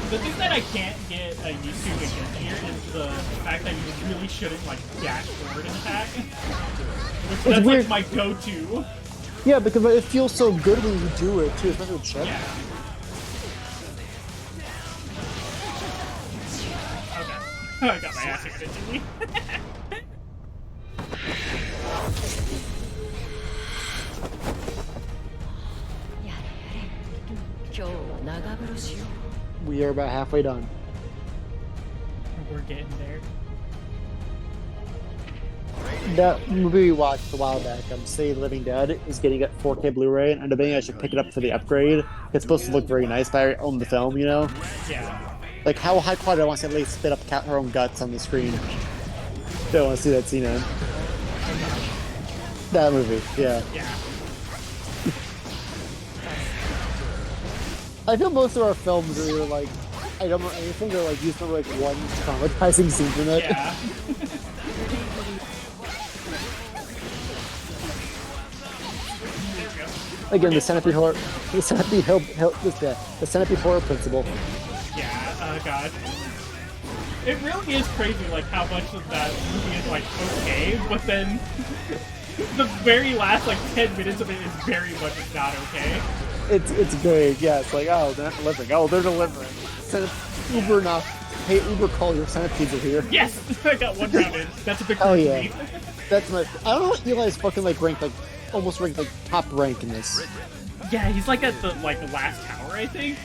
The thing that I can't get used to against here is the fact that you really shouldn't like dash forward and attack. That's like my go-to. Yeah, because it feels so good when you do it too, especially with Chip. Yeah. Okay. I got my ass handed to me. We are about halfway done. We're getting there. That movie we watched a while back, City of the Living Dead, is getting a 4K Blu-ray, and I'm debating I should pick it up for the upgrade. It's supposed to look very nice, but I own the film, you know? Yeah. Like, how high quality I want to see at least spit up her own guts on the screen. Don't want to see that scene in. That movie, yeah. Yeah. I feel most of our films are either like, I don't know anything, or like, used to like one traumatizing scene from it. Yeah. Again, the centipede horror principle. Yeah, oh god. It really is crazy, like, how much of that movie is, like, okay, but then the very last, like, 10 minutes of it is very much not okay. It's great, yeah, it's like, oh, they're not delivering. Oh, they're delivering. Uber not. Hey, Uber, call your centipedes are here. Yes! I got one round in. That's a big Oh, for yeah. me. That's my. I don't know what Eli's fucking, like, ranked, like, almost ranked, like, top rank in this. Yeah, he's like at the last tower, I think.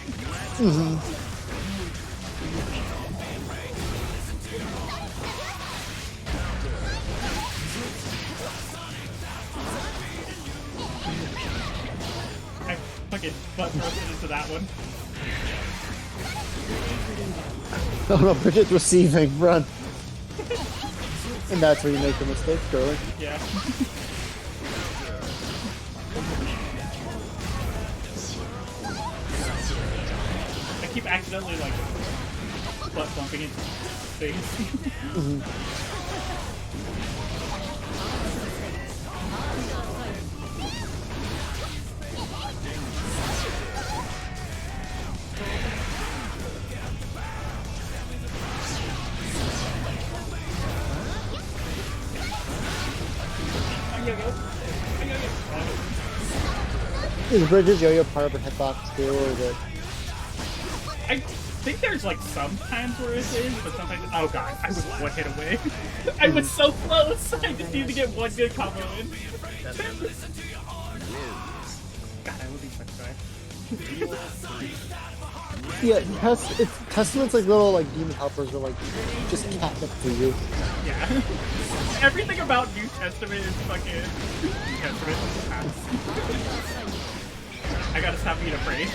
I fucking butt roasted into that one. Oh no, Bridget's receiving, run. And that's where you make the mistake, Sterling. Yeah. I keep accidentally butt bumping into things. Is Bridget's yo-yo part of her hitbox too, or is it? I think there's some times where it is, but sometimes. Oh god, I was one hit away. I was so close. I just need to get one good combo in. God, I will be such a guy. Yeah, Testament's little demon helpers are just catnip for you. Yeah. Everything about New Testament is fucking New Testament. I gotta stop being afraid.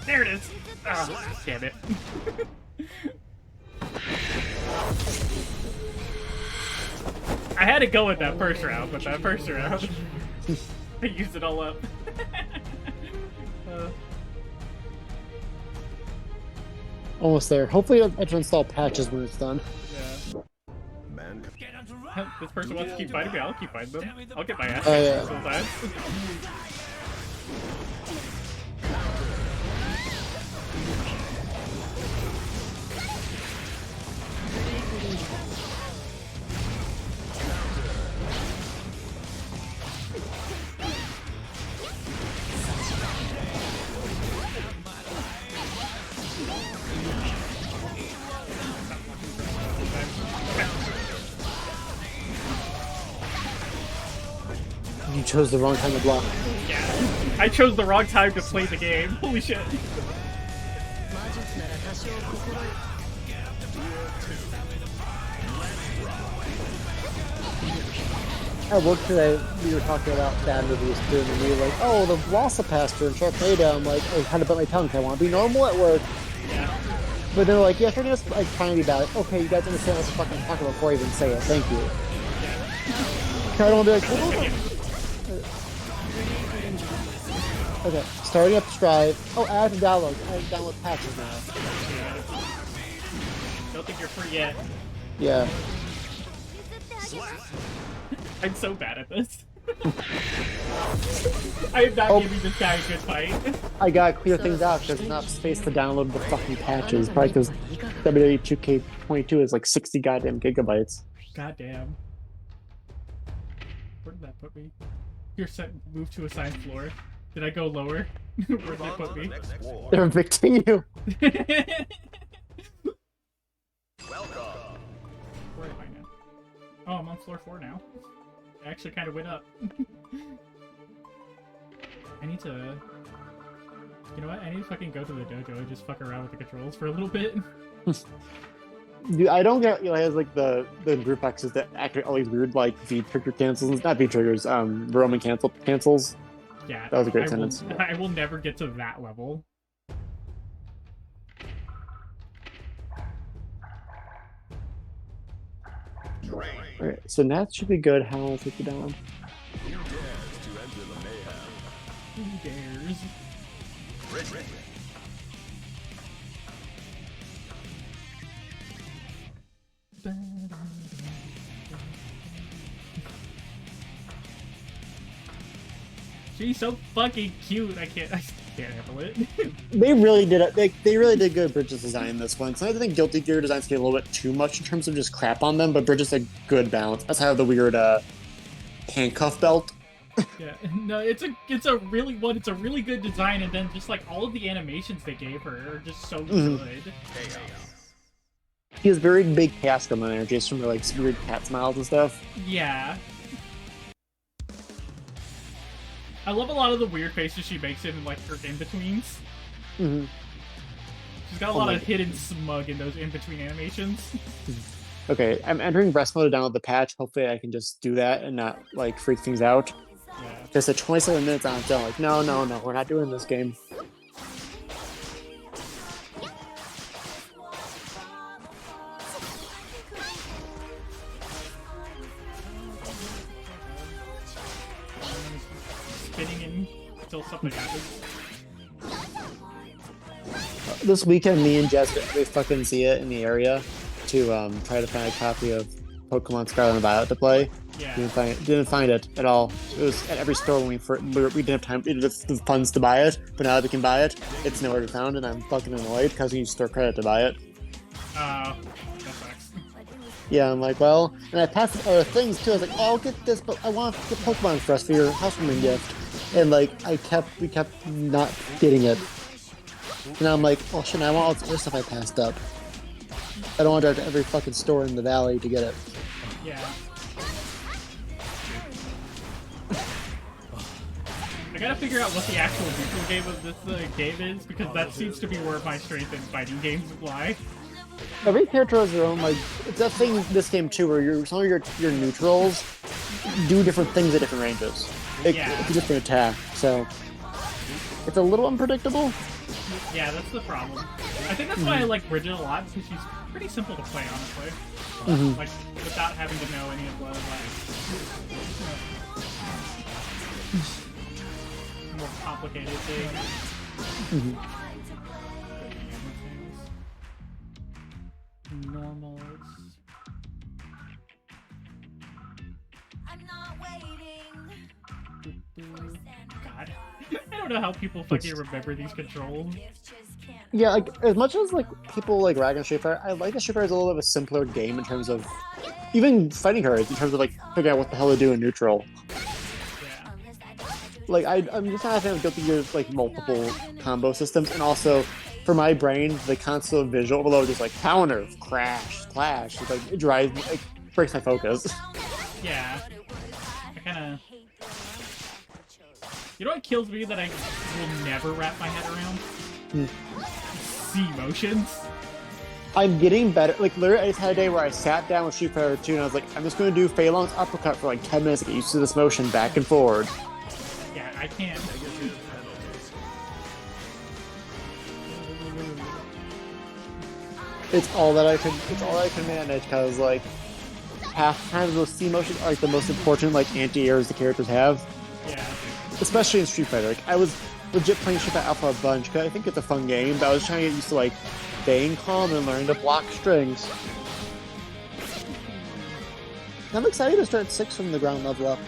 There it is! Oh, damn it. I had to go with that first round, but that first round, I used it all up. Almost there. Hopefully I can install patches when it's done. Yeah. This person wants to keep fighting me, I'll keep fighting them. I'll get my ass yeah. sometimes. You chose the wrong time to block. Yeah. I chose the wrong time to play the game. Holy shit. At work today, we were talking about bad movies too, and we were like, oh, the Velocipaster and Sharknado. I'm like, I had to bite my tongue. I want to be normal at work. Yeah. But they're like, yeah, Sharknado's trying to be bad. Okay, you guys understand what's fucking talking before I even say it. Thank you. I don't want to be like, oh, okay, starting up Strive. Oh, I have to download. I have to download patches now. Don't think you're free yet. Yeah. I'm so bad at this. I am not giving this guy a good fight. I gotta clear things out because there's enough space to download the fucking patches. Probably because WWE 2K22 is 60 goddamn gigabytes. Goddamn. Where did that put me? You're set. Move to assigned floor. Did I go lower? Where did they put me? They're evicting you. Welcome. Where am I now? Oh, I'm on floor 4 now. I actually kind of went up. I need to... You know what? I need to fucking go to the dojo and just fuck around with the controls for a little bit. Dude, I don't get Eli has the group X's that activate all these weird V trigger cancels. Not V triggers, Roman cancels. Yeah, that was a great sentence. I will never get to that level. Alright, so Nat should be good. How will take you down? Who dares? She's so fucking cute. I can't handle it. They really did it. They really did good Bridges design in this one. So I think Guilty Gear designs get a little bit too much in terms of just crap on them, but Bridges had good balance. That's how the weird handcuff belt Yeah, no, it's a really good design, and then just like all of the animations they gave her are just so good. He has very big Cascom energy, just from the like weird cat smiles and stuff. Yeah. I love a lot of the weird faces she makes in like her in-betweens. Mm-hmm. She's got a lot of hidden smug in those in-between animations. Okay, I'm entering breast mode to download the patch. Hopefully I can just do that and not like freak things out. Yeah. Just at 27 minutes on its own, like, no, we're not doing this game. Spinning in until something happens. This weekend, me and Jess, we fucking see it in the area to try to find a copy of Pokemon Scarlet and Violet to play. Yeah. Didn't find it at all. It was at every store when we didn't have time, we didn't have the funds to buy it. But now that we can buy it, it's nowhere to be found, and I'm fucking annoyed because we use store credit to buy it. That sucks. Yeah, I'm like, well, and I passed other things too. I was like, oh, I'll get this, but I want the Pokemon Express for your housewarming gift. And like, we kept not getting it. And I'm like, oh shit, I want all this other stuff I passed up. I don't want to go to every fucking store in the valley to get it. Yeah. I gotta figure out what the actual neutral game of this game is, because that seems to be where my strength in fighting games lie. Every character has their own, like, it's that thing in this game too, where some of your neutrals do different things at different ranges. It's a different attack, so it's a little unpredictable. Yeah, that's the problem. I think that's why I like Bridget a lot, because she's pretty simple to play, honestly. Like, without having to know any of the, like, more complicated things. Normals. God. I don't know how people fucking remember these controls. Yeah, like, as much as, like, people like rag on Street Fighter, I like that Street Fighter is a little bit of a simpler game in terms of even fighting cards, in terms of, like, figuring out what the hell to do in neutral. Yeah. Like, I'm just not a fan of Guilty Gear's, like, multiple combo systems, and also, for my brain, the constant visual overload is like, counter, crash, clash, it's like, it drives me, like, breaks my focus. Yeah. I kinda... You know what kills me that I will never wrap my head around? C motions. I'm getting better. Like, literally, I just had a day where I sat down with Street Fighter 2 and I was like, I'm just going to do Fei Long's uppercut for like 10 minutes to get used to this motion back and forward. Yeah, I can't. It's all that I can manage, because like half the time those C motions are like the most important like anti-airs the characters have. Yeah. Especially in Street Fighter. Like, I was legit playing Street Fighter Alpha a bunch because I think it's a fun game, but I was trying to get used to like staying calm and learning to block strings. I'm excited to start 6 from the ground level up.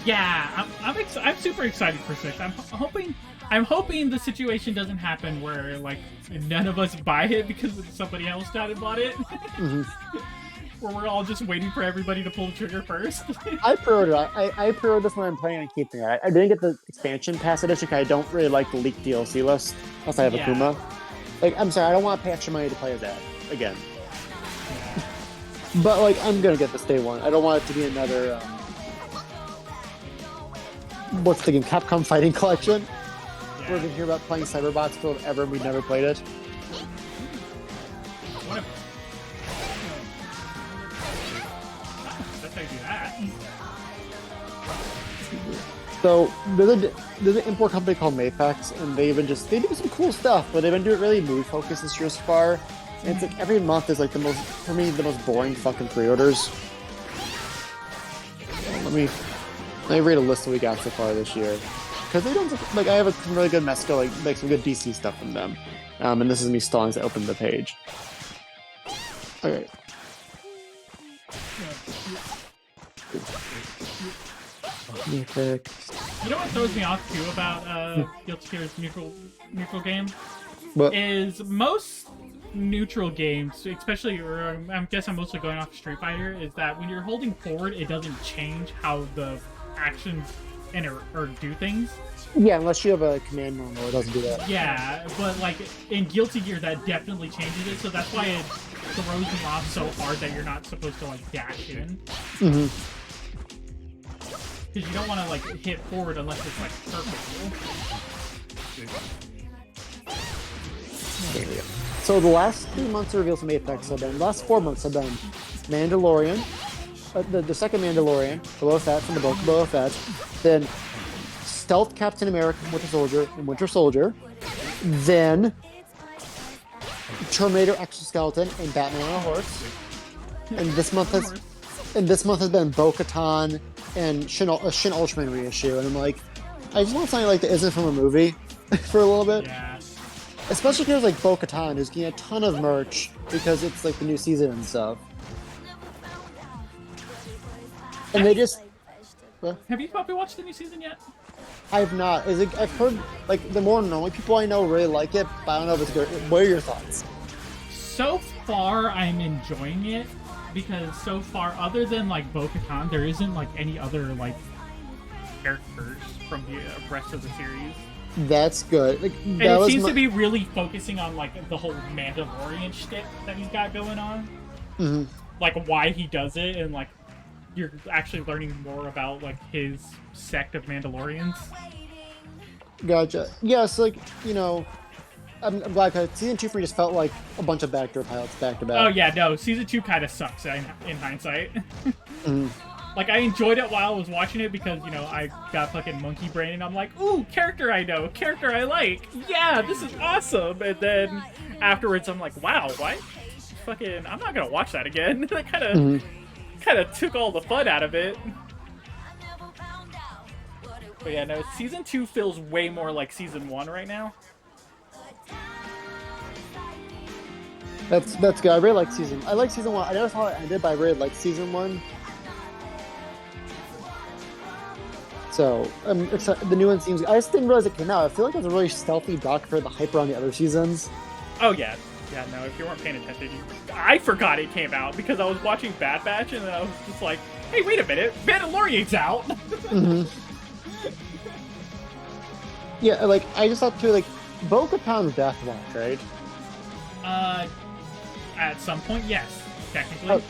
Yeah, I'm super excited for 6. I'm hoping the situation doesn't happen where like none of us buy it because somebody else died and bought it. Where we're all just waiting for everybody to pull the trigger first. I pre-ordered this one. I'm planning on keeping it. I didn't get the expansion pass edition because I don't really like the leaked DLC list unless I have Akuma. Like, I'm sorry, I don't want to pay extra money to play as that again. Yeah. But like, I'm gonna get this day one. I don't want it to be another what's the game? Capcom Fighting Collection. Yeah. We're gonna hear about playing Cyberbots forever and we've never played it. What if... That's how you do that. So there's an import company called Mapex, and they do some cool stuff, but they've been doing really mood focused this year so far. And it's like every month is like the most boring fucking pre-orders. Let me read a list that we got so far this year, because they don't like. I have some really good Mesco, like some good DC stuff from them. And this is me stalling as I open the page. Okay. You know what throws me off too about Guilty Gear's neutral game? What? Is most neutral games, especially, or I guess I'm mostly going off Street Fighter, is that when you're holding forward, it doesn't change how the actions or do things. Yeah, unless you have a command normal, it doesn't do that. Yeah, but like in Guilty Gear, that definitely changes it, so that's why it throws me off so hard that you're not supposed to like dash in. Mm-hmm. Because you don't want to like hit forward unless it's like perfect. So the last 3 months of reveals from Apex have been, the last 4 months have been Mandalorian, the second Mandalorian, Boba Fett from the book Boba Fett, then Stealth Captain America, Winter Soldier, then Terminator Exoskeleton and Batman on a Horse, and this month has been Bo-Katan and Shin Ultraman reissue, and I'm like, I just want something like that isn't from a movie for a little bit. Yeah. Especially because like Bo-Katan, who's getting a ton of merch because it's like the new season and stuff. And they just... Have you probably watched the new season yet? I've not. I've heard like the more normal people I know really like it, but I don't know if it's good. What are your thoughts? So far, I'm enjoying it because so far, other than like Bo-Katan, there isn't like any other like characters from the rest of the series. That's good. Like, and it seems to be really focusing on like the whole Mandalorian shtick that he's got going on. Mm-hmm. Like why he does it, and like you're actually learning more about like his sect of Mandalorians. Gotcha. Yes, like, you know, I'm glad because season 2 for me just felt like a bunch of backdoor pilots back to back. Oh yeah, no, season 2 kind of sucks in hindsight. Mm-hmm. Like, I enjoyed it while I was watching it because, you know, I got fucking monkey brain and I'm like, ooh, character I know, character I like. Yeah, this is awesome. And then afterwards I'm like, wow, why? Fucking, I'm not gonna watch that again. That kind of took all the fun out of it. But yeah, no, season 2 feels way more like season 1 right now. That's good. I really like season 1. I never saw it ended, but I really like season 1. So, the new one seems... I just didn't realize it came out. I feel like it was a really stealthy doc for the hype around the other seasons. Oh, yeah. Yeah, no, if you weren't paying attention, I forgot it came out because I was watching Bad Batch and I was just like, hey, wait a minute, Mandalorian's out! Mm-hmm. Yeah, like, I just thought too, like, Bo-Katan's Deathwatch, right? At some point, yes, technically.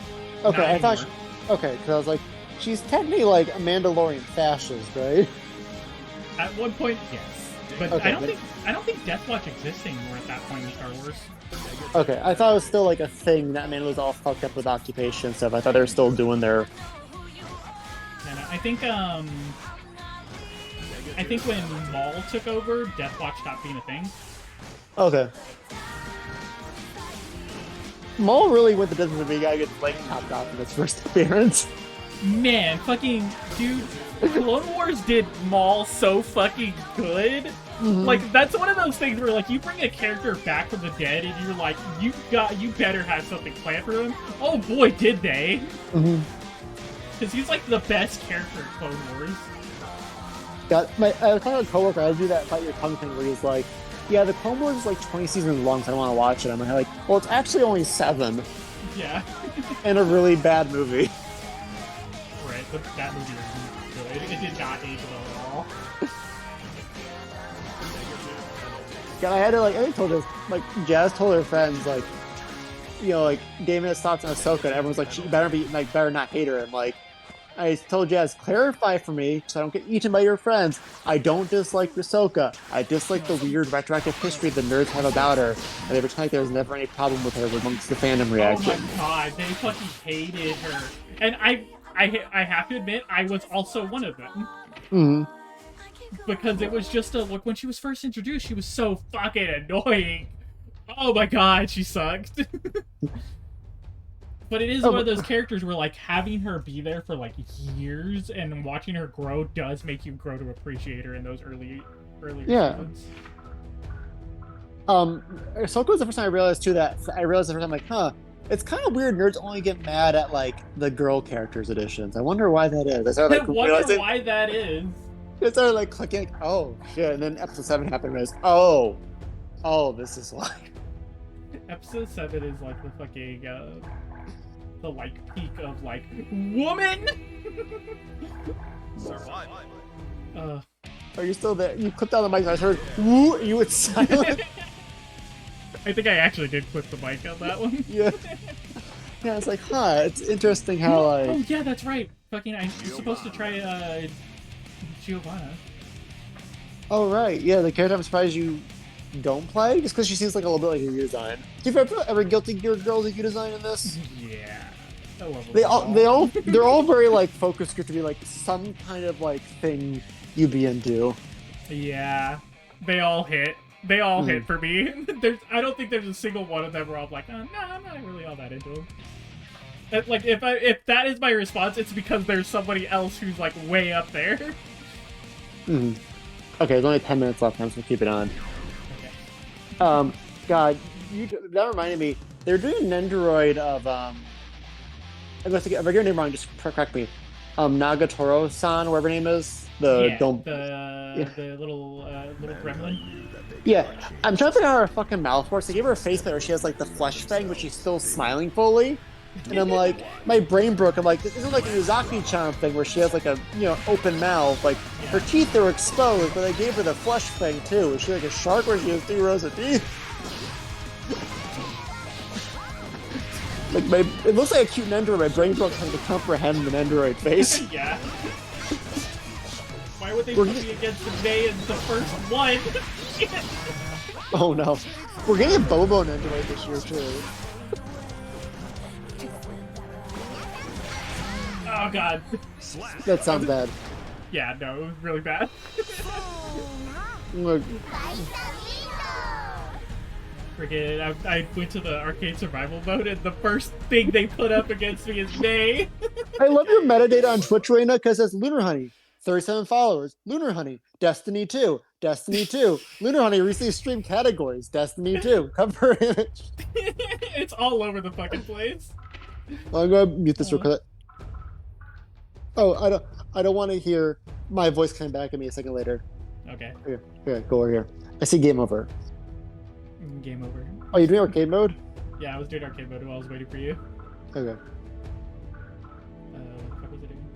Oh, okay, I thought... Okay, because I was like, she's technically like a Mandalorian fascist, right? At one point, yes, but okay, I don't think Deathwatch exists anymore at that point in Star Wars. Okay, I thought it was still like a thing that man was all fucked up with occupation and stuff. I thought they were still doing their. And I think when Maul took over, Deathwatch stopped being a thing. Okay. Maul really went the distance of being a guy who gets like chopped off in his first appearance. Man, fucking dude, Clone Wars did Maul so fucking good. Mm-hmm. Like, that's one of those things where like you bring a character back from the dead and you're like, you better have something planned for him. Oh boy, did they! Mm-hmm. Because he's like the best character in Clone Wars. I was talking to a coworker. I do that fight your tongue thing where he's like, "Yeah, the Clone Wars is like 20 seasons long, so I don't want to watch it." I'm like, "Well, it's actually only 7." Yeah. And a really bad movie. Right, but that movie was good. It did not age well at all. God, I had to I told this, Jazz told her friends, gave me his thoughts on Ahsoka, and everyone's like, she better not hate her. And I told Jazz, clarify for me, so I don't get eaten by your friends. I don't dislike Ahsoka. I dislike the weird retroactive history the nerds have about her, and they pretend like there's never any problem with her amongst the fandom reaction. Oh my god, they fucking hated her. And I have to admit, I was also one of them. Mm-hmm. Because it was just look, when she was first introduced, she was so fucking annoying. Oh my god, she sucked. But it is one of those characters where, having her be there for, years and watching her grow does make you grow to appreciate her in those earlier seasons. Ahsoka was the first time I realized, too, it's kind of weird nerds only get mad at, the girl characters editions. I wonder why that is. I wonder why that is. It started, clicking, oh, shit, and then episode 7 happened, and I was, oh, this is why. Episode 7 is like the fucking the like peak of like woman. Are you still there? You clipped on the mic. I heard woo. You went silent. I think I actually did clip the mic on that one. Yeah. Yeah, it's like, huh. It's interesting how like. Oh yeah, that's right. Fucking, I'm supposed to try Giovanna. Oh right, yeah. The character I'm surprised you don't play, just because she seems like a little bit like a U-Design. Do you ever Guilty Gear girls a U-Design in this? Yeah. I love They're all very like focused group to be like some kind of like thing you be into. Yeah, they all hit. They all hit for me. I don't think there's a single one of them where I'm like, oh, no, I'm not really all that into them. Like if that is my response, it's because there's somebody else who's like way up there. Mm-hmm. Okay, there's only 10 minutes left, so keep it on. Okay. God, that reminded me. They're doing an Nendoroid of I'm gonna think if I get her name wrong, just correct me. Nagatoro-san, whatever her name is. The little gremlin. Yeah, I'm trying to figure out how her fucking mouth works. They gave her a face where she has like the flesh thing, but she's still smiling fully. And I'm like, my brain broke. I'm like, this isn't like a Uzaki-chan thing where she has like a open mouth. Like her teeth are exposed, but they gave her the flesh thing too. Is she like a shark where she has 3 rows of teeth? Like it looks like a cute Nendoroid. My brain broke trying to comprehend the Nendoroid face. Yeah. Why would they put me against the May in the first one? Oh no. We're getting a Bobo Nendoroid this year too. Oh god. That sounds bad. Yeah, no, it was really bad. Look. Freaking, I went to the arcade survival mode, and the first thing they put up against me is May. I love your metadata on Twitch right now because it says Lunar Honey, 37 followers, Lunar Honey, Destiny 2, Destiny 2, Lunar Honey recently streamed categories, Destiny 2, cover image. It's all over the fucking place. I'm gonna mute this real quick. Oh, I don't want to hear my voice coming back at me a second later. Okay. Here, go over here. I see game over. Game over. Oh, you doing arcade mode? Yeah, I was doing arcade mode while I was waiting for you. Okay. What the fuck was it doing?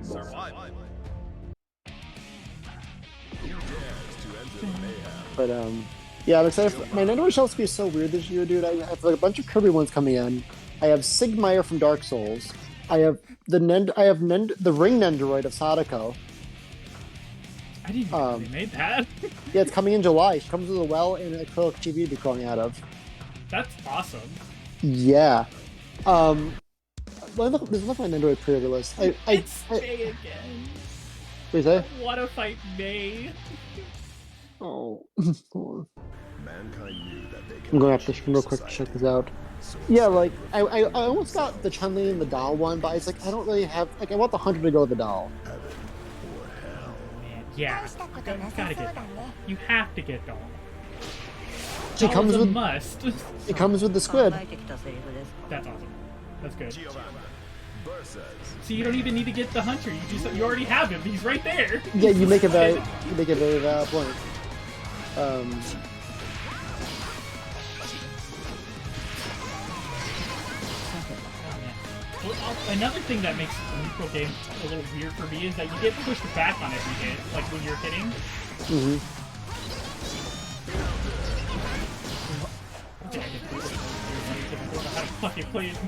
Survival. But yeah, I'm excited. My Nintendo shelves be so weird this year, dude. I have like a bunch of Kirby ones coming in. I have Sigmire from Dark Souls. I have the Ring Nendoroid of Sadako. I didn't know they made that. Yeah, it's coming in July. She comes with a well and a acrylic TV to be crawling out of. That's awesome. Yeah. There's enough my Nendoroid pre-order list. It's May again. What do you say? I want to fight May. Oh. Mankind knew that they I'm going to have to real quick to check this out. Yeah, like, I almost got the Chun-Li and the doll one, but it's like, I don't really have, like, I want the hunter to go with the doll. Yeah, gotta get doll. You have to get doll. She comes with must. It comes with the squid. That's awesome. That's good. So you don't even need to get the hunter. You already have him. He's right there. Yeah, you make a very valid point. Well, another thing that makes the neutral game a little weird for me is that you get pushed back on every hit, like when you're hitting. Okay, I don't know how to fucking play it.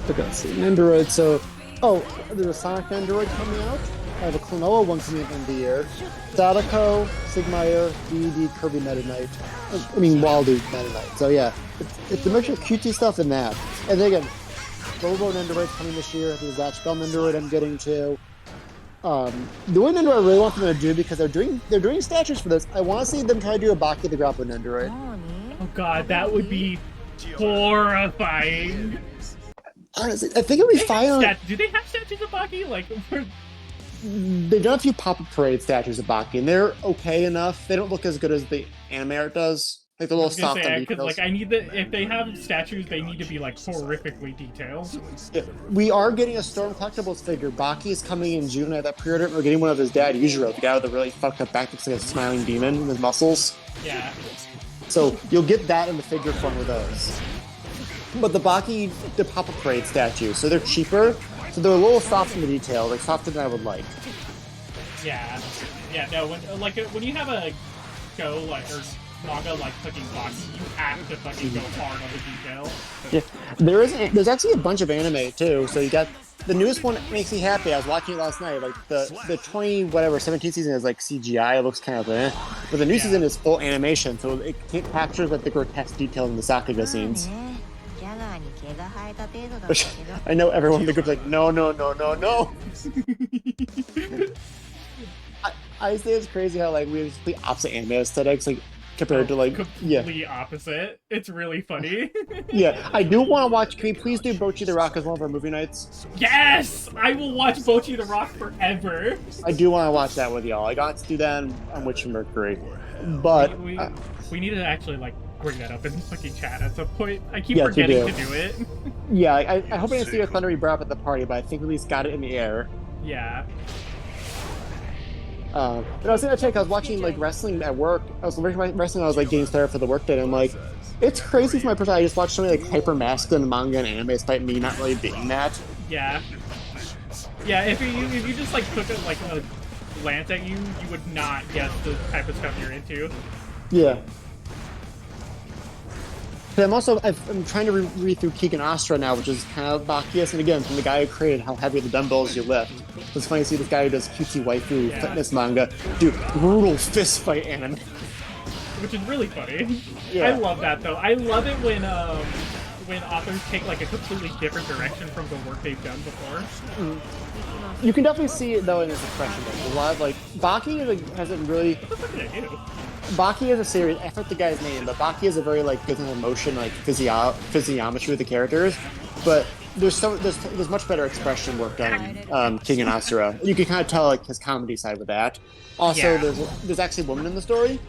Okay, let's see. Nendoroid, so... Oh, there's a Sonic Nendoroid coming out. I have a Klonoa one coming out in the year. Sadako, Sigmire, DD, Kirby Meta Knight. I mean, Waldo Meta Knight. So yeah, it's a mixture of cutesy stuff in that. And then again, Bobo Nendoroid's coming this year. There's that Spell Nendoroid I'm getting to. The one Nendoroid I really want them to do, because they're doing statues for this, I want to see them try to do a Baki the Grappler Nendoroid. Oh god, that would be horrifying. Honestly, I think it would be fine. Do they have statues of Baki? Like, they've done a few pop-up parade statues of Baki, and they're okay enough. They don't look as good as the anime art does. Like the little soft on because details. like I need if they have statues, they need to be like horrifically detailed. Yeah. We are getting a Storm Collectibles figure. Baki is coming in June at that pre-order. We're getting one of his dad, Yujiro, the guy with the really fucked up back, looks like a smiling demon with muscles. Yeah. So you'll get that in the figure form with those. But the Baki, the pop-up parade statues, so they're cheaper, so they're a little soft in the detail, like softer than I would like. Yeah. Yeah. No. When you have a show like or manga like fucking Baki, you have to fucking go hard on the detail. Yeah, there's actually a bunch of anime too. So you got the newest one that makes me happy. I was watching it last night. Like the 17 season is like CGI. It looks kind of but the new season is full animation, so it captures like the grotesque details in the Sakuga scenes. Which I know everyone in the group's like, no. I say it's crazy how like we have the opposite anime aesthetics. Like compared to like completely opposite. It's really funny. Yeah, I do want to watch. Can we please do Bocchi the Rock as one of our movie nights? Yes, I will watch Bocchi the Rock forever. I do want to watch that with y'all. I got to do that on Witch and Mercury, but we need to actually like bring that up in fucking chat at some point. I keep forgetting to do it. Yeah, I hope I didn't see a Thundery brought up at the party, but I think we at least got it in the air. Yeah. But I was gonna check. I was watching like wrestling at work. I was watching wrestling. I was like getting started for the work day. And I'm like, it's crazy for my personality. I just watched so many like hyper masculine manga and anime, despite me not really being that. Yeah. Yeah. If you just like took a glance at you, you would not guess the type of stuff you're into. Yeah. But I'm trying to read through Keegan Astra now, which is kind of Bacchius, and again, from the guy who created How Heavy the Dumbbells You Lift. It's funny to see this guy who does cutesy waifu fitness manga do brutal fist fight anime. Which is really funny. Yeah. I love that though. I love it when authors take like a completely different direction from the work they've done before. You can definitely see it though in his expression. There's a lot of like Baki hasn't really. What the fuck did I do? Baki is a series. I forget the guy's name, but Baki is a very like business emotion, like physiognometry of the characters. But there's much better expression work done in King and Asura. You can kind of tell like his comedy side with that. Also, there's actually a woman in the story.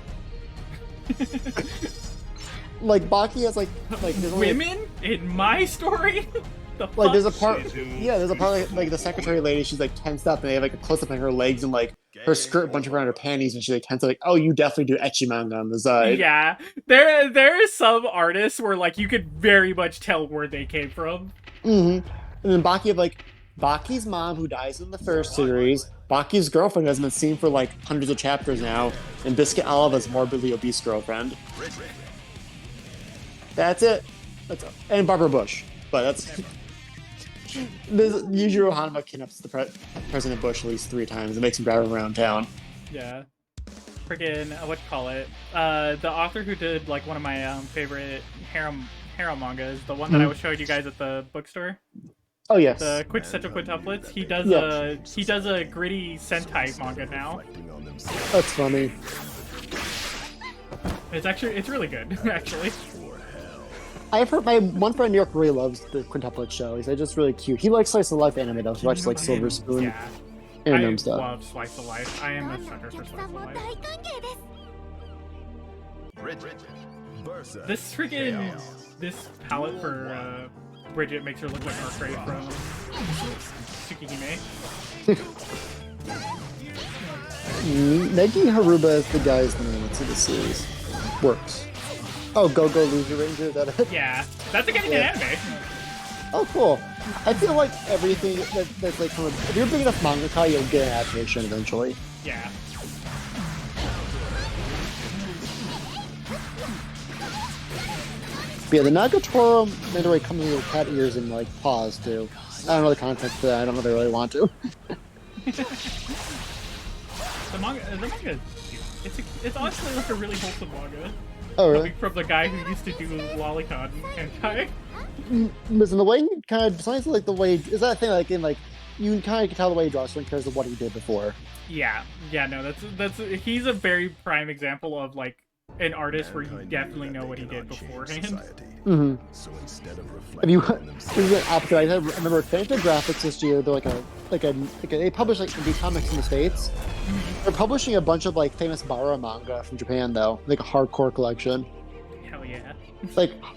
Like Baki has like there's only, women in my story. Like there's a part, there's a part like the secretary lady. She's like tensed up, and they have like a close up on her legs and like her skirt a bunch around her panties, and she's like tense up. Like, oh, you definitely do ecchi manga on the side. Yeah, there are some artists where like you could very much tell where they came from. Mm-hmm. And then Baki's mom, who dies in the first series. Baki's girlfriend has been seen for like hundreds of chapters now, and Biscuit Oliva's morbidly obese girlfriend. That's it. And Barbara Bush, but that's. Yujiro Hanma kidnaps the President Bush at least 3 times. It makes him drive him around town. Yeah. Friggin' the author who did like one of my favorite harem mangas, the one that I was showing you guys at the bookstore. Oh yes. The quintessential quintuplets. He does a gritty Sentai manga now. That's funny. It's really good, actually. I've heard my one friend in New York really loves the quintuplet show. He's just really cute. He likes slice of life anime though. He watches like Silver Spoon and stuff. I love slice of life. I am a sucker for slice of life. This freaking this palette for Bridget makes her look like Arcray from Tsukihime. Negi Haruba is the guy's name. Let's see the series. Works. Oh, Go Loser Ranger, is that it? Yeah, that's a getting an anime. Oh, cool. I feel like everything that's like from if you're big enough mangaka, you'll get an adaptation eventually. Yeah. But yeah, the Nagatoro Mandalorian comes with cat ears and like paws too. I don't know the context of that. I don't know if I really want to. The manga is cute. It's honestly like a really wholesome manga. Oh, really? Coming from the guy who used to do Lolicon hentai. Listen, the way he kind of, besides like the way, is that a thing like in like, you kind of can tell the way he draws when cares of what he did before. Yeah, no, he's a very prime example of like an artist where you definitely know what he did beforehand. Mm-hmm. So instead of reflecting this is the opposite. I remember Fantasy Graphics this year. They're they publish like indie comics in the States. They're publishing a bunch of like famous Bara manga from Japan though, like a hardcore collection. yeah.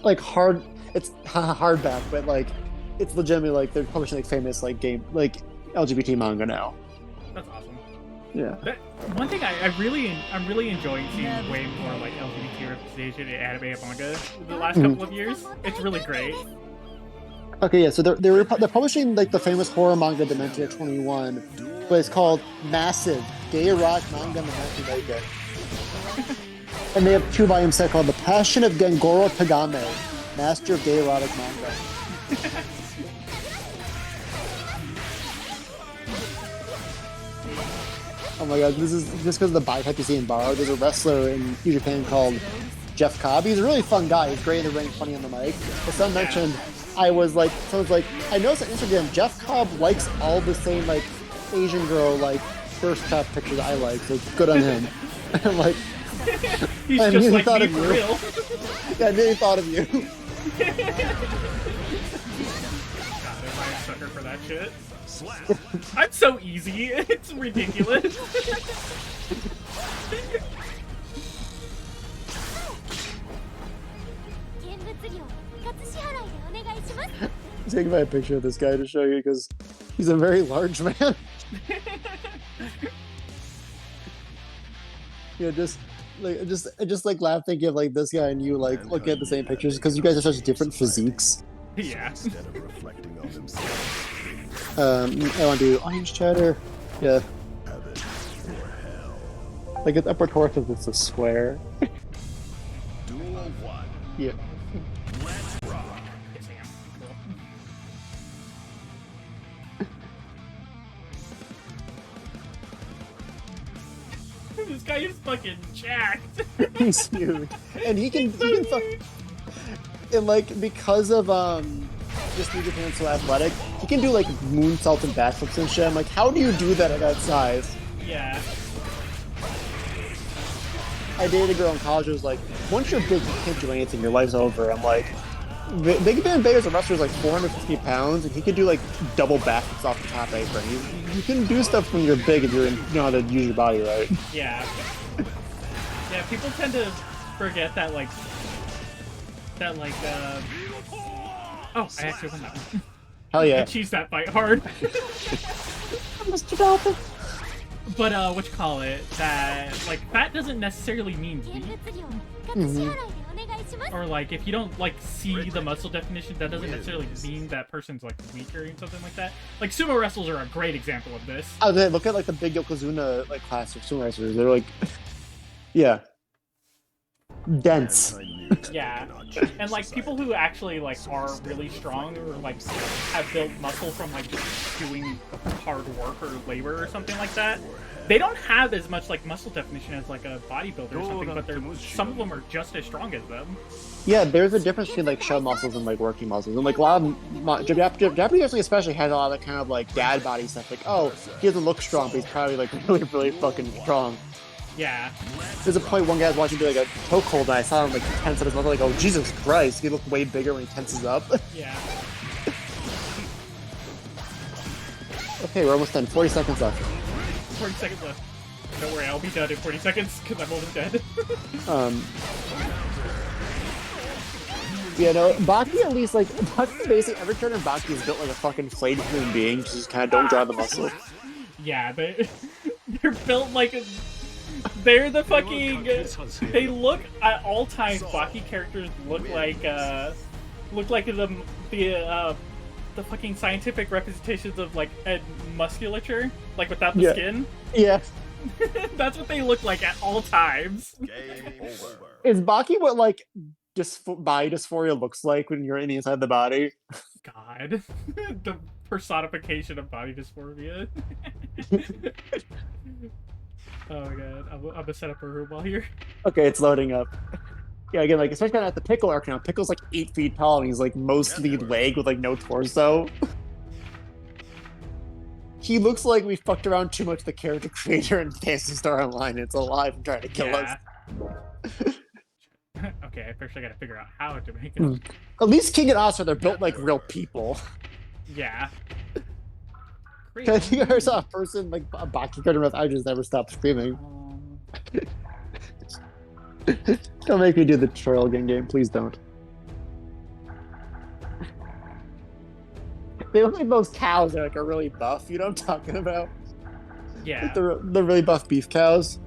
Like hard. It's hardback, but like it's legitimately like they're publishing like famous like game like LGBT manga now. That's awesome. Yeah. One thing I'm really enjoying seeing way more like LGBT representation in anime and manga the last couple of years. It's really great. Okay, yeah. So they're publishing like the famous horror manga Dementia 21, but it's called Massive Gay Erotic Manga in the American. And they have 2 volumes set called The Passion of Gengoro Tagame, Master of Gay Erotic Manga. Oh my god, this is just because of the bitype you see in Borrow. There's a wrestler in New Japan called Jeff Cobb. He's a really fun guy. He's great in the ring, funny on the mic. As someone mentioned, someone's like, I noticed on Instagram, Jeff Cobb likes all the same like Asian girl like thirst trap pictures I like. So good on him. And like, he's just like thought me of for you. real. Yeah, I really thought of you. God, am I a sucker for that shit? I'm so easy. It's ridiculous. I'm taking my picture of this guy to show you because he's a very large man. Yeah, just like laugh thinking of like this guy and you like looking at the same pictures because you guys are such different physiques. Yeah. Instead of reflecting on themselves, I want to do orange cheddar. Yeah. heaven or hell. Like its upper torso is a square. Duel 1. Yeah. Let's rock. Yes, I am. Cool. This guy is fucking jacked. He's huge, and he can and like because of just New Japan's so athletic, he can do like moonsaults and backflips and shit. I'm like, how do you do that at that size? Yeah. I dated a girl in college who was like, once you're big, you can't do anything. Your life's over. I'm like, Big Ben Baker's a wrestler is like 450 pounds, and he could do like double backflips off the top apron. You can do stuff when you're big if you know how to use your body right. Yeah. Yeah, people tend to forget that, like... Oh, I actually won that one. Hell yeah. I cheesed that fight hard. Mr. Dolphin. But, whatchamacallit, that, like, fat doesn't necessarily mean weak. Or, like, if you don't, like, see the muscle definition, that doesn't necessarily mean that person's, like, weaker and something like that. Like, sumo wrestlers are a great example of this. Oh, they look at, like, the big Yokozuna, like, class of sumo wrestlers. They're, like... Yeah. Dense. Yeah. And, like, people who actually, like, are really strong or, like, have built muscle from, like, just doing hard work or labor or something like that, they don't have as much, like, muscle definition as, like, a bodybuilder or something, but some of them are just as strong as them. Yeah, there's a difference between, like, show muscles and, like, working muscles. And, like, a lot of... Japanese wrestling especially has a lot of that kind of, like, dad body stuff. Like, oh, he doesn't look strong, but he's probably, like, really, really fucking strong. Yeah. There's a point one guy's watching do like a chokehold and I saw him like tense at his muscle, like, oh Jesus Christ, he looked way bigger when he tenses up. Yeah. Okay, we're almost done. 40 seconds left. 40 seconds left. Don't worry, I'll be done in 40 seconds because I'm almost dead. Yeah, no, Baki at least, like, Baki basically, every character in Baki is built like a fucking flayed human being, just kind of don't draw the muscle. Yeah, they're built like a... They're the fucking... They look, at all times, Baki characters look like the fucking scientific representations of, like, musculature, like, without the skin. Yeah. That's what they look like at all times. Game over. Is Baki what, like, body dysphoria looks like when you're in the inside of the body? God. The personification of body dysphoria. Oh my god, I'm gonna set up a room while here. Okay, it's loading up. Yeah, again, like, especially at the Pickle arc now. Pickle's like 8 feet tall and he's like mostly leg with like no torso. He looks like we fucked around too much with the character creator in Fantasy Star Online. It's alive and trying to kill us. Okay, I first I gotta figure out how to make it. At least King and Asuka, they're built like real people. Yeah. I think I ever saw a person like a Baki character I just never stopped screaming. Don't make me do the tutorial game. Please don't. They look like those cows that are really buff. You know what I'm talking about? Yeah. Like the really buff beef cows.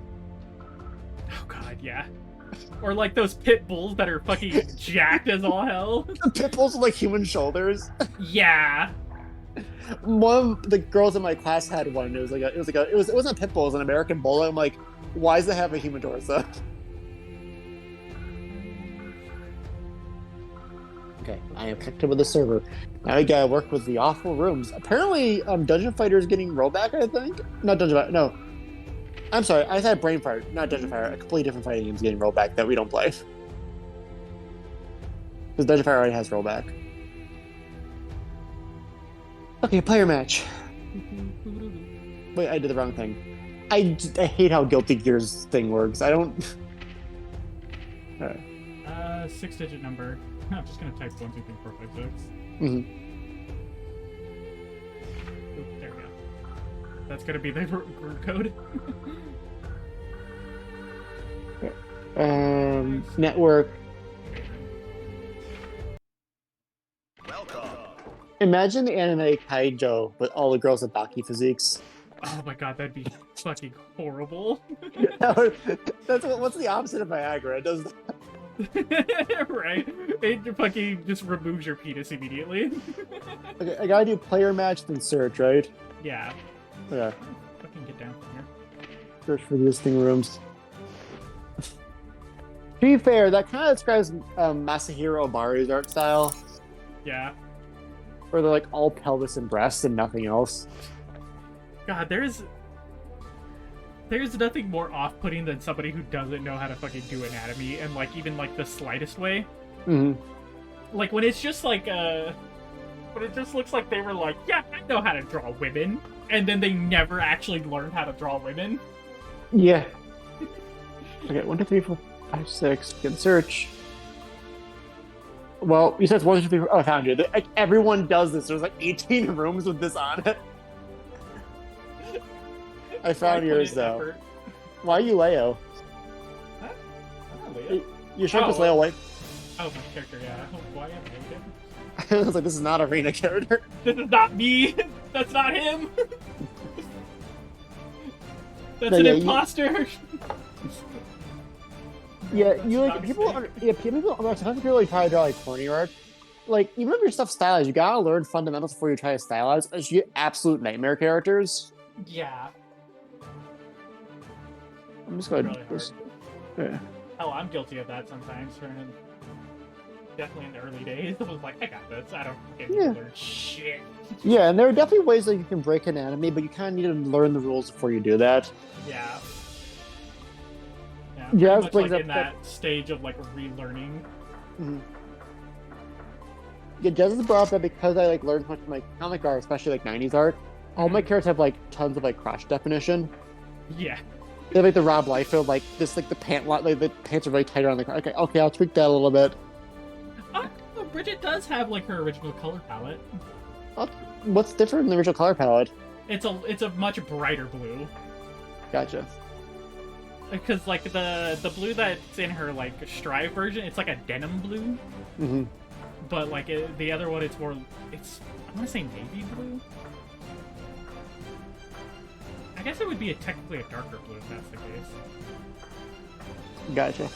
Oh god, yeah. Or like those pit bulls that are fucking jacked as all hell. The pit bulls with like human shoulders. Yeah. One of the girls in my class had one. It wasn't a pit bull. It was an American bull. I'm like, why does it have a human torso? Okay, I am connected with the server. Now I gotta work with the awful rooms. Apparently, Dungeon Fighter is getting rollback, I think? Not Dungeon Fighter, no. I'm sorry, I said Brain Fighter, not Dungeon Fighter. A completely different fighting game is getting rollback that we don't play. Because Dungeon Fighter already has rollback. Okay, player match. Wait, I did the wrong thing. I hate how Guilty Gear's thing works. I don't... Alright. 6-digit number. I'm just gonna type 1, 2, 3, 4, 5, 6. Mm-hmm. Oop, there we go. That's gonna be the group code. Network. Welcome. Imagine the anime Kaijo with all the girls with Baki physiques. Oh my god, that'd be fucking horrible. What's the opposite of Viagra? It does. Right? It fucking just removes your penis immediately. Okay, I gotta do player match then search, right? Yeah. Okay. Fucking get down from here. Search for listing rooms. To be fair, that kind of describes Masahiro Obari's art style, Yeah. where they're like all pelvis and breasts and nothing else. God, there's nothing more off-putting than somebody who doesn't know how to fucking do anatomy and like even like the slightest way. Mm-hmm. Like when it's just like when it just looks like they were like, yeah, I know how to draw women, and then they never actually learned how to draw women. Yeah. Okay, 1, 2, 3, 4, 5, 6. Get search. Well, you said it's 1, 2, 3, 4. Oh, I found you. Like, everyone does this. There's like 18 rooms with this on it. I found yours though. Effort. Why are you Leo? Huh? I'm not Leo. You sure Oh. it's Leo White? Oh, my character, yeah. Why am I Leo? I was like, this is not Arena character. This is not me. That's not him. That's No, an yeah, you- imposter. Yeah, you Not like a people. mistake. Yeah, people. Sometimes people like try to draw like corny art. Like even if your stuff's stylized, you gotta learn fundamentals before you try to stylize. Else you get absolute nightmare characters. Yeah. I'm just going. Really hard. Yeah. Hell, I'm guilty of that sometimes. Definitely in the early days, I was like, I got this. I don't get to Yeah. learn shit. Yeah, and there are definitely ways that you can break anatomy, but you kind of need to learn the rules before you do that. Yeah. Yeah, Yeah, pretty that much brings like up in that stage of like relearning. Mm-hmm. Yeah, Jez has brought up that because I like learned so much from like comic art, especially like 90s art, all my characters have like tons of like crotch definition. Yeah. They have like the Rob Liefeld, like this, like the the pants are really tight around the crotch. Okay, I'll tweak that a little bit. Bridget does have like her original color palette. What's different in the original color palette? It's a much brighter blue. Gotcha. Because like the blue that's in her like Strive version, it's like a denim blue. Mm-hmm. But like the other one, it's more. I want to say navy blue. I guess it would be technically a darker blue if that's the case. Gotcha.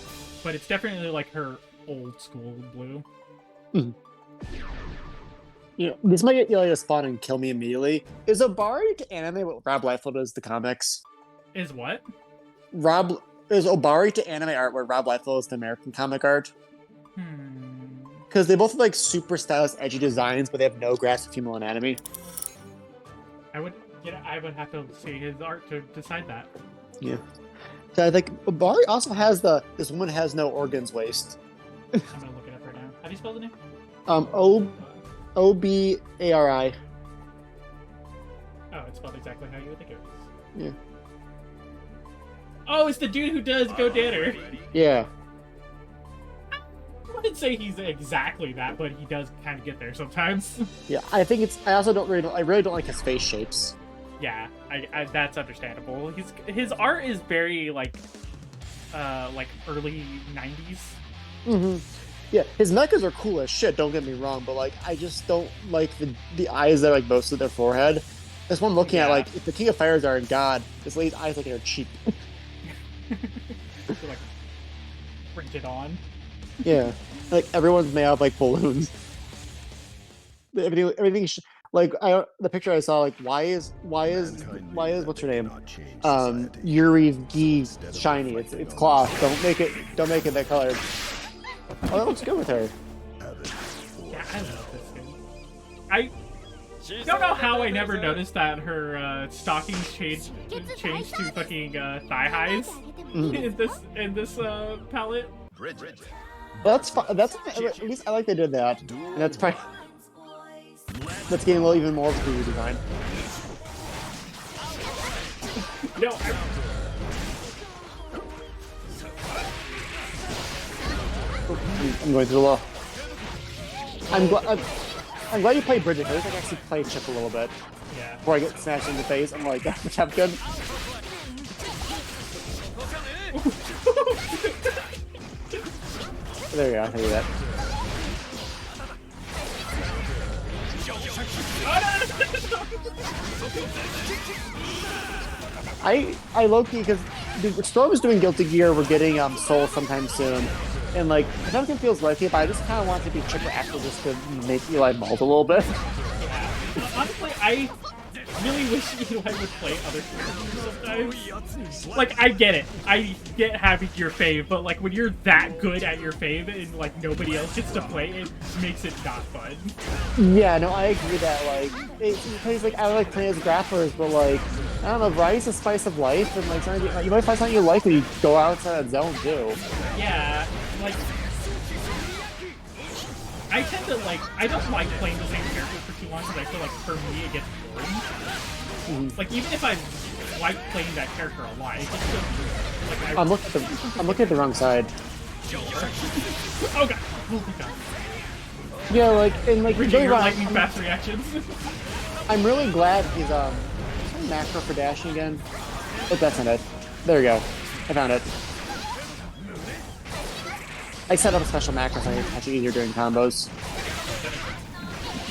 But it's definitely like her old school blue. Mm-hmm. You know, this might get you like to spawn and kill me immediately. Is Obari to anime what Rob Liefeld is to comics? Is what? Is Obari to anime art what Rob Liefeld is to American comic art? Hmm. Because they both have like super stylish, edgy designs, but they have no grasp of female anatomy. I would have to see his art to decide that. Yeah. So I think Obari also has this woman has no organs waist. I'm gonna look it up right now. How do you spell the name? Obari. Oh, it's spelled exactly how you would think it was. Yeah. Oh, it's the dude who does Go Danner. Yeah. I wouldn't say he's exactly that, but he does kind of get there sometimes. Yeah. I think it's. I also don't really. I really don't like his face shapes. Yeah, I that's understandable. His art is very like like early 90s. Mm-hmm. Yeah, his mechas are cool as shit, don't get me wrong, but like I just don't like the eyes that are like most of their forehead. That's what I'm looking at, like if the King of Fires are a god, this lady's eyes like are cheap. Like printed on. Yeah. Like everyone's made out of like balloons. Everything like the picture I saw, like why is what's her name? Yuri Gi shiny. It's cloth. Don't make it that color. Oh, that looks good with her. Yeah, I love this skin. I don't know how I never noticed that her stockings changed to fucking thigh highs in this palette. That's fun. That's at least I like they did that, and that's probably that's getting a little even more of a redesign. No. I'm going through the law. I'm glad you played Bridget. I wish I could actually play Chip a little bit. Yeah. Before I get smashed in the face, I'm like, that's good. There you go, I can do that. I low-key, because Storm is doing Guilty Gear, we're getting Soul sometime soon. And like, I don't think it feels like it, but I just kind of want to be Chipper after just to make Eli melt a little bit. Yeah. Honestly, I really wish Eli would play other characters sometimes. Like, I get it. I get having your fave, but like when you're that good at your fave and like nobody else gets to play, it makes it not fun. Yeah, no, I agree that like because like I like playing as grapplers, but like I don't know, variety's the spice of life, and like you might find something you like when you go outside that zone too. Yeah, like I tend to like I don't like playing the same character for too long because I feel like for me it gets boring. Mm-hmm. Like even if I like playing that character a lot, it just feels like I'm looking at the wrong side. Oh god! Oh my god! Yeah, like and like your lightning fast reactions. I'm really glad he's macro for dashing again. But that's not it. There we go. I found it. I set up a special macro so I can catch it easier during combos.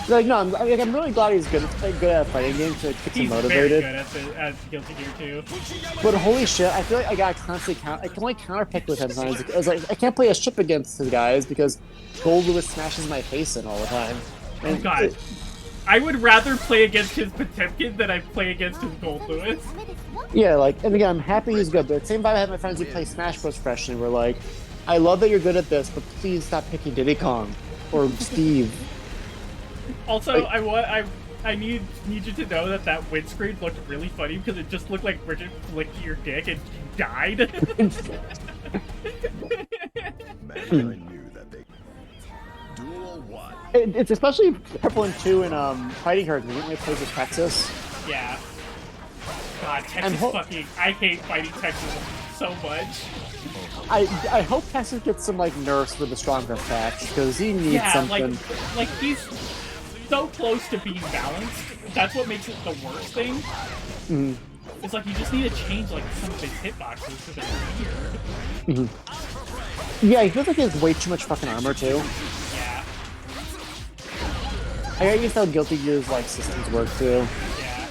Like no, I'm really glad he's good at fighting games to keep him motivated. He's very good at Guilty Gear too. But holy shit, I feel like I gotta constantly I can only counterpick with him sometimes. I was like, I can't play a ship against his guys because Gold Lewis smashes my face in all the time. And oh god. I would rather play against his Potemkin than I play against his Gold Lewis. Yeah, like, and again, I'm happy he's good, but at the same time I have my friends who play Smash Bros. Fresh and we're like, I love that you're good at this, but please stop picking Diddy Kong or Steve. Also, like, I need you to know that windscreen looked really funny because it just looked like Bridget flicked your dick and died. Man, I knew that they... Duel 1. It's especially prevalent too in fighting cards when it plays with Texas. Yeah. God, Texas fucking... I hate fighting Texas so much. I hope Texas gets some like nerfs for the strongest patch because he needs something. Like he's so close to being balanced. That's what makes it the worst thing. Mm-hmm. It's like you just need to change like some of his hitboxes because they're weird. Mm-hmm. Yeah, he feels like he has way too much fucking armor too. Yeah. I gotta use how Guilty Gear's like systems work too. Yeah.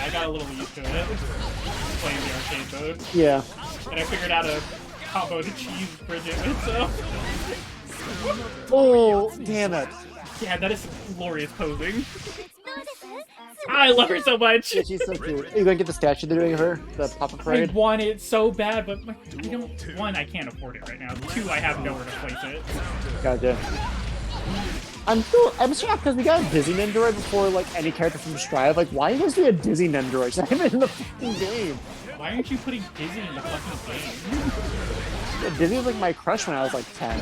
I got a little used to it. Playing the arcade mode. Yeah. And I figured out a combo to cheese Bridget with, so... Oh, damn it. Yeah, that is glorious posing. I love her so much! Yeah, she's so cute. Are you gonna get the statue they're doing of her? The Papa Parade? I want it so bad, but one, I can't afford it right now. Two, I have nowhere to place it. Gotcha. I'm shocked because we got a Dizzy Nendoroid before like any character from Strive. Like, why was there a Dizzy Nendoroid? She's not even in the fucking game. Why aren't you putting Dizzy in the fucking game? Yeah, Dizzy was like my crush when I was like 10.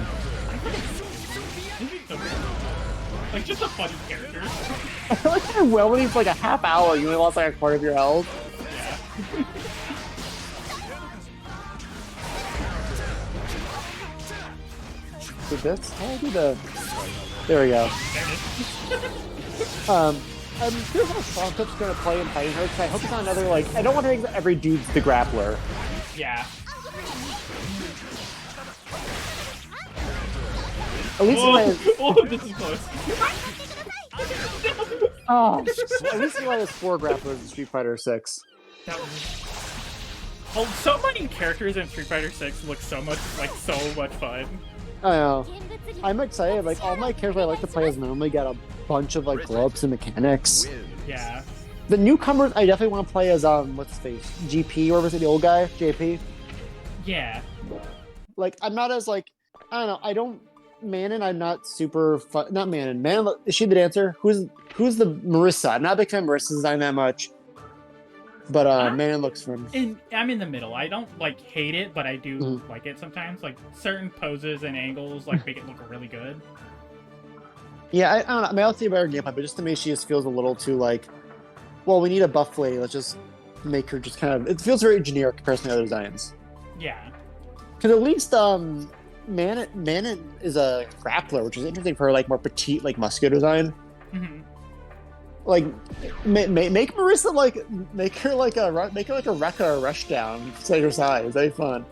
Like, just a funny character. I feel like I whelmed you for like a half hour. You only lost like a quarter of your health. Yeah. Did this? How do I do the... There we go. I'm curious how strong Pip's gonna play in fighting her, because I hope it's not another, like, I don't want to think that every dude's the grappler. Yeah. At least Oh, this is close. oh, at least Eli has 4 grapplers in Street Fighter 6. That was... Oh, so many characters in Street Fighter 6 look so much fun. I know. I'm excited. Like all my characters I like to play as normally got a bunch of like glow-ups and mechanics. Yeah. The newcomers I definitely want to play as what's his face? GP or was it the old guy? JP? Yeah. Like I'm not as like I don't know, Manon, I'm not super fun. Not Manon. Manon, is she the dancer? Who's the Marissa? I'm not a big fan of Marissa's design that much. But Manon looks fun. I'm in the middle. I don't like hate it, but I do like it sometimes. Like certain poses and angles like make it look really good. Yeah, I don't know. I mean, I'll see a better gameplay, but just to me, she just feels a little too like, well, we need a buff lady. Let's just make her just kind of. It feels very generic compared to the other designs. Yeah. Because at least Manon is a grappler, which is interesting for her, like more petite, like muscular design. Mm-hmm. Like, make Marissa make her like a Rekka or a Rushdown. Say her size. That'd be fun.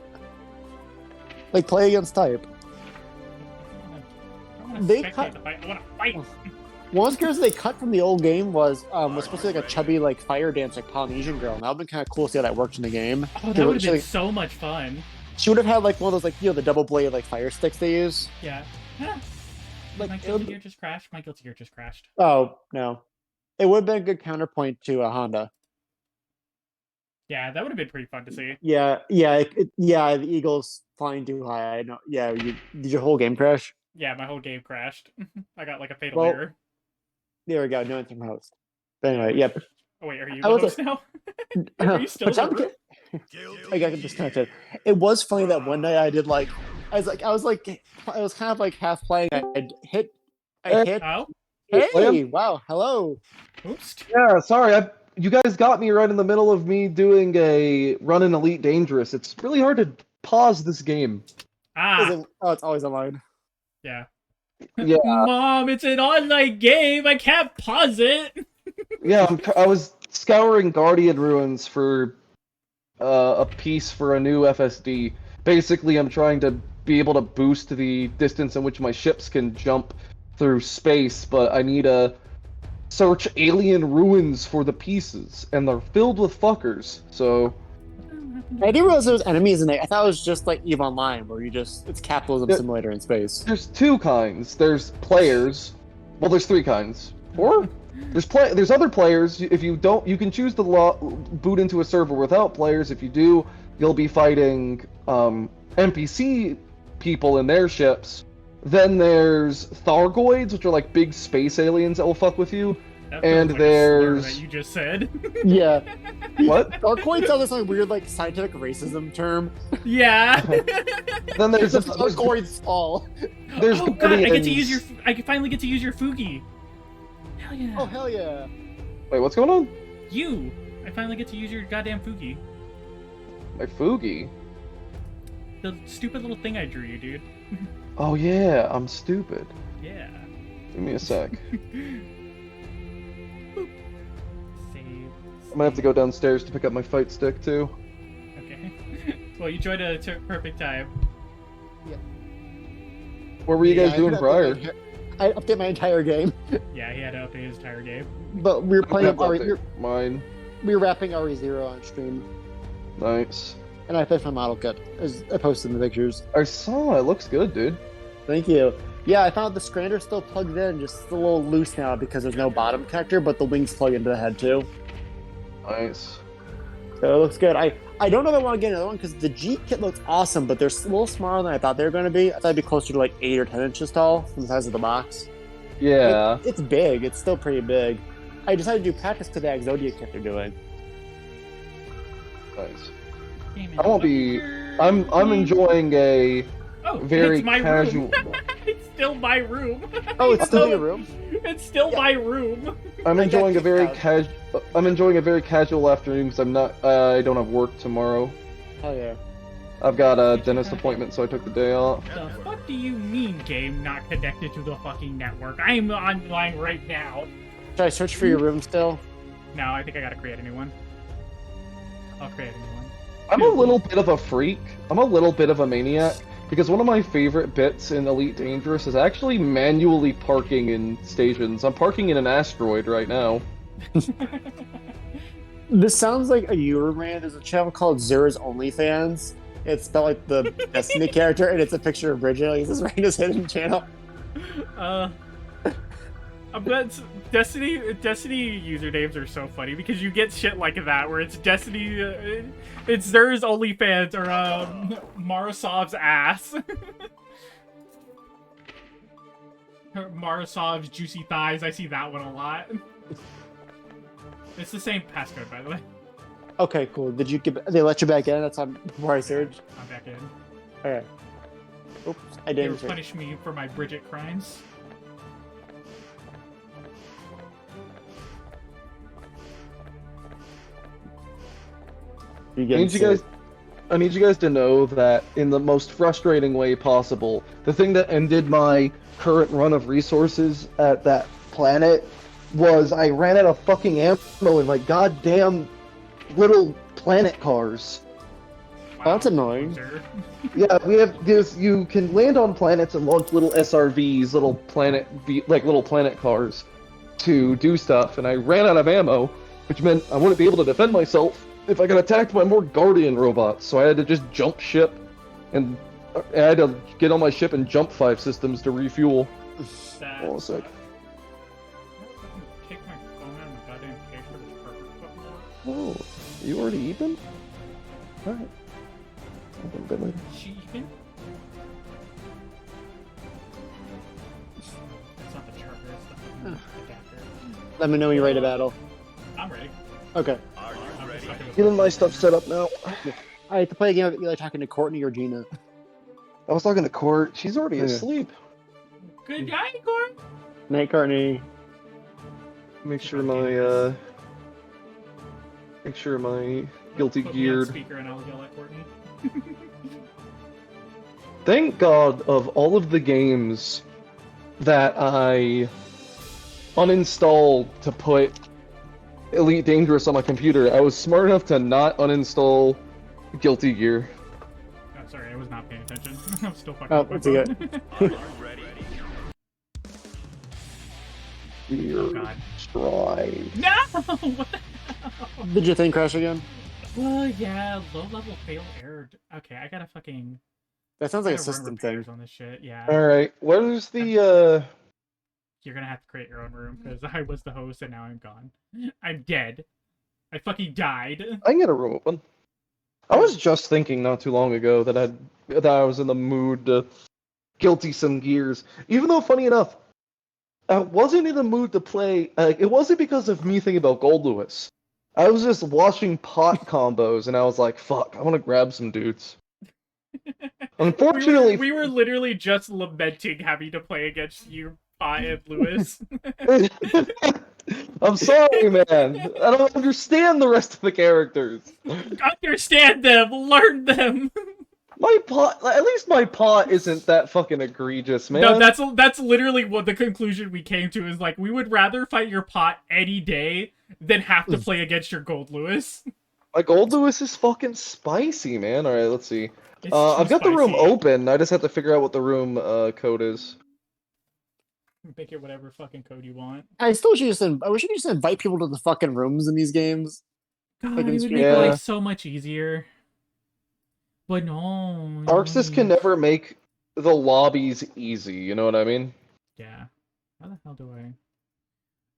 Like play against type. They cut. I want to fight. One of the characters they cut from the old game was supposed to be like a chubby like fire dance like Polynesian girl. And that would have been kind of cool to see how that worked in the game. Oh, that would have been so much fun. She would have had like one of those like the double blade like fire sticks they use. Yeah. Like my guilty gear just crashed. My guilty gear just crashed. Oh no, it would have been a good counterpoint to a Honda. Yeah, that would have been pretty fun to see. Yeah. The Eagles flying too high. I know. Yeah, did your whole game crash? Yeah, my whole game crashed. I got like a fatal error. There we go. No answer from host. But anyway, yep. Oh wait, are you the host now? Are you still I got disconnected. It was funny that one night I did like I was kind of like half playing. I hit. Oh. Hey! Wow! Hello. Oops. Yeah, sorry. You guys got me right in the middle of me doing a run in Elite Dangerous. It's really hard to pause this game. It's always online. Yeah. Yeah. Mom, it's an online game. I can't pause it. Yeah, I was scouring Guardian Ruins for a piece for a new FSD. Basically, I'm trying to be able to boost the distance in which my ships can jump through space, but I need to search alien ruins for the pieces, and they're filled with fuckers, so... I didn't realize there was enemies in there. I thought it was just like EVE Online, where it's capitalism simulator in space. There's 2 kinds. There's players. Well, there's 3 kinds. 4? There's other players. If you don't, you can choose to boot into a server without players. If you do, you'll be fighting NPC people in their ships. Then there's Thargoids, which are like big space aliens that will fuck with you. And like there's that you just said. Yeah. What? Thargoids sounds like weird like scientific racism term. Yeah. Then there's Thargoids all. There's oh god, I finally get to use your Fugi. Hell yeah. Oh hell yeah. Wait, what's going on? I finally get to use your goddamn Fugi. My Fugi? The stupid little thing I drew you, dude. Oh yeah, I'm stupid. Yeah. Give me a sec. Save. I'm gonna have to go downstairs to pick up my fight stick too. Okay. Well, you joined at a perfect time. Yeah. What were you guys doing prior? I update my entire game. Yeah, he had to update his entire game. But we were playing mine. We were wrapping RE0 on stream. Nice. And I finished my model kit. I posted the pictures. I saw it. Looks good, dude. Thank you. Yeah, I found the Scrander's still plugged in, just a little loose now because there's no bottom connector, but the wings plug into the head too. Nice. So it looks good. I don't know if I want to get another one because the G kit looks awesome, but they're a little smaller than I thought they were going to be. I thought it'd be closer to like 8 or 10 inches tall from the size of the box. Yeah. It's big. It's still pretty big. I decided to do practice to the Exodia kit they're doing. Nice. I won't be. I'm enjoying a very casual. It's still my room. Oh, it's still your room. It's still my room. I'm enjoying a very I'm enjoying a very casual afternoon because I don't have work tomorrow. Oh yeah. I've got a dentist appointment, so I took the day off. The fuck do you mean, game not connected to the fucking network? I'm online right now. Should I search for your room still? No, I think I gotta create a new one. I'll create a new one. I'm a little bit of a freak. I'm a little bit of a maniac. Because one of my favorite bits in Elite Dangerous is actually manually parking in stations. I'm parking in an asteroid right now. This sounds like a Euroman. There's a channel called Zura's OnlyFans. It's spelled like the Destiny character, and it's a picture of Bridget. Like, this is right in his hidden channel. But Destiny usernames are so funny because you get shit like that where it's Destiny, it's Zura's OnlyFans or Marasov's ass. Marasov's juicy thighs. I see that one a lot. It's the same passcode, by the way. Okay, cool. Did they let you back in? That's on before I searched. I'm back in. Okay. Oops, I They didn't. punish me for my Bridget crimes. I need you guys to know that in the most frustrating way possible, the thing that ended my current run of resources at that planet was I ran out of fucking ammo in my goddamn little planet cars. Wow, that's annoying. Yeah, we have this. You can land on planets and launch little SRVs, little planet cars, to do stuff. And I ran out of ammo, which meant I wouldn't be able to defend myself if I got attacked by more Guardian robots. So I had to just jump ship, and I had to get on my ship and jump 5 systems to refuel. Hold on a sec. Take my phone out of my goddamn case for this perfect fucking work. Oh, you already eaten? Alright. She even? It's not the charger, it's the fucking adapter. Let me know when you're ready to battle. I'm ready. Okay. Are you ready? Getting my stuff set up now. I have to play a game of either talking to Courtney or Gina. I was talking to Court. She's already asleep. Good night, Gordon. Night, Courtney. Make sure my guilty Put me on geared. speaker and I'll yell at Courtney. Thank God of all of the games that I uninstalled to put Elite Dangerous on my computer, I was smart enough to not uninstall Guilty Gear. Oh, sorry, I was not paying attention. I'm still fucking. Oh, with my it's okay. phone. Are you ready? Oh God. Strive. No! What the hell? Did your thing crash again? Well, yeah, low level fail error. Okay, I gotta fucking. That sounds like a gotta run system thing. repairs on this shit. Yeah. Alright, where's the, You're gonna have to create your own room because I was the host and now I'm gone. I'm dead. I fucking died. I can get a room open. I was just thinking not too long ago that I was in the mood to guilty some gears. Even though, funny enough, I wasn't in the mood to play. It wasn't because of me thinking about Gold Lewis. I was just watching pot combos, and I was like, "Fuck, I want to grab some dudes." Unfortunately, we were literally just lamenting having to play against you, Pot and Lewis. I'm sorry, man. I don't understand the rest of the characters. Understand them, learn them. My pot, at least my pot isn't that fucking egregious, man. No, that's literally what the conclusion we came to is like we would rather fight your Pot any day than have to play against your Gold Lewis. My Gold Lewis is fucking spicy, man. All right, let's see. I've got the room open. I just have to figure out what the room code is. Make it whatever fucking code you want. I wish you just invite people to the fucking rooms in these games. God, Like it in would make stream. life so much easier. But no. Arxis can never make the lobbies easy, you know what I mean? Yeah. How the hell do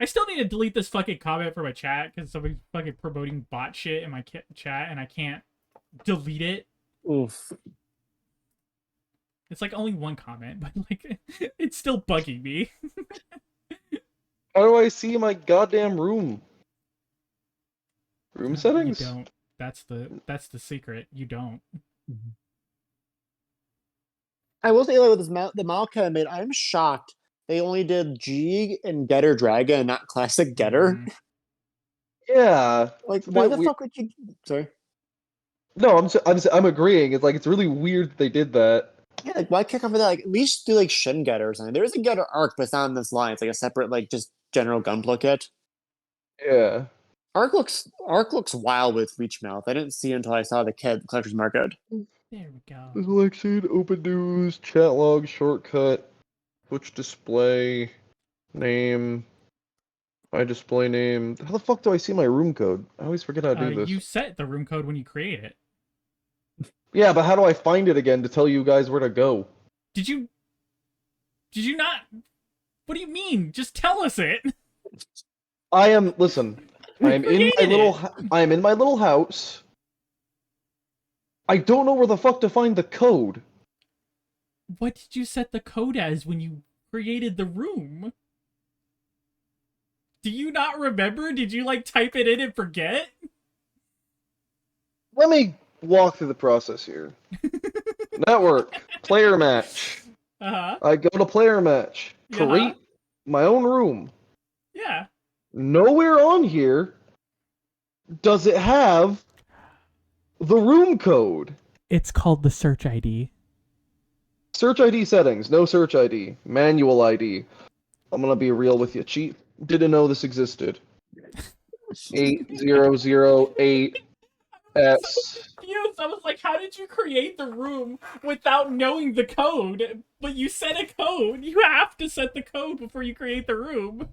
I still need to delete this fucking comment from my chat because somebody's fucking promoting bot shit in my chat and I can't delete it. Oof. It's like only one comment, but like it's still bugging me. How do I see my goddamn room? Room settings? You don't. That's the secret. You don't. I will say, like, with the Malka I made, I'm shocked they only did G and Getter Dragon and not Classic Getter. Yeah. Like, It's a why bit the weird. fuck would you? Sorry. No, I'm agreeing. It's like it's really weird that they did that. Yeah, like, why kick off with that? Like, at least do like Shin Getter or something. There is a Getter arc, but it's not on this line. It's like a separate, like, just general Gunpla kit. Yeah. Ark looks wild with Leech Mouth. I didn't see it until I saw the collector's market. There we go. Selection, open news, chat log, shortcut, Twitch display, name, my display name. How the fuck do I see my room code? I always forget how to do this. You set the room code when you create it. Yeah, but how do I find it again to tell you guys where to go? Did you not? What do you mean? Just tell us it. Listen, I am in my little house. I don't know where the fuck to find the code. What did you set the code as when you created the room? Do you not remember? Did you like type it in and forget? Let me walk through the process here. Network, player match. I go to player match, create my own room. Yeah. Nowhere on here does it have the room code. It's called the search ID. Search ID settings, no search ID. Manual ID. I'm gonna be real with you, cheat. Didn't know this existed. 8008 S. I was like, how did you create the room without knowing the code? But you set a code. You have to set the code before you create the room.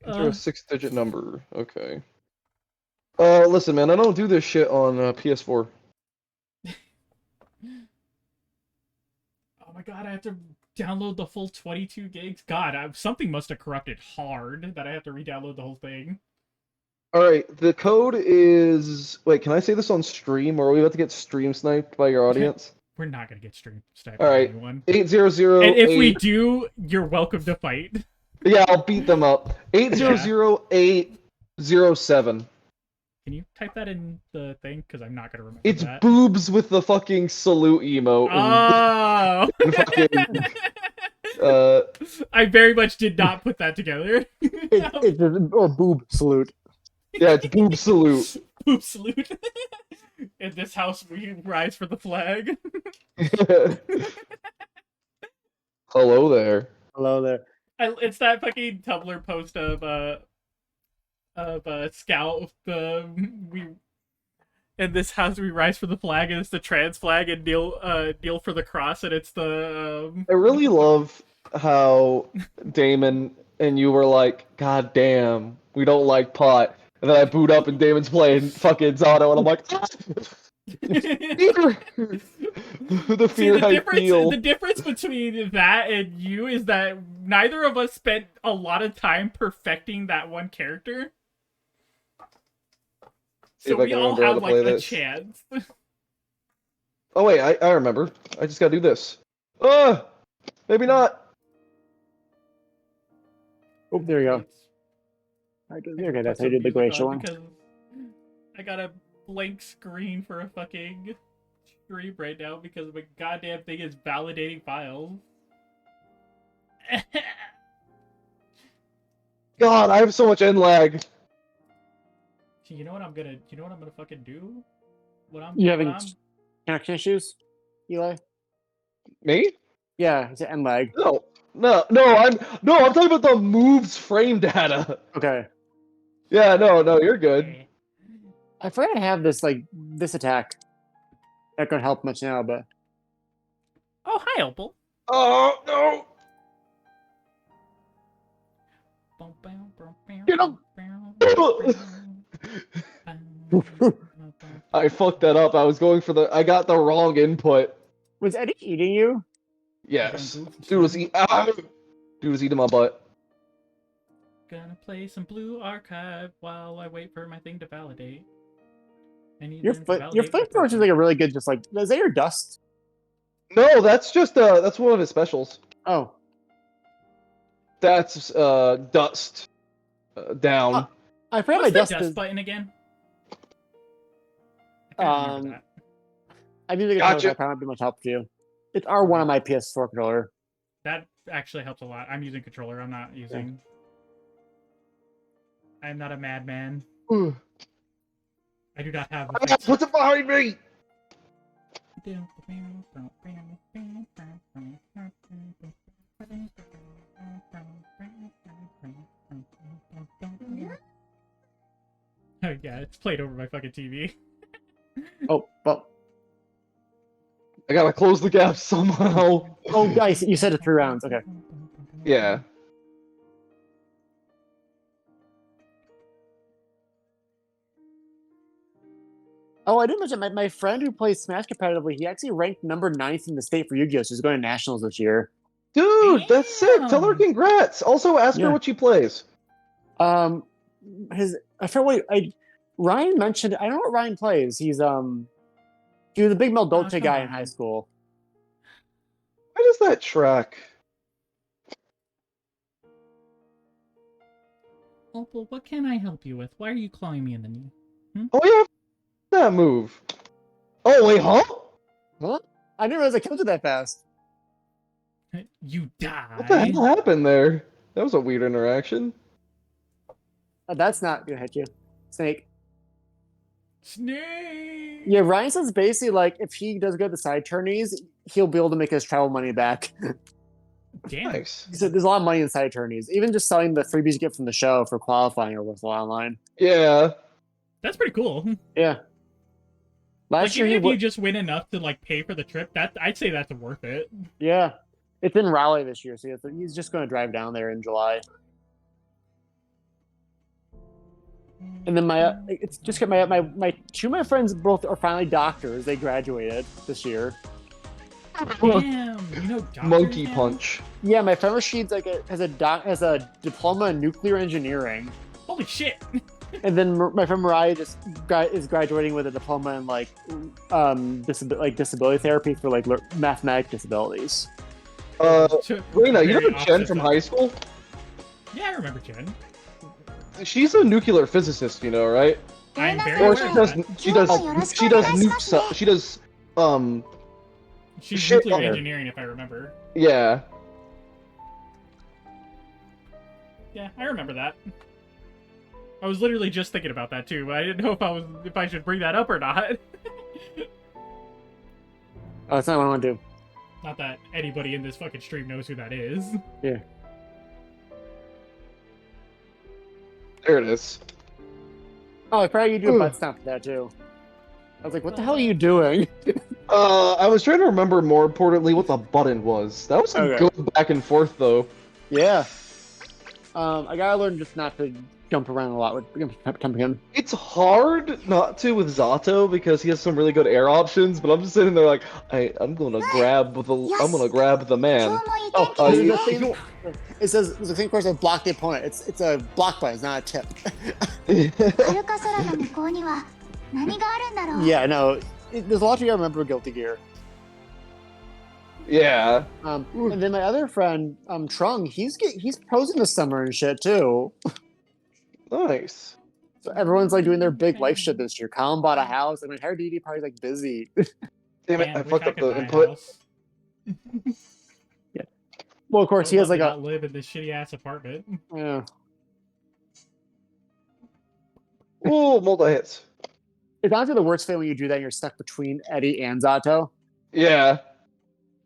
Enter a 6-digit number. Okay. Listen, man, I don't do this shit on PS4. Oh my god, I have to download the full 22 gigs. God, something must have corrupted hard that I have to re-download the whole thing. Alright, the code is... Wait, can I say this on stream, or are we about to get stream sniped by your audience? We're not gonna get stream sniped by anyone. 8008... And if we do, you're welcome to fight. Yeah, I'll beat them up. 800807. Can you type that in the thing? Because I'm not gonna remember It's that. boobs with the fucking salute emote. Oh! And fucking, I very much did not put that together. Or boob salute. Yeah, it's boob salute. Boob salute. In this house, we rise for the flag. Hello there. Hello there. It's that fucking Tumblr post of Scout. We in this house we rise for the flag, and it's the trans flag, and kneel for the cross, and it's the. I really love how Damon and you were like, "God damn, we don't like pot," and then I boot up and Damon's playing fucking Zato, and I'm like, the fear I feel. The difference between that and you is that neither of us spent a lot of time perfecting that one character. So we all have like a chance. Oh wait, I remember. I just gotta do this. Maybe not. Oh, there you go. Okay, that's how you did the glacial one. I got a blank screen for a fucking stream right now because my goddamn thing is validating files. God, I have so much end lag. You know what I'm gonna fucking do? You having connection issues, Eli? Me? Yeah, it's an end lag. No, I'm talking about the moves frame data. Okay. Yeah, no, you're good. I forgot I have this attack. That could help much now, but. Oh, hi, Opal. Oh no! Get him! I fucked that up. I got the wrong input. Was Eddie eating you? Yes. Dude was eating my butt. Gonna play some Blue Archive while I wait for my thing to validate. Your flamethrower is like a really good, just like, is that your dust? No, that's just that's one of his specials. Oh. That's dust down. I forgot my dust button again. I'm using a controller that might be much help to you. It's R1 on my PS4 controller. That actually helps a lot. I'm using controller. I'm not using. I'm not a madman. I do not have. What's it behind me? Yeah, it's played over my fucking TV. Oh, well. I gotta close the gap somehow. Oh, guys, you said it 3 rounds. Okay. Yeah. Oh, I didn't mention my friend who plays Smash competitively. He actually ranked number 9th in the state for Yu-Gi-Oh! So he's going to nationals this year. Dude, that's sick. Tell her Damn. congrats. Also, ask her what she plays. I forget what Ryan mentioned. I don't know what Ryan plays. He was a big Mel Dolce guy in high school. Why does that track? Opal, what can I help you with? Why are you clawing me in the knee? Oh yeah, that move. Oh wait, huh? Huh? I didn't realize I killed it that fast. You die. What the hell happened there? That was a weird interaction. That's not gonna hit you. Snake. Snake! Yeah, Ryan says basically like if he does go to the side tourneys, he'll be able to make his travel money back. Damn. Nice. He said there's a lot of money in side tourneys. Even just selling the freebies you get from the show for qualifying are worth a lot online. Yeah. That's pretty cool. Yeah. Last Like, year even if you just win enough to like pay for the trip, I'd say that's worth it. Yeah. It's in Raleigh this year, so he's just going to drive down there in July. And then my two of my friends both are finally doctors. They graduated this year. Damn, you know doctors Monkey now? punch. Yeah, my friend Rashid's has a diploma in nuclear engineering. Holy shit! And then my friend Mariah is graduating with a diploma in disability therapy for mathematic disabilities. Rena, you know Jen from high school? Yeah, I remember Jen. She's a nuclear physicist, you know, right? I'm very Or aware of that. she does She's shit nuclear on her. engineering, if I remember. Yeah. Yeah, I remember that. I was literally just thinking about that too, but I didn't know if I should bring that up or not. Oh, that's not what I want to do. Not that anybody in this fucking stream knows who that is. Yeah. There it is. Oh, I probably you do a butt stomp for that too. I was like, what the hell are you doing? I was trying to remember more importantly what the button was. That was some Okay. good back and forth though. Yeah. I gotta learn just not to jump around a lot with jumping in. It's hard not to with Zato because he has some really good air options, but I'm just sitting there like, I'm gonna grab the man. It says the thing, of course, block the opponent. It's a block button, it's not a tip. はるか空の向こうには何があるんだろう Yeah, no, there's a lot you gotta remember with Guilty Gear. Yeah. And then my other friend, Trung, he's posing this summer and shit too. Nice. So everyone's like doing their big life shit this year. Colin bought a house. I mean, her DD party's like busy. Damn it, Man, I wish fucked up could the buy a input. house. Well, of course, he has like not live in this shitty ass apartment. Yeah. Ooh, multi-hits. It's honestly the worst thing when you do that and you're stuck between Eddie and Zato. Yeah.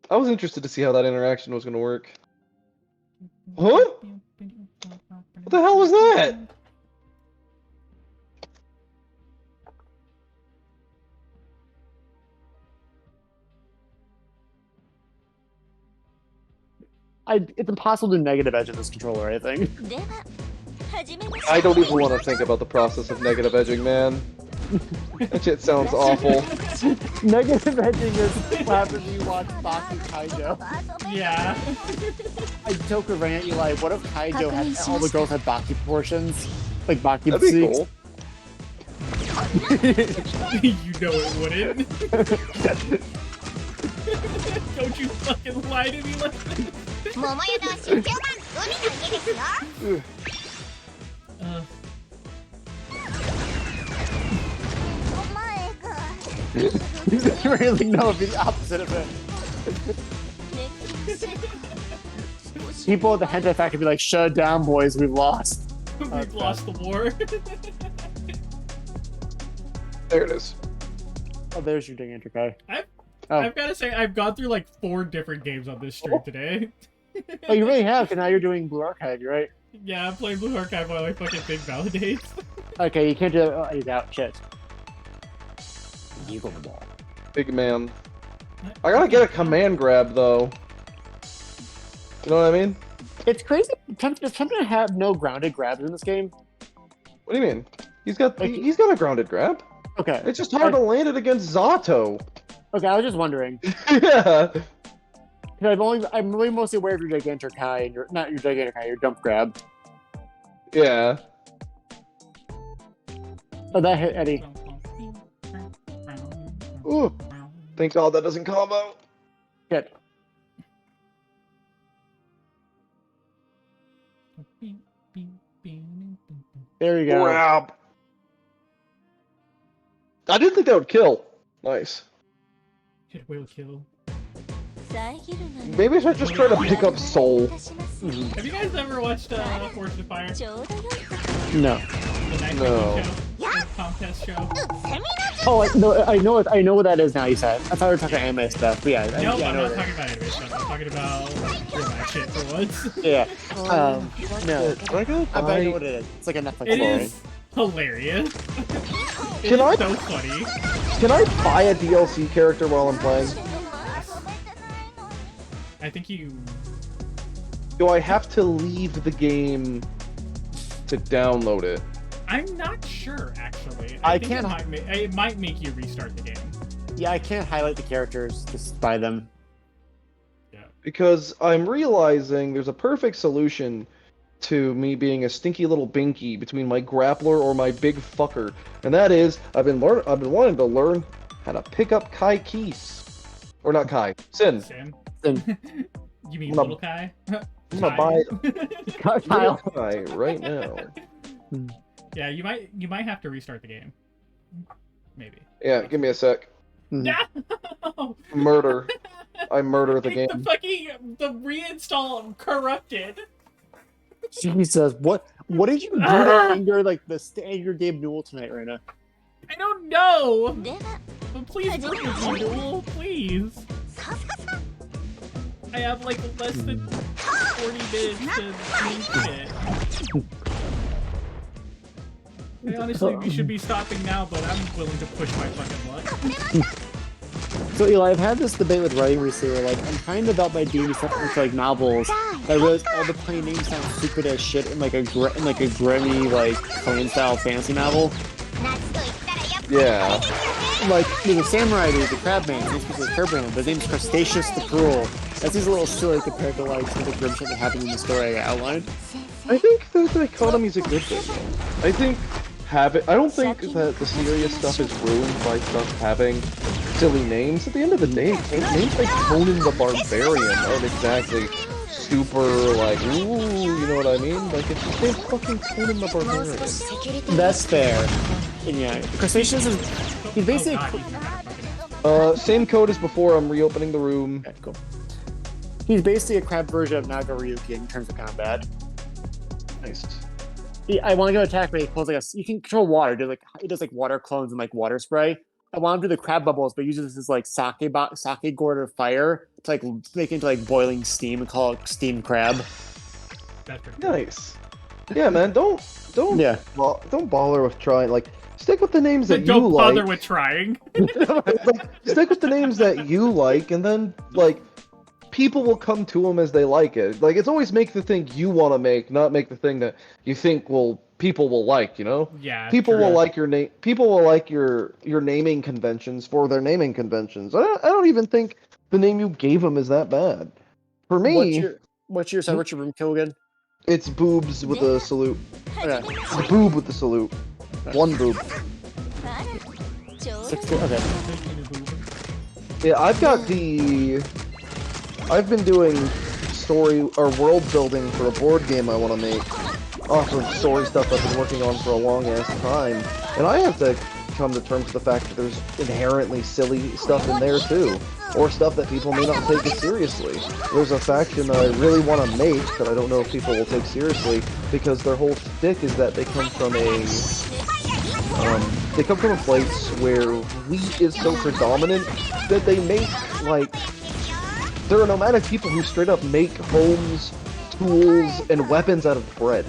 I was interested to see how that interaction was gonna work. Huh? What the hell was that? It's impossible to do negative edge in this controller, I think. では始めましょう I don't even want to think about the process of negative edging, man. That shit sounds awful. Negative edging is what happens when you watch Baki Kaijo. Yeah. I joke with Rant Eli, what if Kaijo had all the girls had Baki proportions? Like Baki That'd be physiques? cool. You know it wouldn't. Don't you fucking lie to me like this. 桃屋の出張版海の家ですよ お前が Really, no, it'd be the opposite of it. People at the hentai factory be like, shut it down, boys, we've lost. We've lost the war. There it is. Oh, there's your ding Interkai. I've got to say, I've gone through like 4 different games on this stream today. Oh, you really have, because now you're doing Blue Archive, you're right. Yeah, I'm playing Blue Archive while I fucking think validates. Okay, you can't do it. Oh, he's out. Shit. You go the ball. Big man. I gotta get a command grab though. You know what I mean? It's crazy. Does Tempting to have no grounded grabs in this game? What do you mean? He's got a grounded grab. Okay. It's just hard to land it against Zato. Okay, I was just wondering. Yeah. I'm really mostly aware of your Gigantic High and not your Gigantic High, your Jump Grab. Yeah. Oh, that hit Eddie. Ooh. Thank God that doesn't combo. Shit. There you go. Grab. I didn't think that would kill. Nice. It will kill. Maybe I should just try to pick up Soul. Have you guys ever watched Fortune of Fire? No. The night No. show? The contest show? Oh, I know what that is now, you said. I thought we were talking anime stuff, but yeah. No, yeah, I'm not talking about anime stuff. I'm talking about real life shit for once. Yeah. No. I I know what it is. It's like a Netflix It story. is hilarious. Can I- so funny. Can I buy a DLC character while I'm playing? I think you... Do I have to leave the game to download it? I'm not sure, actually. I think can't- it might make you restart the game. Yeah, I can't highlight the characters, just buy them. Yeah. Because I'm realizing there's a perfect solution to me being a stinky little binky between my grappler or my big fucker, and that is I've been wanting to learn how to pick up Kai Keys, or not Kai, Sin. Sin? Sin. You mean I'm gonna- little Kai? I'm gonna buy Kyle. Kai right now. Yeah, you might have to restart the game. Maybe. Yeah, give me a sec. No! Murder. I murder the The game. the reinstall corrupted. Jesus, what did you do to anger like the anger Gabe Newell tonight, Raina? I don't know. But please work with me, Newell, please. I have like less than 40 minutes to do shit. I honestly, we should be stopping now, but I'm willing to push my fucking luck. So Eli, I've had this debate with writing recently where like I'm kind of about by doing stuff with like novels. I realize all the plain names sound stupid as shit in like a grimy like clan style fantasy novel. Yeah. Like there's a samurai dude, the Crabman, his name is Crabman, but his name's Crustaceous the Cruel. That seems a little silly compared to like some of the grim shit that happened in the story I outlined. I think the dichotomy's a good thing. I think I don't think that the serious stuff is ruined by stuff having silly names. At the end of the day, names like Conan the Barbarian aren't exactly super like, ooh, you know what I mean? Like it's just named fucking Conan the Barbarian. That's fair. And yeah, Crustaceous is he's basically Same code as before. I'm reopening the room. okay, cool. He's basically a crab version of Nagaryuki in terms of combat. Nice. I want to go attack, but he pulls like you can control water. It does like water clones and like water spray. I want him to do the crab bubbles, but uses this like sake gourd of fire to like make it into like boiling steam and call it steam crab. That's pretty cool. Nice. Yeah, man. Don't don't bother with trying. Like, stick with the names that you Don't like. bother with trying. Like, stick with the names that you like, and then like people will come to them as they like it. Like, it's always make the thing you want to make, not make the thing that you think people will like. You know? Yeah. People true. will like your name. People will like your naming conventions for their naming conventions. I don't even think the name you gave them is that bad. For me, What's your room kill again? it's boobs with a salute. Okay. It's a boob with the salute. One boob. 60, okay. Yeah, I've been doing story or world building for a board game I want to make. Awesome story stuff I've been working on for a long ass time, and I have to come to terms with the fact that there's inherently silly stuff in there too, or stuff that people may not take as seriously. There's a faction that I really want to make that I don't know if people will take seriously because their whole shtick is that they come from a place where wheat is so predominant that they make like there are nomadic people who straight up make homes tools and weapons out of bread.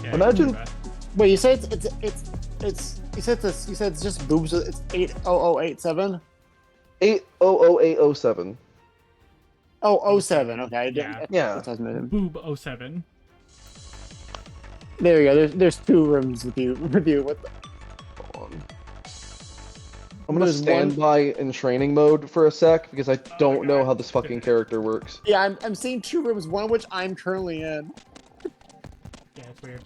Yeah, Imagine- Wait, you said it's you said it's just boobs. It's 80087. 800807. Oh, 07. Okay, I didn't. Yeah. Yeah. Boob 07. There you go. There's 2 rooms with you. What the? Hold on. I'm gonna There's stand one- by in training mode for a sec because I don't know God. how this fucking character works. Yeah, I'm seeing 2 rooms. One of which I'm currently in. Yeah, it's weird.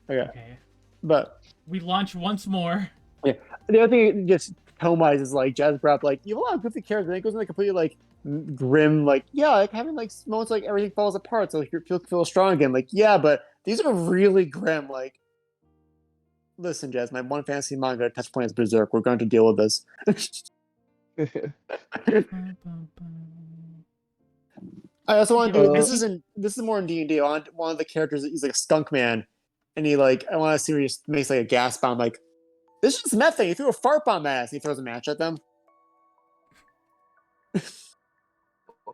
Okay, Okay. but We launch once more. the other thing it just Tomized is like Jazz brought up, like you have a lot of goofy characters, and it goes into like completely like grim, like yeah, like having like moments like everything falls apart, so like you feel strong again. Like yeah, but these are really grim. Like, listen, Jazz, my one fantasy manga touch point is Berserk. We're going to deal with this. I also want to do this is more in D&D. I want one of the characters. He's like a skunk man, and I want to see where he makes like a gas bomb. Like this is methane. He threw a fart bomb at us. He throws a match at them.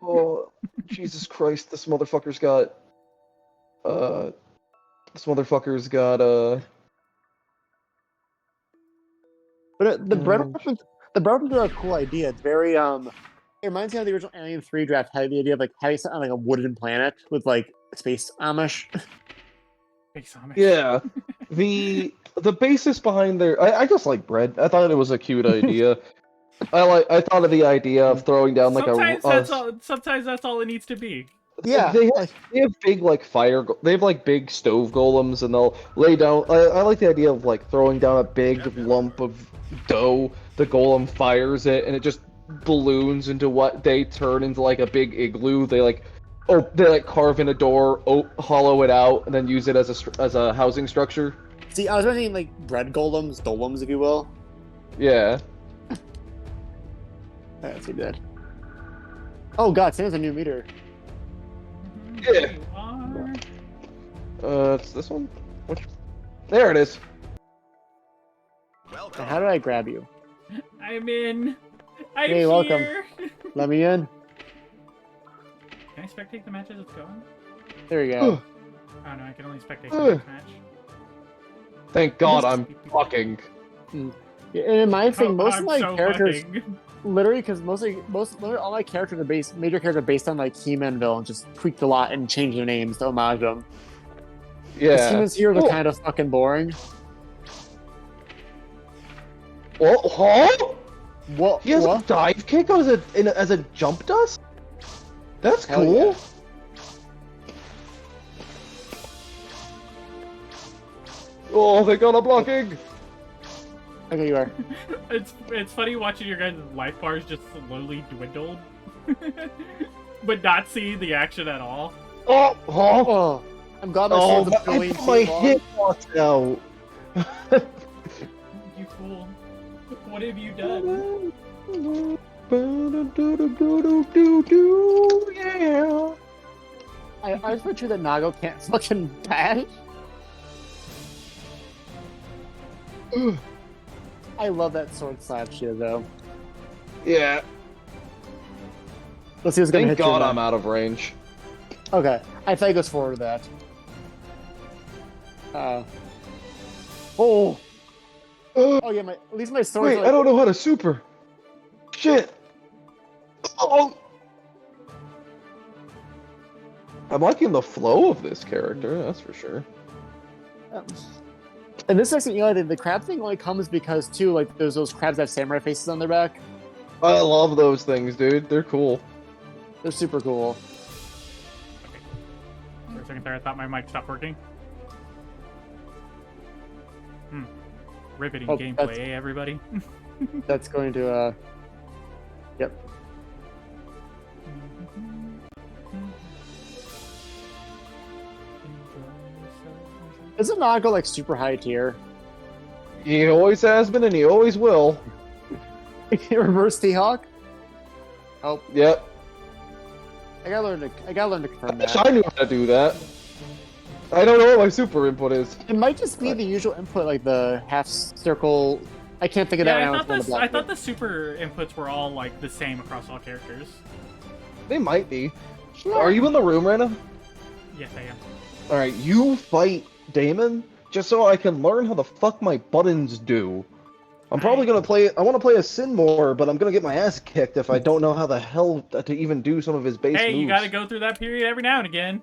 Oh, Jesus Christ! This motherfucker's got. But the bread weapons are a cool idea. It's very It reminds me of the original Alien 3 draft had the idea of like having something on like a wooden planet with like space Amish. Space Amish. Yeah, the basis behind their I just like bread. I thought it was a cute idea. I thought of the idea of throwing down like Sometimes that's all it needs to be. Yeah, they have big like they have like big stove golems, and they'll lay down. I like the idea of like throwing down a big lump of dough. The golem fires it, and it just balloons into what they turn into like a big igloo. They carve in a door, hollow it out, and then use it as a housing structure. See, I was imagining like bread golems, if you will. Yeah. That's good. Oh god, Sam's a new meter. Yeah. You are... It's this one? There it is. Now, how do I grab you? I'm in. I'm Hey, here. welcome. Let me in. Can I spectate the match as it's going? There we go. Oh no, I can only spectate the next match. Thank God I'm fucking. Yeah, and in my thing, most I'm of my so characters, fucking... literally, because literally all my characters are major characters are based on like He-Man villains, just tweaked a lot and changed their names to homage them. Yeah. He-Man's heroes are kind of fucking boring. Oh, huh? What? He has a dive kick as a jump dust? That's Hell cool. yeah. Oh, they got a blocking. Okay, you are. It's funny watching your guys' life bars just slowly dwindle, but not seeing the action at all. Oh, huh? Oh, I'm glad my Oh, sword's a I billion put my feet long. hitbox out. You fool! What have you done? Yeah. I just bet you that Nago can't fucking bash. I love that sword slap shit though. Yeah. Let's see what's gonna Thank hit God you. I'm out of range. Okay, I think it goes forward to that. Oh. Oh yeah, at least my sword. Wait, I don't know how to super. Shit. Oh. I'm liking the flow of this character, that's for sure. And this actually, the crab thing only comes because too, like there's those crabs that have samurai faces on their back. I love those things, dude. They're cool. They're super cool. For a second there, I thought my mic stopped working. Riveting gameplay, eh, everybody? That's going to, yep. Isn't Nago like super high tier? He always has been and he always will. Reverse T-Hawk? Oh, Yep. I gotta learn to confirm that. I knew how to do that. I don't know what my super input is. It might just be the usual input, like the half circle. I can't think of that. Yeah, now. I thought the super inputs were all like the same across all characters. They might be. Are you in the room right now? Yes, I am. Alright, you fight Damon, just so I can learn how the fuck my buttons do. I'm probably gonna play. I want to play a Sin more, but I'm gonna get my ass kicked if I don't know how the hell to even do some of his base moves. Hey, you gotta go through that period every now and again.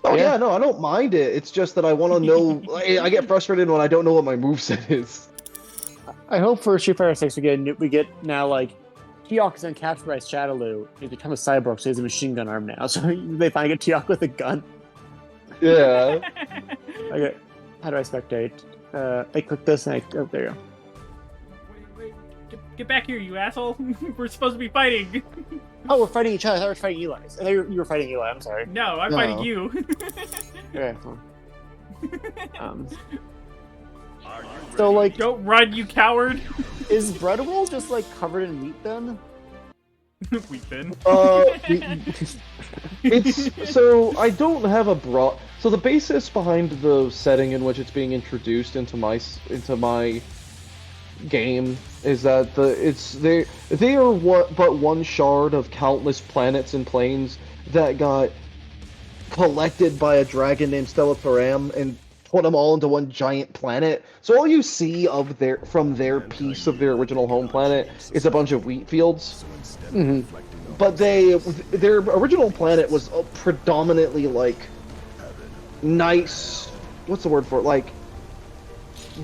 Oh yeah, no, I don't mind it. It's just that I want to know. I get frustrated when I don't know what my moveset is. I hope for Street Fighter 6 we get now like Teok is then captured by Shadaloo. He's become a cyborg, so he has a machine gun arm now. So they finally get Teok with a gun. Yeah. Okay, how do I spectate? I click this and oh, there you go. Wait, get back here, you asshole! We're supposed to be fighting. Oh, we're fighting each other. I thought we were fighting Eli. I thought you were fighting Eli. I'm sorry. No, I'm fighting you. Okay. Well. So like, don't run, you coward! Is bread roll just like covered in wheat then? Wheat then. It's so I don't have a broad. So the basis behind the setting in which it's being introduced into my game is that they are but one shard of countless planets and planes that got collected by a dragon named Stellathram and put them all into one giant planet. So all you see of from their piece of their original home planet is a bunch of wheat fields. Mm-hmm. But their original planet was predominantly like nice. What's the word for it? Like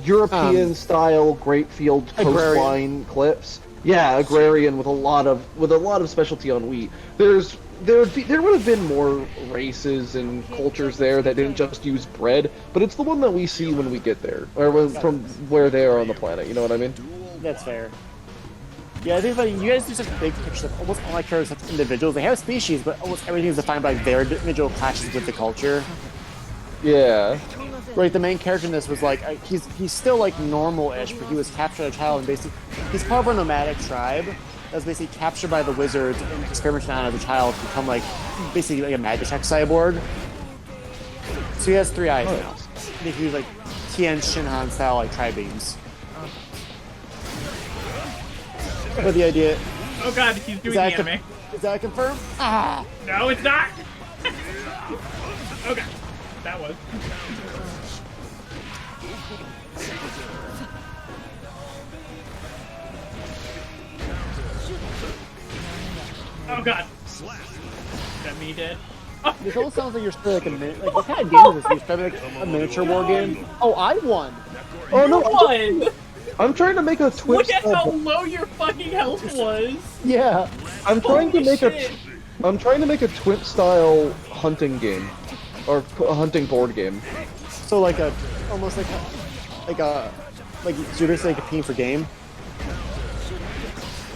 European style grapefield coastline cliffs. Yeah, agrarian with a lot of specialty on wheat. There would have been more races and cultures there that didn't just use bread, but it's the one that we see when we get there, or from where they are on the planet. You know what I mean? That's fair. Yeah, I think like you guys do such a big picture of almost all my characters have individuals. They have species, but almost everything is defined by their individual clashes with the culture. Yeah. Like the main character in this was like he's still like normal-ish, but he was captured as a child and basically he's part of a nomadic tribe that was basically captured by the wizards and experimented on as a child to become like basically like a Magitech cyborg. So he has 3 eyes now. They can use like Tien Shinhan style like tri-beams. But the idea. Oh god, he's doing the anime. Is that confirmed? Ah! No, it's not! Okay. That was. Oh god. Is that me dead? Oh. This almost sounds like you're still like like what kind of game is this? You're probably like a miniature war game? Oh, I won! Oh no! Won! I'm trying to make a twist. Look at how low your fucking health was! Yeah! I'm trying to make a twin style hunting game. Or a hunting board game. So like almost like so you're basically competing for game?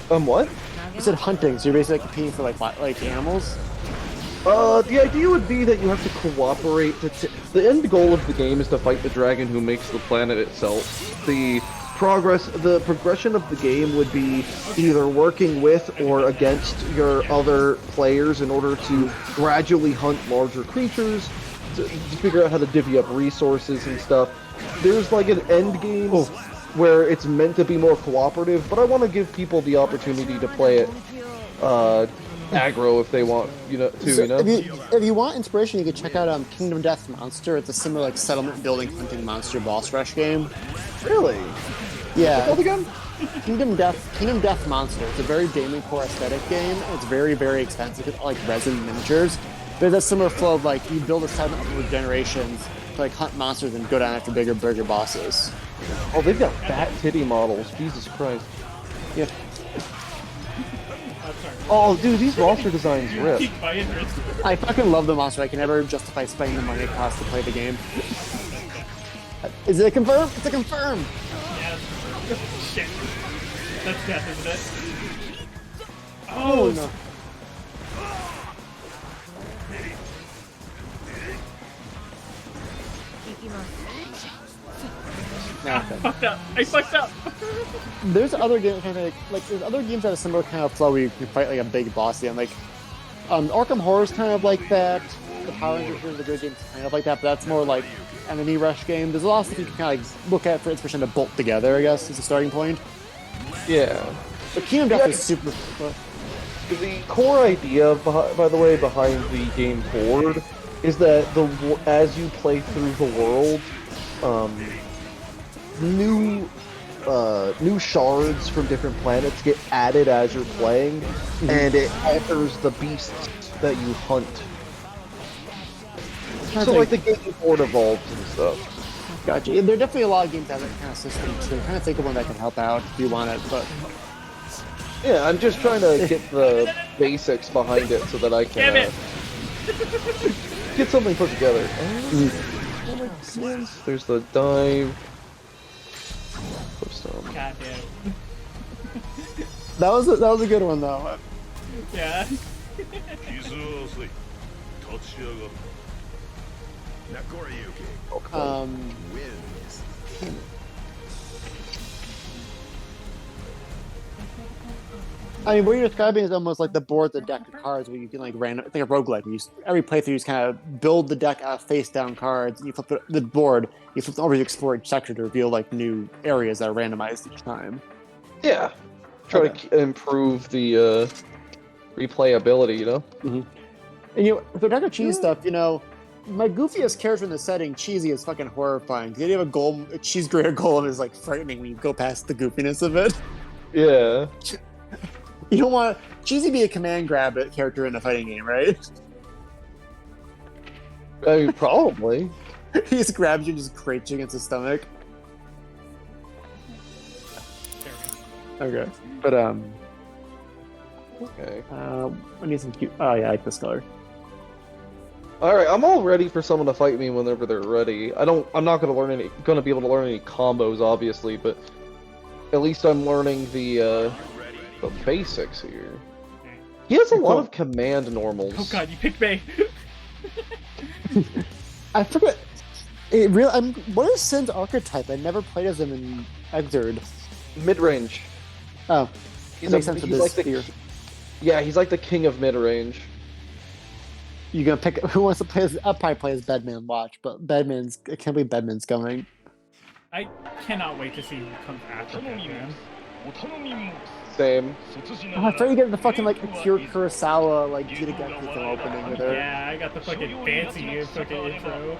What? You said hunting, so you're basically competing for like animals? The idea would be that you have to cooperate. The end goal of the game is to fight the dragon who makes the planet itself. The progression of the game would be either working with or against your other players in order to gradually hunt larger creatures, to figure out how to divvy up resources and stuff. There's like an end game where it's meant to be more cooperative, but I want to give people the opportunity to play it aggro if they want, If you want inspiration, you can check out Kingdom Death Monster. It's a similar like settlement building hunting monster boss rush game. Really? Yeah. What's it called again? Kingdom Death Monster. It's a very Damon Core aesthetic game. And it's very, very expensive. It's like resin miniatures. There's a similar flow of like you build a settlement over generations to like hunt monsters and go down after bigger bosses. Oh, they've got fat titty models. Jesus Christ. Yeah. Oh, dude, these monster designs rip. I fucking love the monster. I can never justify spending the money it costs to play the game. Is it a confirm? It's a confirm! Yes. Shit. That's death, isn't it? Oh no. I fucked up. There's other games there's other games that have a similar kind of flow where you can fight like a big boss at the end. Like Arkham Horror is kind of like that. The Power Rangers is a good game kind of like that, but that's more like enemy rush game. There's a lot of stuff you can kind of like look at for inspiration to bolt together, I guess, is a starting point. Yeah. But Kingdom Death is super. The core idea, by the way, behind the game board is that as you play through the world, new shards from different planets get added as you're playing, and it alters the beasts that you hunt. So like the game board evolves and stuff. Gotcha. There are definitely a lot of games that have that kind of system too. I'm trying to think of one that can help out if you want it, but yeah, I'm just trying to get the basics behind it so that I can get something put together. There's the dive. God damn. That was a good one though. Yeah. Wins. I mean, what you're describing is almost like the board, the deck of cards, where you can like random, like a roguelike. Every playthrough, you just kind of build the deck out of face-down cards, and you flip the board. You flip them over to explore each sector to reveal like new areas that are randomized each time. Yeah, try to improve the replayability, you know. Mm-hmm. And for deck of cheese stuff, my goofiest character in the setting, Cheesy, is fucking horrifying. The idea of a cheese grater golem is like frightening when you go past the goofiness of it. Yeah. You don't want Cheesy be a command grab character in a fighting game, right? I mean, probably. He just grabs you and just grates you against his stomach. Okay, but okay. I need some cute. Oh yeah, I like this color. All right, I'm all ready for someone to fight me whenever they're ready. I'm not gonna be able to learn any combos, obviously, but at least I'm learning the basics here. He has a lot of command normals. Oh god, you picked me. I forget. What is Sin's archetype? I never played as him in Exerd. Mid-range. Oh, makes sense for this sphere. Yeah, he's like the king of mid-range. You gonna pick who wants to play as? I'll probably play as Bedman. Watch, but I can't believe Bedman's coming. I cannot wait to see who comes after Bedman. Same. Oh, I thought you get the fucking like Akira Kurosawa like Jitageki film opening with her. Yeah, I got the fucking fancy fucking intro.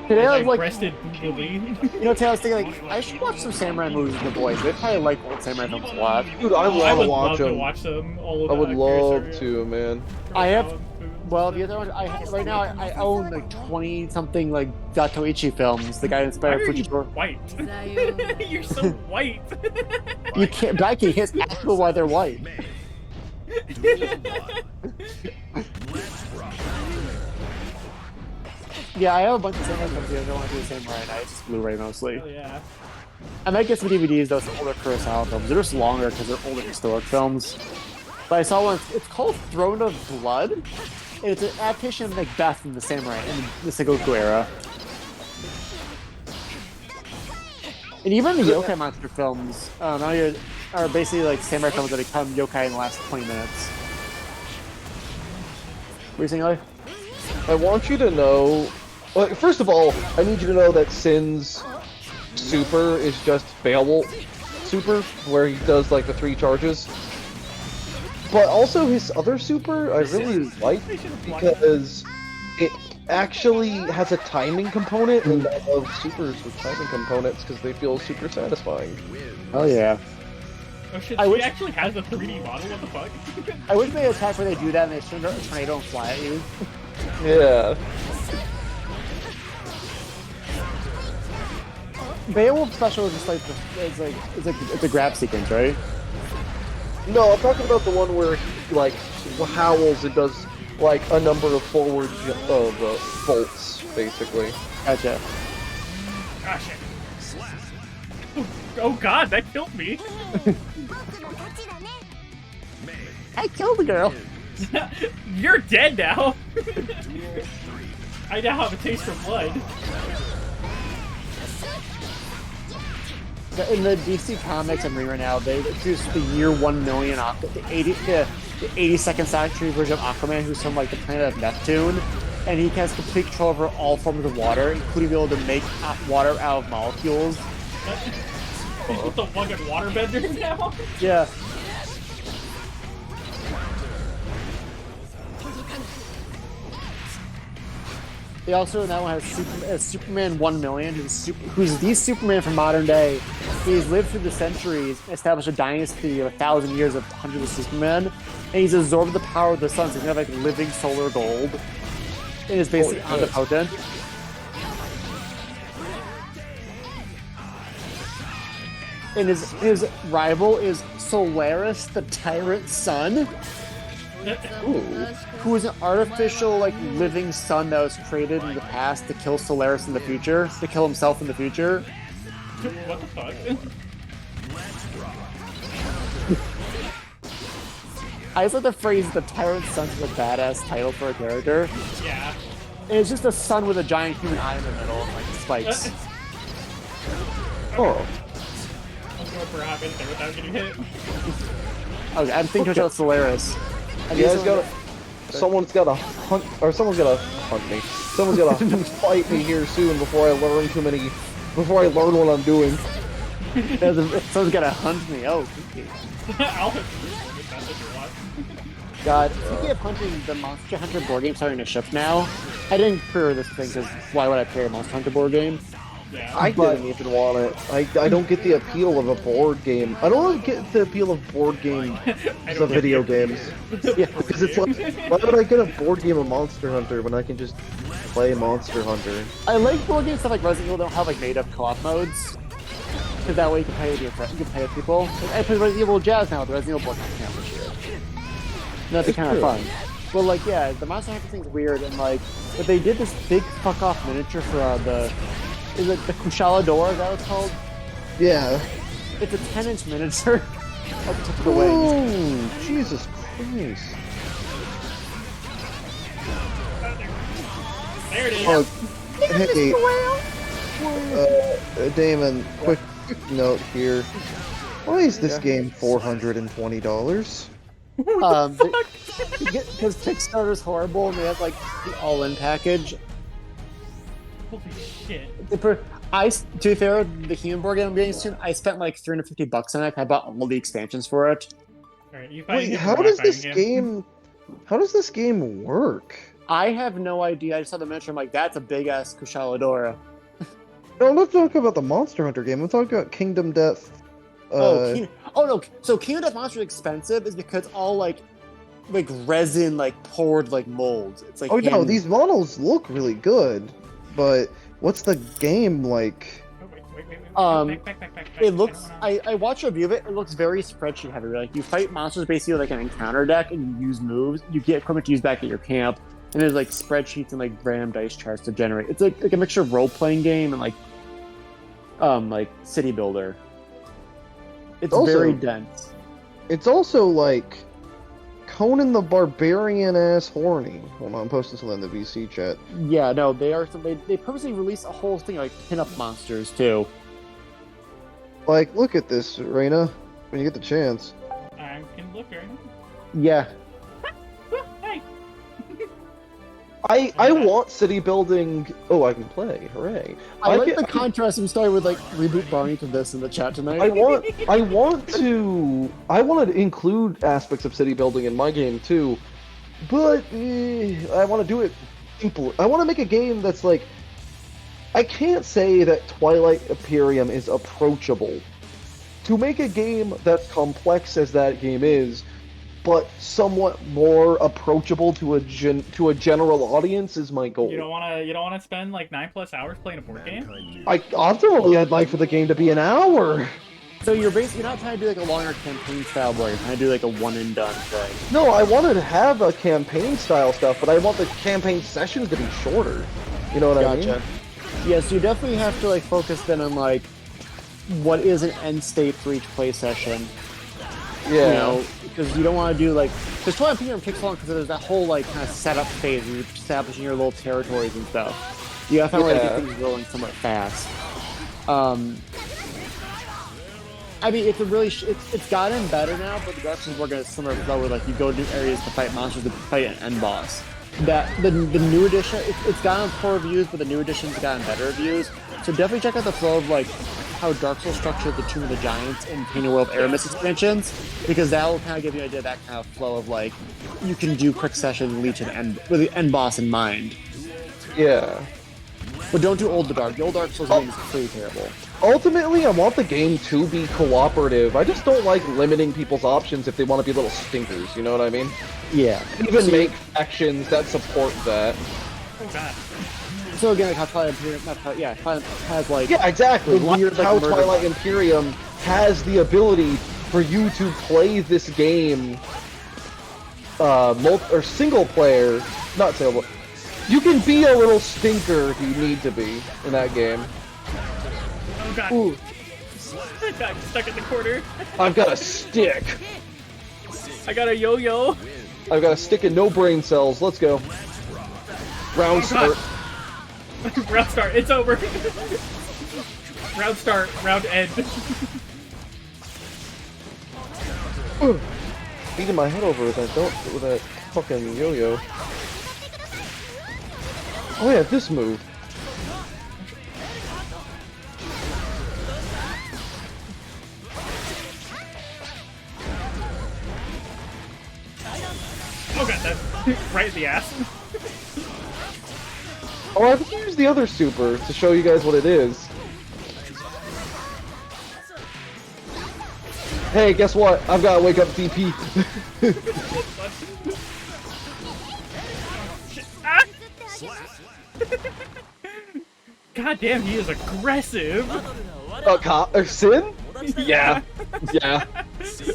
Today I was like, breasted boobily. Today I was thinking like I should watch some samurai movies with the boys. They probably like old samurai films a lot. Dude, I would love to watch them. Old, I would love to, man. I have. Well, the other one, right now I own like 20-something like Datoichi films. The guy that inspired Fujifilm. White. You're so white. You can't. Daiki hits actual why they're white. Yeah, I have a bunch of samurai films here. I don't want to do the same right now. It's just Blu-ray mostly. Oh yeah. I might get some DVDs though. Some older Kurosawa films. They're just longer because they're older historic films. But I saw one. It's called Throne of Blood. And it's an adaptation of Macbeth in the samurai in the Sengoku era. And even the yokai monster films are basically like samurai films that become yokai in the last 20 minutes. What are you saying, Eli? I want you to know. Well, first of all, I need you to know that Sin's super is just Beowulf super, where he does like the 3 charges. But also his other super I really like because it actually has a timing component, and I love supers with timing components because they feel super satisfying. Oh yeah. Oh shit, she actually has a 3D model, what the fuck? I wish they attack where they do that and they shoot a tornado and fly at you. Yeah. Beowulf special is just like it's a grab sequence, right? No, I'm talking about the one where he, like, howls and does, like, a number of forward bolts, basically. Gotcha. Gosh. Oh god, that killed me. I killed the girl. You're dead now. I now have a taste for blood. In the DC Comics I'm reading right now, they introduced the year 1 million, the 82nd century version of Aquaman, who's from like the planet of Neptune, and he has complete control over all forms of water, including being able to make water out of molecules. He's the fucking waterbender now? Yeah. They also now have Superman 1,000,000, who's the Superman from modern day. He's lived through the centuries, established a dynasty of 1,000 years of hundreds of Supermen, and he's absorbed the power of the sun, so he's kind of like living solar gold. And is basically omnipotent. And his rival is Solaris, the Tyrant Sun. Who is an artificial, like, living sun that was created in the past to kill Solaris in the future, to kill himself in the future. What the fuck? I just like the phrase "the Tyrant Sun" is a badass title for a character. Yeah. And it's just a sun with a giant human eye in the middle and, like, spikes. Oh. I'll go for a hop in there without getting hit. Okay, I'm thinking about Solaris. Someone's gotta hunt, or someone's gotta hunt me. Someone's gotta fight me here soon before I learn what I'm doing. Someone's gotta hunt me. Oh, okay. I'll hit you if that's what you want. God, speaking of hunting, the Monster Hunter board game's starting to ship now. I didn't pre-order this thing because why would I play a Monster Hunter board game? Yeah. I didn't even want it. I don't get the appeal of a board game. I don't get the appeal of board game as a video games. Yeah, because it's like, why would I get a board game of Monster Hunter when I can just play Monster Hunter? I like board games stuff like Resident Evil don't have like made-up co-op modes. Because that way you can play with your friends, you can play with people. Like, I play Resident Evil Jazz now with the Resident Evil board camp this year. And that'd be kind of fun. Well, like, yeah, the Monster Hunter thing's weird, and like, but they did this big fuck-off miniature for is it the Kushala Door, is that what it's called? Yeah. It's a 10-inch miniature at the tip of the wings. Oh, Jesus Christ. There it is. Hey, Damon, quick note here. Why is this game $420? Because Kickstarter's horrible and they have like the all-in package. Holy shit. To be fair, the Human board game I'm getting soon, I spent like $350 on it. I bought all the expansions for it. Alright, wait, how does this game work? I have no idea. I just saw the miniature. I'm like, that's a big ass Kushala Dora. No, I'm not talking about the Monster Hunter game. I'm talking about Kingdom Death. Oh no! So Kingdom Death Monster is expensive is because all like resin poured molds. It's like no, these models look really good, but what's the game like? Back. It looks. I watched a review of it. It looks very spreadsheet heavy. Like you fight monsters basically like an encounter deck, and you use moves. You get equipment to use back at your camp, and there's like spreadsheets and random dice charts to generate. It's like a mixture of role playing game and like city builder. It's also very dense. It's also like Conan the Barbarian ass horny. Hold on, I'm posting something in the VC chat. Yeah, no, they are. They purposely release a whole thing like pinup monsters too. Like, look at this, Reina. When you get the chance. I can look right now. Yeah. Hey. I want city building. Oh, I can play! Hooray! I like the contrast. I'm starting with reboot Barney to this in the chat tonight. I want to include aspects of city building in my game too, but I want to do it simple. I want to make a game that's like. I can't say that Twilight Imperium is approachable. To make a game that's complex as that game is, but somewhat more approachable to a general audience is my goal. You don't wanna spend 9+ hours playing a board game? Ultimately, I'd like for the game to be an hour. So you're not trying to do a longer campaign style board. You're trying to do a one and done thing. No, I wanted to have a campaign style stuff, but I want the campaign sessions to be shorter. You know what I mean? Yeah, so you definitely have to focus then on what is an end state for each play session. Yeah. Because you don't want to do because Twilight Imperium takes long because there's that whole kind of setup phase where you're establishing your little territories and stuff. You have to get things rolling somewhat fast. I mean, it's gotten better now, but the directions we're going to similar flow where you go to areas to fight monsters to fight an end boss. That the new edition, it's gotten poor reviews, but the new edition's gotten better reviews. So definitely check out the flow of how Dark Souls structured the Tomb of the Giants and Painted World Aramis expansions, because that will kind of give you an idea of that kind of flow of you can do quick sessions, leech and end with the end boss in mind. Yeah. But don't do old Dark. The old Dark Souls game is pretty terrible. Ultimately, I want the game to be cooperative. I just don't like limiting people's options if they want to be little stinkers, you know what I mean? Yeah. Even make factions that support that. Oh god. So again, like how Twilight Imperium, has like... Yeah, exactly. the weird, How murder Twilight button. Imperium has the ability for you to play this game, or single player, not single. You can be a little stinker if you need to be in that game. Oh god. Ooh. I got stuck in the corner. I've got a stick. I got a yo-yo. I've got a stick and no brain cells. Let's go. Round start. Round start. It's over. Round start. Round end. Beating my head over with that fucking yo-yo. Oh yeah, this move. Oh god, that's right in the ass. Oh, I have to use the other super to show you guys what it is. Hey, guess what? I've got to wake up DP. God damn, he is aggressive. Sin? Yeah. Yeah.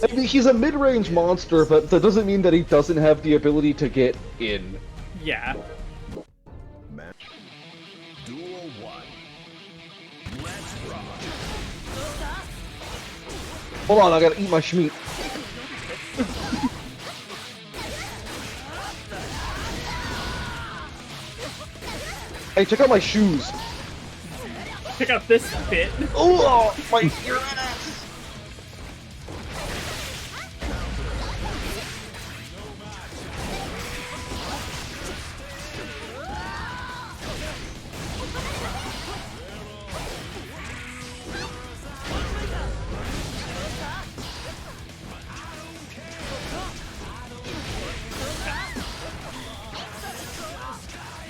I mean, he's a mid-range monster, but that doesn't mean that he doesn't have the ability to get in. Yeah. Duel 1. Let's rock. Hold on, I gotta eat my schmeat. Hey, check out my shoes. Check out this fit. Oh, my ear ass.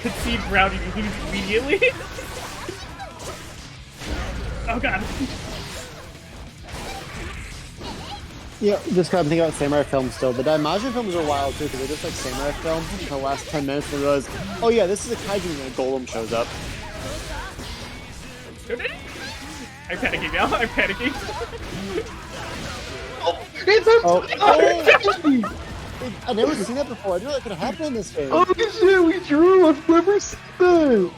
Could see Brownie lose immediately. Oh god. Yeah, just kind of thinking about samurai films still. The Daimajin films are wild too, because they're just like samurai films. For the last 10 minutes, they realize, oh yeah, this is a kaiju and a golem shows up. I'm panicking now. I'm panicking. I've never seen that before. I knew that could happen in this game. Oh shit, we drew! I've never seen that!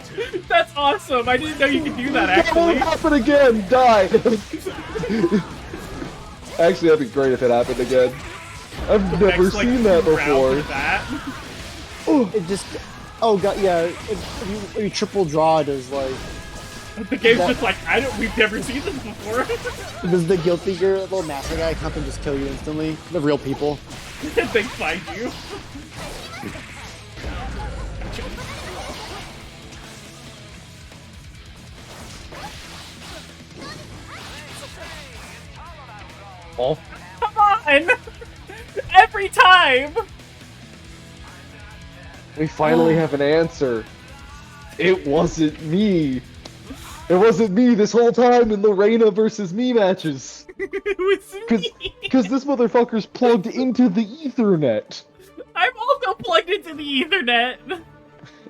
That's awesome. I didn't know you could do that, That won't actually. happen again! Die! Actually, that'd be great if it happened again. I've never Next, like, seen that 2 rounds before. of that. It just... Oh god, yeah. If you triple draw, does like... The game's just like, we've never seen this before. Does the guilty gear little master guy come and just kill you instantly? The real people. They find you. Oh. Come on! Every time! We finally have an answer. It wasn't me. It wasn't me this whole time in Lorena versus me matches. It was me! Because this motherfucker's plugged into the Ethernet. I'm also plugged into the Ethernet!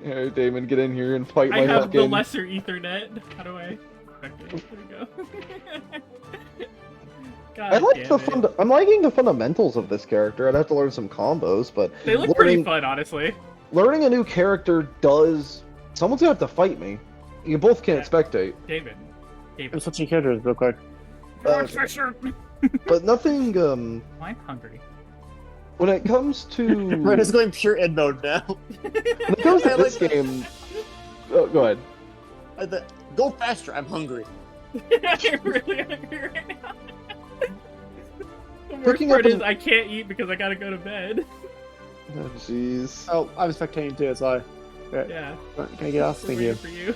Alright, Damon, get in here and fight I my have the fucking... lesser Ethernet. How do I... Okay, there we go. God I like damn the it. I'm liking the fundamentals of this character. I'd have to learn some combos, but They look pretty fun, honestly. learning a new character does... Someone's gonna have to fight me. You both can't spectate. David. I'm switching characters real quick. But nothing, I'm hungry. when it comes to... We're just going pure ed mode now. When it comes to this game... Oh, go ahead. Go faster, I'm hungry. I'm really hungry right now. The worst Picking part up is an- I can't eat because I gotta go to bed. Oh, jeez. Oh, I'm spectating too, so I... Right. Yeah. Can I get off? Thank you. For you.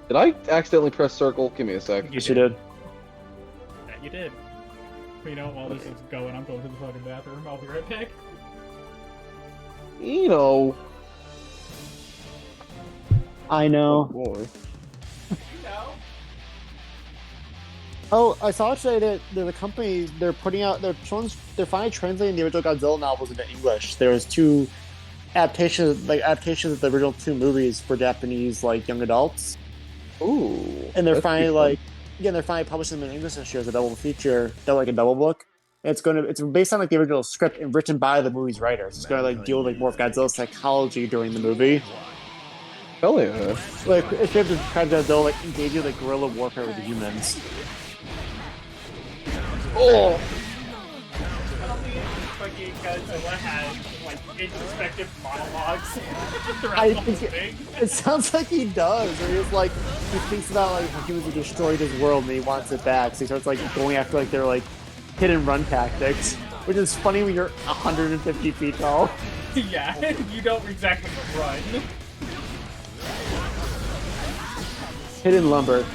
Did I accidentally press circle? Give me a sec. Yes, you did. Yeah, you did. But you know, while this is going, I'm going to the fucking bathroom. I'll be right back. You know. I know. Oh, boy. Oh, I saw today that the company they're finally translating the original Godzilla novels into English. There was 2 adaptations of the original 2 movies for Japanese young adults. Ooh. And they're finally they're finally publishing them in English this year as a double feature. They're a double book. And it's based on the original script and written by the movie's writers. It's gonna deal with more of Godzilla's psychology during the movie. Hell yeah. If you have to describe Godzilla engaging guerrilla warfare with the humans. Oh! I don't think fucking Godzilla has introspective monologues throughout the whole thing. It sounds like he does. Or he thinks about how humans have destroyed his world and he wants it back. So he starts going after their hit and run tactics, which is funny when you're 150 feet tall. Yeah, you don't exactly run. Hidden lumber.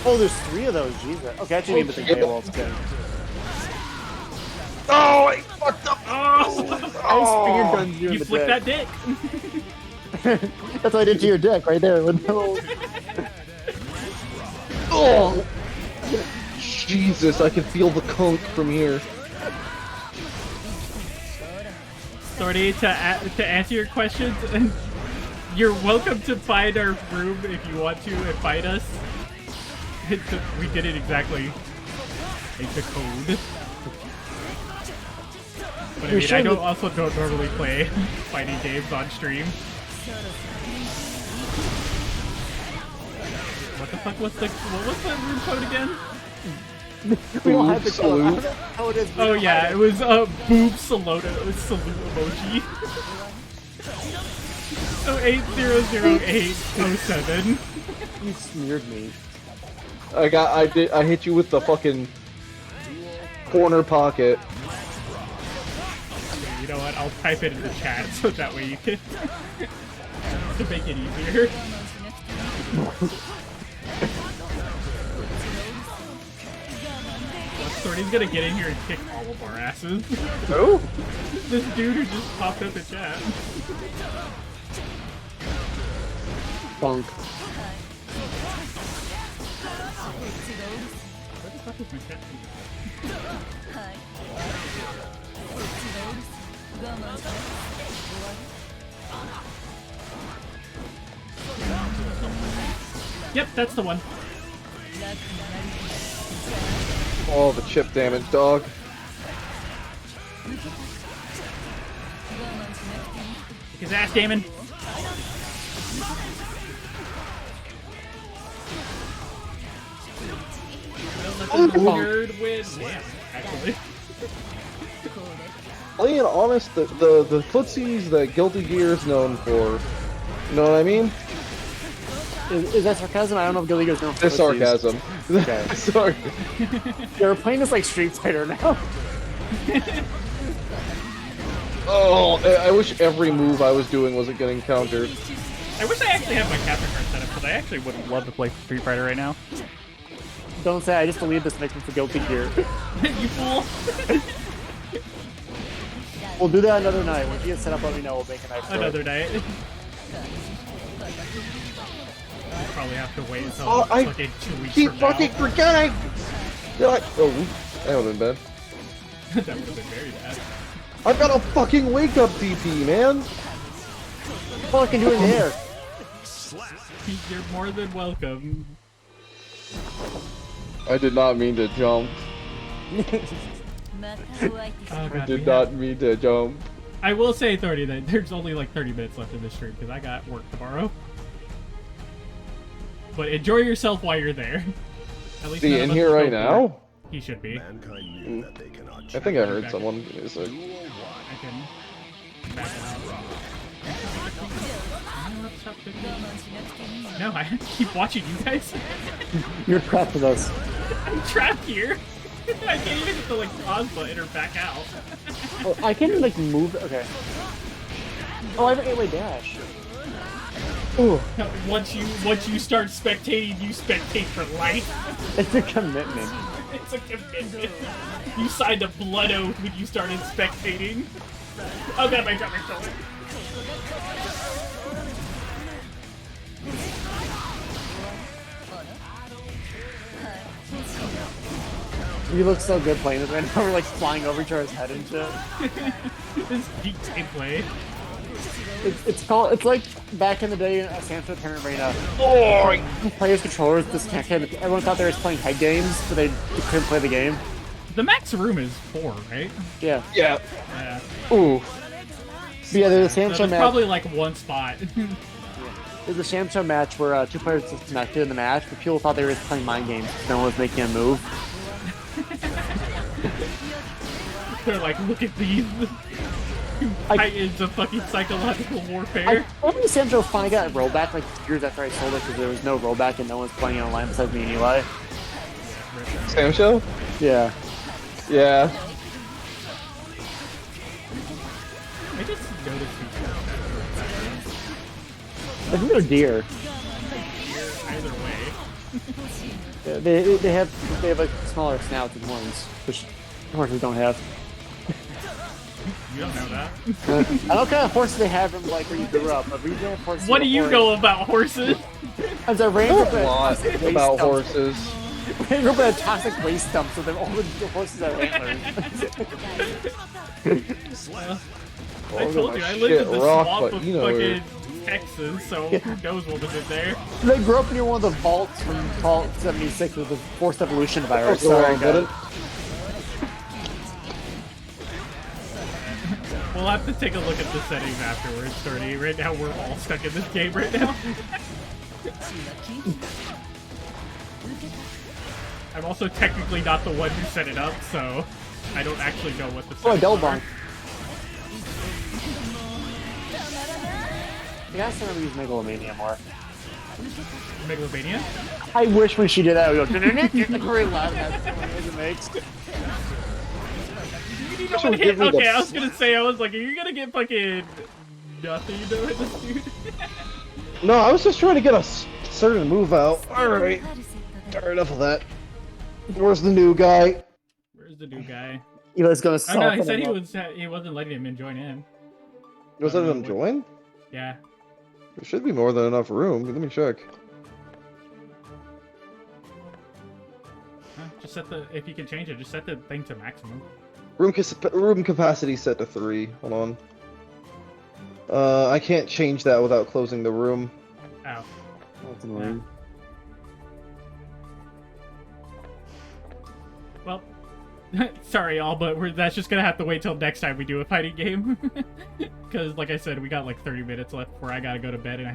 Oh, there's 3 of those. Jesus. Okay, I actually need to think Paywall's good. Oh, I fucked up! I gunned you in the flicked that dick. That's what I did to your dick right there. With no... Oh! Jesus, I can feel the conk from here. Sorry, to answer your questions, you're welcome to find our room if you want to and fight us. We did it exactly like the code. But I mean, I also don't normally play fighting games on stream. What the fuck was what was that room code again? We don't have the code. Oh yeah, it was boob salute emoji. So 800807. You smeared me. I hit you with the fucking corner pocket. You know what? I'll type it in the chat so that way you can to make it easier. Sorty's gonna get in here and kick all of our asses. Who? This dude who just popped up in chat. Bunk. Where the fuck is my chat? Yep, that's the one. Oh, the chip damage, dog. Kick his ass, Damon. Nerd win. Yeah, actually. Being honest, the footsies that Guilty Gear is known for. You know what I mean? Is that sarcasm? I don't know if Guilty Gear is known for It's sarcasm. Okay. Sorry. They're playing this like Street Fighter now. Oh, I wish every move I was doing wasn't getting countered. I wish I actually had my capture card set up, because I actually would love to play Street Fighter right now. Don't say I just deleted this next one for Guilty Gear. You fool! We'll do that another night. Once you get set up, let me know. We'll make a night for Another it. night. We'll probably have to wait until I fucking 2 weeks keep from fucking now. forgetting! Oh, that would have been bad. That would have been very bad. I've got a fucking wake up DP, man! Fucking do it in the air. You're more than welcome. I did not mean to jump. Oh, God, I did not mean to jump. I will say, 30, that there's only like 30 minutes left in this stream because I got work tomorrow. But enjoy yourself while you're there. At least Is he in here right now? He should be. Mankind knew that they cannot I think I heard someone. Give me a sec. I can back it out. No, I keep watching you guys. You're trapped with us. I'm trapped here. I can't even hit the like pause button or back out. Oh, I can't even like move. Okay. Oh, I have an 8-way dash. Ooh, Once you start spectating, you spectate for life. it's a commitment. It's a commitment. You signed a blood oath when you started spectating. Oh god, my drummer killed it. You look so good playing this right now. We're like flying over each other's head and shit. This deep gameplay. It's like back in the day in a Sanford Tournament Arena. Oh, players' controllers disconnected. Everyone thought they were playing head games, but they couldn't play the game. The max room is 4, right? Yeah. Yeah. Yeah. Ooh. But yeah, there's a Sam So Show there's match. probably like one spot. There's a Sham Show match where 2 players disconnected in the match, but people thought they were just playing mind games because no one was making a move. They're like, look at these titans of fucking psychological warfare. I remember Sam Show finally got a rollback like years after I sold it because there was no rollback and no one's playing it online besides me and Eli. Sam Show? Yeah. Yeah. I just noticed these I think they're deer. either way. Yeah, they have like smaller snouts and horns, which horses don't have. You don't know that. I don't know what kind of horses they have in like where you grew up, but regional horses. What do you know about horses? As a ranger, A lot about horses. Ranger a toxic waste dump, so all the horses have antlers. I told you, I lived in the swamp of fucking Texas, so who knows what was in there. They grew up near one of the vaults from Vault 76 with the forced evolution virus. Oh, Sorry, good. We'll have to take a look at the settings afterwards, 30. Right now, we're all stuck in this game right now. I'm also technically not the one who set it up, so I don't actually know what the settings double are. bonk. You guys never use Megalomania more. Megalomania? I wish when she did that, it would go like very loud noise it makes. You don't want to hit. Okay, I was gonna say, I was like, are you gonna get fucking nothing doing this, dude? No, I was just trying to get a certain move out. Alright. Alright, enough of that. Where's the new guy? Where's the new guy? Eli's gonna Oh no, he said he wasn't letting him join in. Was letting him join? Yeah. There should be more than enough room. Let me check. Just set the, if you can change it, just set the thing to maximum. Room capacity set to 3. Hold on. I can't change that without closing the room. Oh. That's annoying. Well, sorry y'all, but that's just gonna have to wait till next time we do a fighting game. Because, like I said, we got like 30 minutes left before I gotta go to bed, and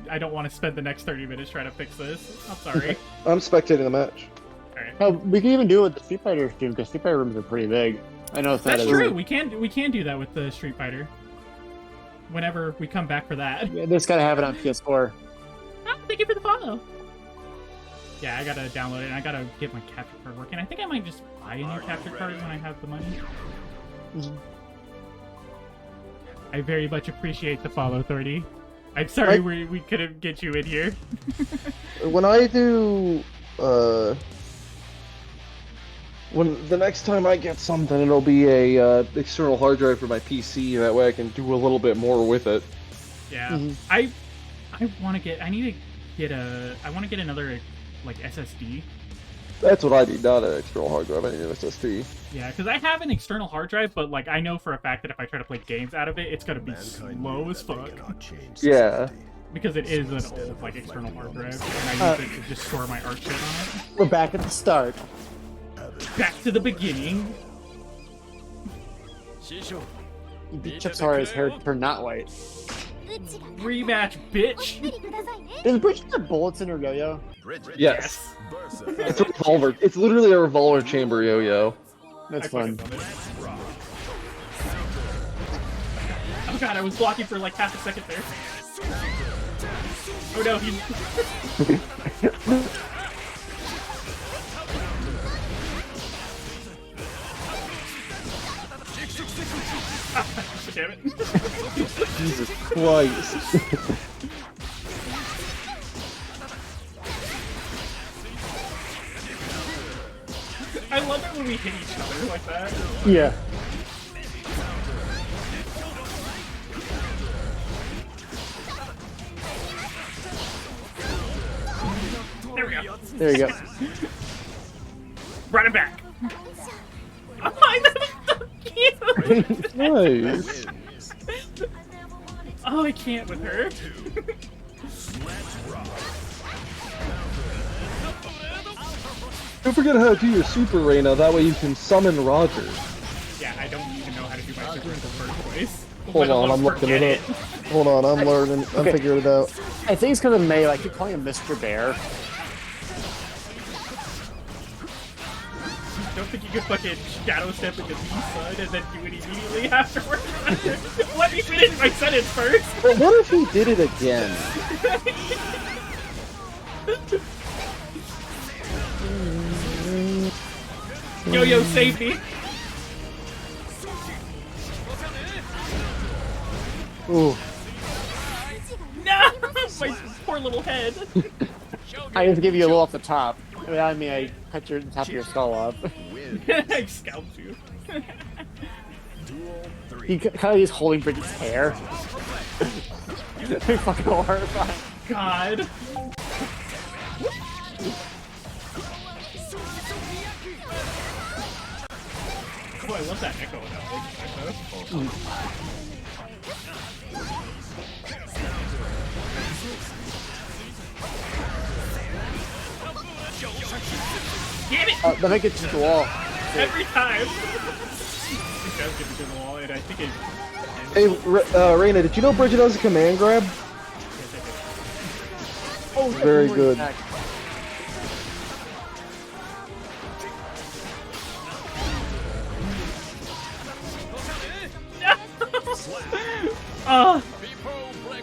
I don't want to spend the next 30 minutes trying to fix this. I'm sorry. I'm spectating the match. Alright. Oh, we can even do it with the Street Fighter stream because Street Fighter rooms are pretty big. I know it's not That's as- true. We can do that with the Street Fighter. Whenever we come back for that. Yeah, they just gotta have it on PS4. Oh, thank you for the follow. Yeah, I gotta download it, and I gotta get my capture card working. I think I might just buy a new capture card when I have the money. I very much appreciate the follow, 30. I'm sorry we couldn't get you in here. When I do, when the next time I get something, it'll be a external hard drive for my PC. That way I can do a little bit more with it. Yeah, I want to get. I need to get a. I want to get another like SSD. That's what I need, not an external hard drive. I need an SSD. Yeah, because I have an external hard drive, but like I know for a fact that if I try to play games out of it, it's gonna be slow as fuck. Yeah. Because it is an old like external hard drive, and I use it to just store my art shit on it. We're back at the start. Back to the beginning. You beat Chip Sawyer, his hair turned not white. Rematch, bitch. Does Bridget have bullets in her yo-yo? Yes. It's a revolver. It's literally a revolver chamber yo-yo. That's fun. Oh god, I was blocking for like half a second there. Oh no, he... Damn it. Jesus Christ. I love it when we hit each other like that. Yeah. There we go. There you go. Run it back. Oh, that was so cute. Nice. Oh, I can't with her. Don't forget how to do your super, Reina. That way you can summon Roger. Yeah, I don't even know how to do my super in the first place. Hold on, I'm looking it up. Hold on, I'm learning. I'm figuring it out. I think it's because of May. I keep calling him Mr. Bear. Don't think you can fucking shadow step into the side and then do it immediately afterwards. Let me finish my sentence first. But what if he did it again? Yo, save me. Ooh. No! My poor little head. I just give you a little off the top. I mean, I cut your top of your skull off. I scalped you. He kind of is holding Bridget's hair. They're fucking horrifying. God. Oh, I love that echo. Damn it! Then I get to the wall. Every time! It does get to the wall, and I think it... Hey, Reina, did you know Bridget has a command grab? Oh, very good. Oh,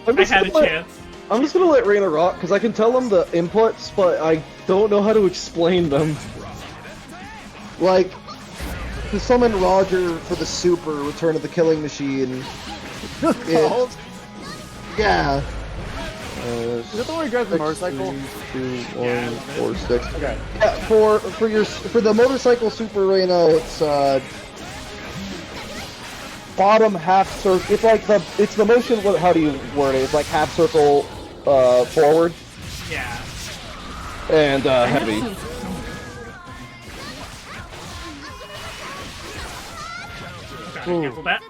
I had a chance. I'm just gonna let Reina rock, because I can tell them the inputs, but I don't know how to explain them. Like, to summon Roger for the super Return of the Killing Machine. Yeah. Is that the one where you grab the motorcycle? 3, 2, 1, 4, 6. Okay. Yeah, for the motorcycle super Reina, it's bottom half circle. It's like it's the motion. How do you word it? It's like half circle forward. Yeah. And heavy. Cancel that.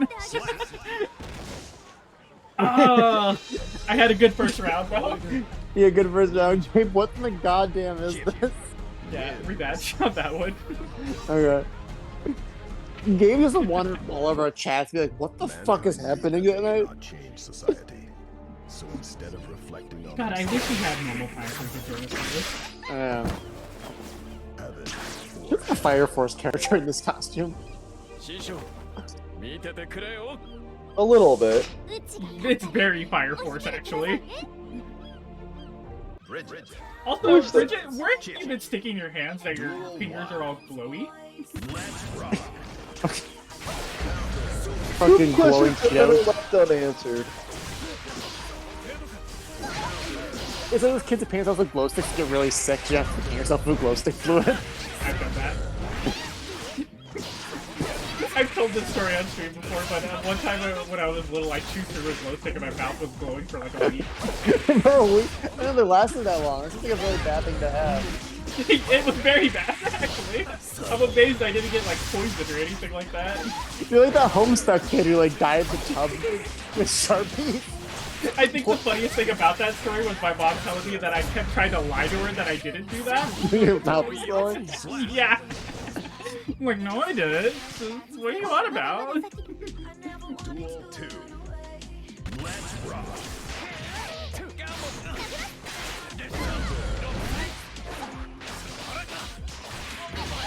Oh, I had a good first round, bro. Yeah, good first round. Jabe, what in the goddamn is this? Yeah, rematch on that one. Okay. Gabe used to wander all over our chats, be like, "What the fuck is happening tonight?" Change society. So instead of reflecting on God, I wish we had normal fighters to join us for this. You're a Fire Force character in this costume. A little bit. It's very Fire Force, actually. Bridget. Also, Bridget, weren't you even sticking your hands that your fingers are all glowy? Fucking glowing joke. Left unanswered. It's like those kids that paint themselves with glow sticks get really sick. You have to paint yourself with glow stick fluid. I've done that. I've told this story on stream before, but one time when I was little, I chewed through a glow stick and my mouth was glowing for like a week. For a week? I didn't know they lasted that long. This is like a really bad thing to have. It was very bad, actually. I'm amazed I didn't get like poisoned or anything like that. You're like that Homestuck kid who like died in the tub with Sharpie. I think the funniest thing about that story was my mom telling me that I kept trying to lie to her that I didn't do that. Your mouth was going? Yeah. I'm like, no, I didn't. What are you on about? Duel 2. Let's rock.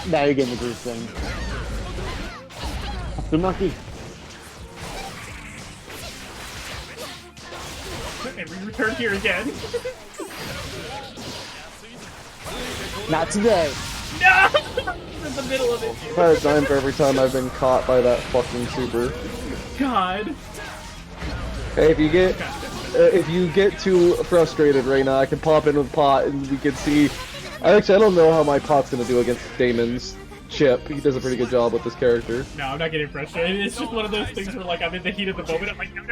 Now you're getting the groove thing. The monkey. And we return here again. Not today. No! In the middle of it. I've had a dime for every time I've been caught by that fucking super. God. Hey, if you get too frustrated right now, I can pop in with pot and we can see. I don't know how my pot's gonna do against Damon's. Chip. He does a pretty good job with this character. No, I'm not getting frustrated. It's just one of those things where like I'm in the heat of the moment. I'm like, no.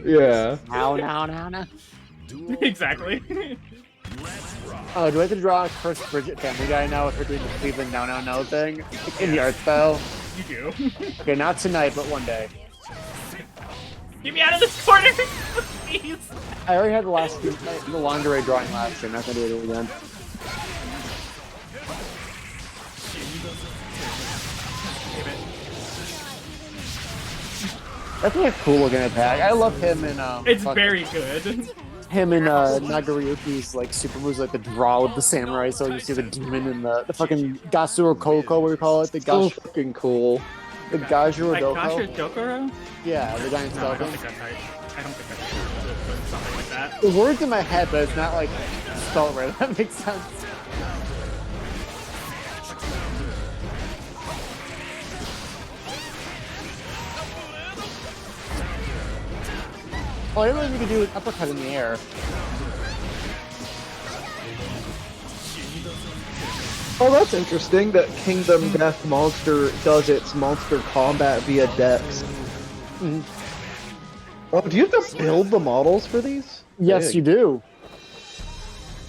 Yeah. No. Exactly. Oh, do I have to draw a cursed Bridget Family Guy now with her doing the Cleveland no thing in the art style? You do. Okay, not tonight, but one day. Get me out of this corner, please. I already had the lingerie drawing last year. I'm not gonna do it again. That's like a cool looking attack. I love him in It's very good. Him in Nagoriyuki's like super moves, like the draw with the samurai, so you see the demon and the fucking Gasuro Koko, what do you call it? The So fucking cool. The Gajuro Like Doko? Gasha Dokoro? Yeah, the giant No, I don't skeleton. think that's right. I don't think that's right. But something like that. The word's in my head, but it's not like spelled right. That makes sense. Oh, I didn't know you could do an uppercut in the air. Oh, that's interesting that Kingdom Death Monster does its monster combat via Dex. Oh, do you have to build the models for these? Yes, you do.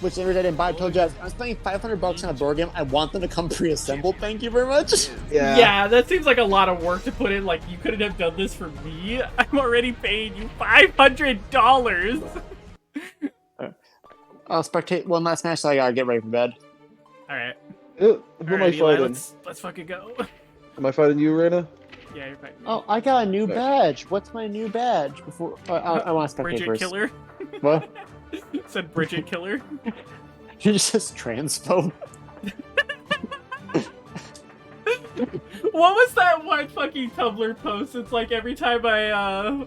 Which every day I didn't buy. I told Jazz, I was spending $500 on a board game. I want them to come pre-assembled. Thank you very much. Yeah, that seems like a lot of work to put in. Like, you couldn't have done this for me. I'm already paying you $500. I'll spectate one last match, so I gotta get ready for bed. Alright. Who am I fighting? Let's fucking go. Am I fighting you, Reyna? Yeah, you're fighting. Oh, I got a new badge. What's my new badge? Before I want to spectate Bridget first. Killer? What? Said Bridget Killer. You just says transphobe. What was that one fucking Tumblr post? It's like every time I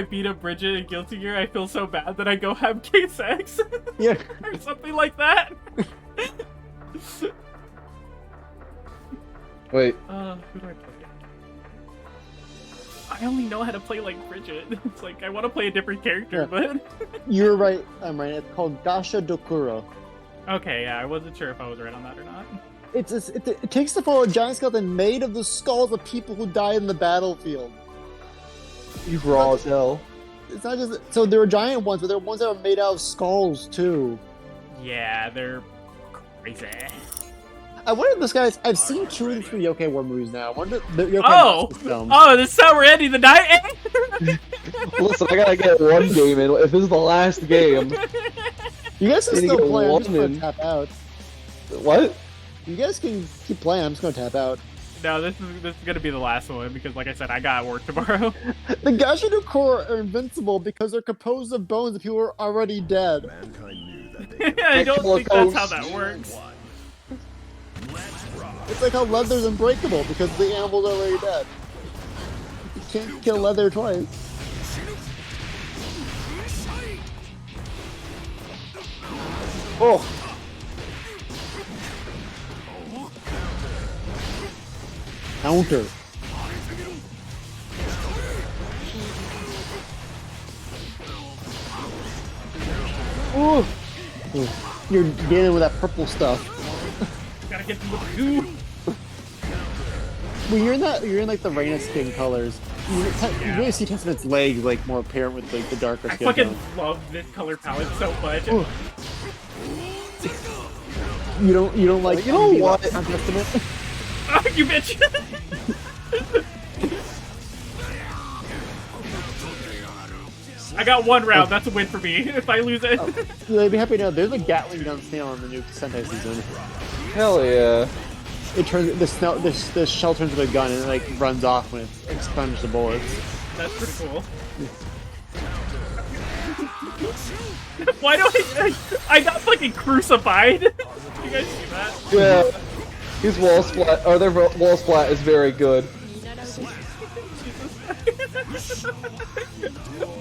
beat up Bridget in Guilty Gear, I feel so bad that I go have gay sex. Yeah. Or something like that. Wait. Who do I play? I only know how to play like Bridget. It's like I want to play a different character, but You're right. I'm right. It's called Gasha Dokuro. okay, yeah, I wasn't sure if I was right on that or not. It takes the form of a giant skeleton made of the skulls of people who died in the battlefield. You raw as hell. It's not just so there were giant ones, but there were ones that were made out of skulls too. Yeah, they're crazy. I wonder if this guy's. I've seen 2 of the 3 Yokai War movies now. I wonder if the Yokai Oh! films. Oh, this is how we're ending the night? Listen, I gotta get one game in. If this is the last game. You guys can Need to still get play. I'm one just gonna in. tap out. What? You guys can keep playing. I'm just gonna tap out. No, this is gonna be the last one because, like I said, I got work tomorrow. The Gasha Dokuro are invincible because they're composed of bones of people who are already dead. Mankind knew that they I don't think that's how that works. It's like how leather's unbreakable because the animal's already dead. You can't kill leather twice. Oh! Counter. Ooh. Ooh. You're dealing with that purple stuff. Gotta get them with goo. When you're in like the Reina skin colors. You really see Testament's legs like more apparent with like the darker I skin fucking tone. love this color palette so much. Ooh. You don't like You know what? Testament? Oh, you bitch! I got 1 round. That's a win for me. If I lose it, You'll be happy to know there's a Gatling gun snail in the new Sentai season. Hell yeah. It turns the shell turns into a gun and it like runs off when it expunges the bullets. that's pretty cool. Why do I got fucking crucified? You guys see that? Yeah. His wall splat, or their wall splat is very good.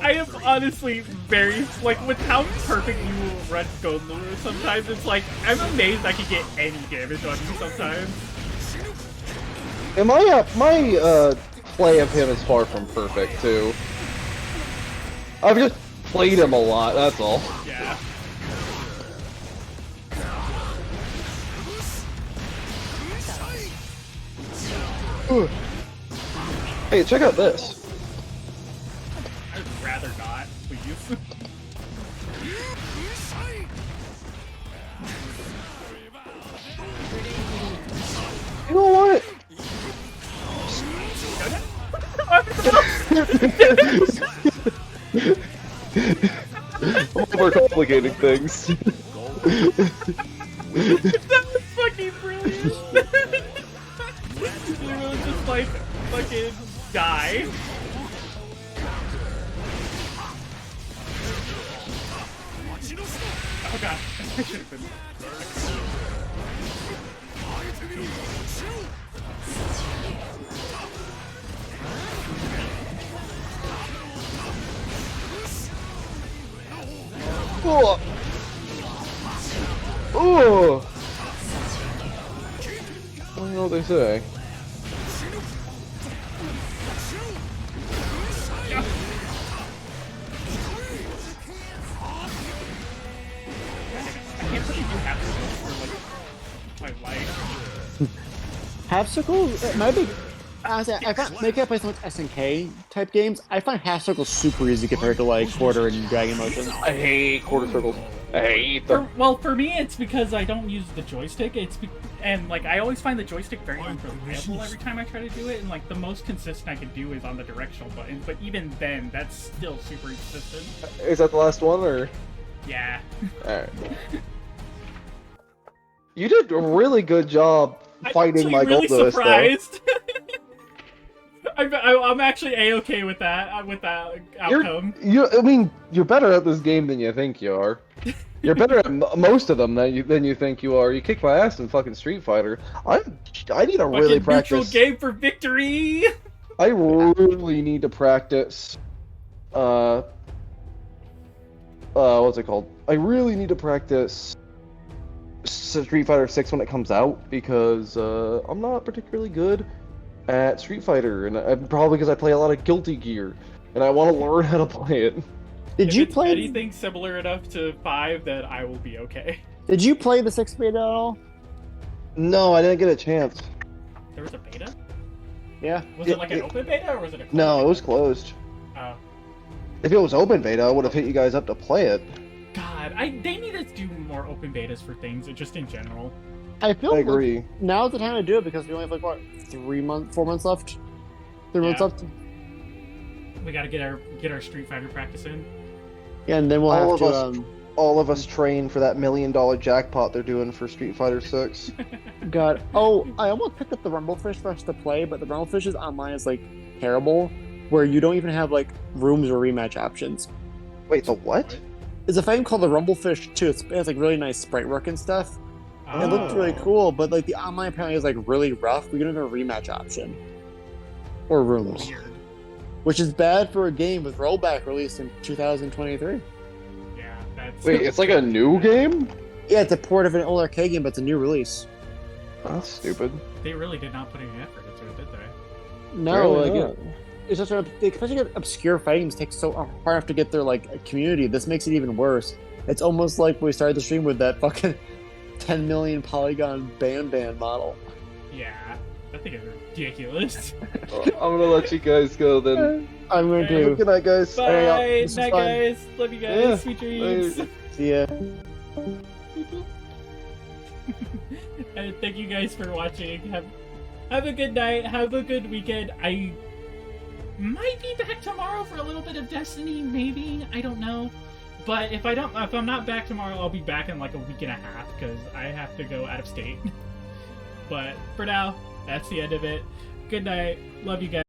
I am honestly very, like, with how perfect you run Golden Lure sometimes, it's like, I'm amazed I can get any damage on you sometimes. And my play of him is far from perfect, too. I've just played him a lot, that's all. Yeah. Hey, check out this. I'd rather not, please. You know what? Overcomplicating things. That was fucking brilliant. You really just like fucking die. Oh god, I should have been. Oh. Oh. I don't know what they say. Half-circles, my big... I find, maybe I play so much SNK type games, I find half-circles super easy compared to, like, quarter and dragon motion. I hate quarter circles. I hate them. For me, it's because I don't use the joystick. And like I always find the joystick very unreliable every time I try to do it. And like the most consistent I can do is on the directional button. But even then, that's still super inconsistent. Is that the last one, or? Yeah. Alright. You did a really good job fighting my really Goldos, surprised. I'm actually a-okay with that outcome. I mean, you're better at this game than you think you are. You're better at most of them than you think you are. You kicked my ass in fucking Street Fighter. I need to really practice. Neutral game for victory. I really need to practice. What's it called? I really need to practice Street Fighter 6 when it comes out because I'm not particularly good at Street Fighter, and probably because I play a lot of Guilty Gear, and I want to learn how to play it. Did you play anything similar enough to 5 that I will be okay? Did you play the 6 beta at all? No, I didn't get a chance. There was a beta? Yeah. Was it like an open beta or was it a closed No, beta? it was closed. Oh. If it was open beta, I would have hit you guys up to play it. God, they need to do more open betas for things, just in general. I feel I agree. like now's the time to do it because we only have like what 4 months left. 3 months left. We gotta get our Street Fighter practice in. Yeah, and then we'll have to. All of us train for that $1 million jackpot they're doing for Street Fighter 6. God, oh, I almost picked up the Rumblefish for us to play, but the Rumblefish's online is like terrible, where you don't even have like rooms or rematch options. Wait, the what? It's a fight game called the Rumblefish 2. It has like really nice sprite work and stuff. Oh. It looked really cool, but like the online apparently is like really rough. We don't have a rematch option or rooms, which is bad for a game with rollback released in 2023. Yeah, that's. Wait, it's like a new game? Yeah, it's a port of an old arcade game, but it's a new release. That's stupid. They really did not put any effort into it, did they? No, Really like it's just especially obscure fighting games take so hard enough to get their like a community. This makes it even worse. It's almost like we started the stream with that fucking 10 million polygon band model. Yeah, I think it's ridiculous. I'm gonna let you guys go then. I'm going to. Good night, guys. Bye, night, guys. Love you guys. Yeah. Sweet dreams. See ya. And thank you guys for watching. Have a good night. Have a good weekend. I might be back tomorrow for a little bit of Destiny, maybe. I don't know. But if I'm not back tomorrow, I'll be back in like a week and a half because I have to go out of state. But for now, that's the end of it. Good night. Love you guys.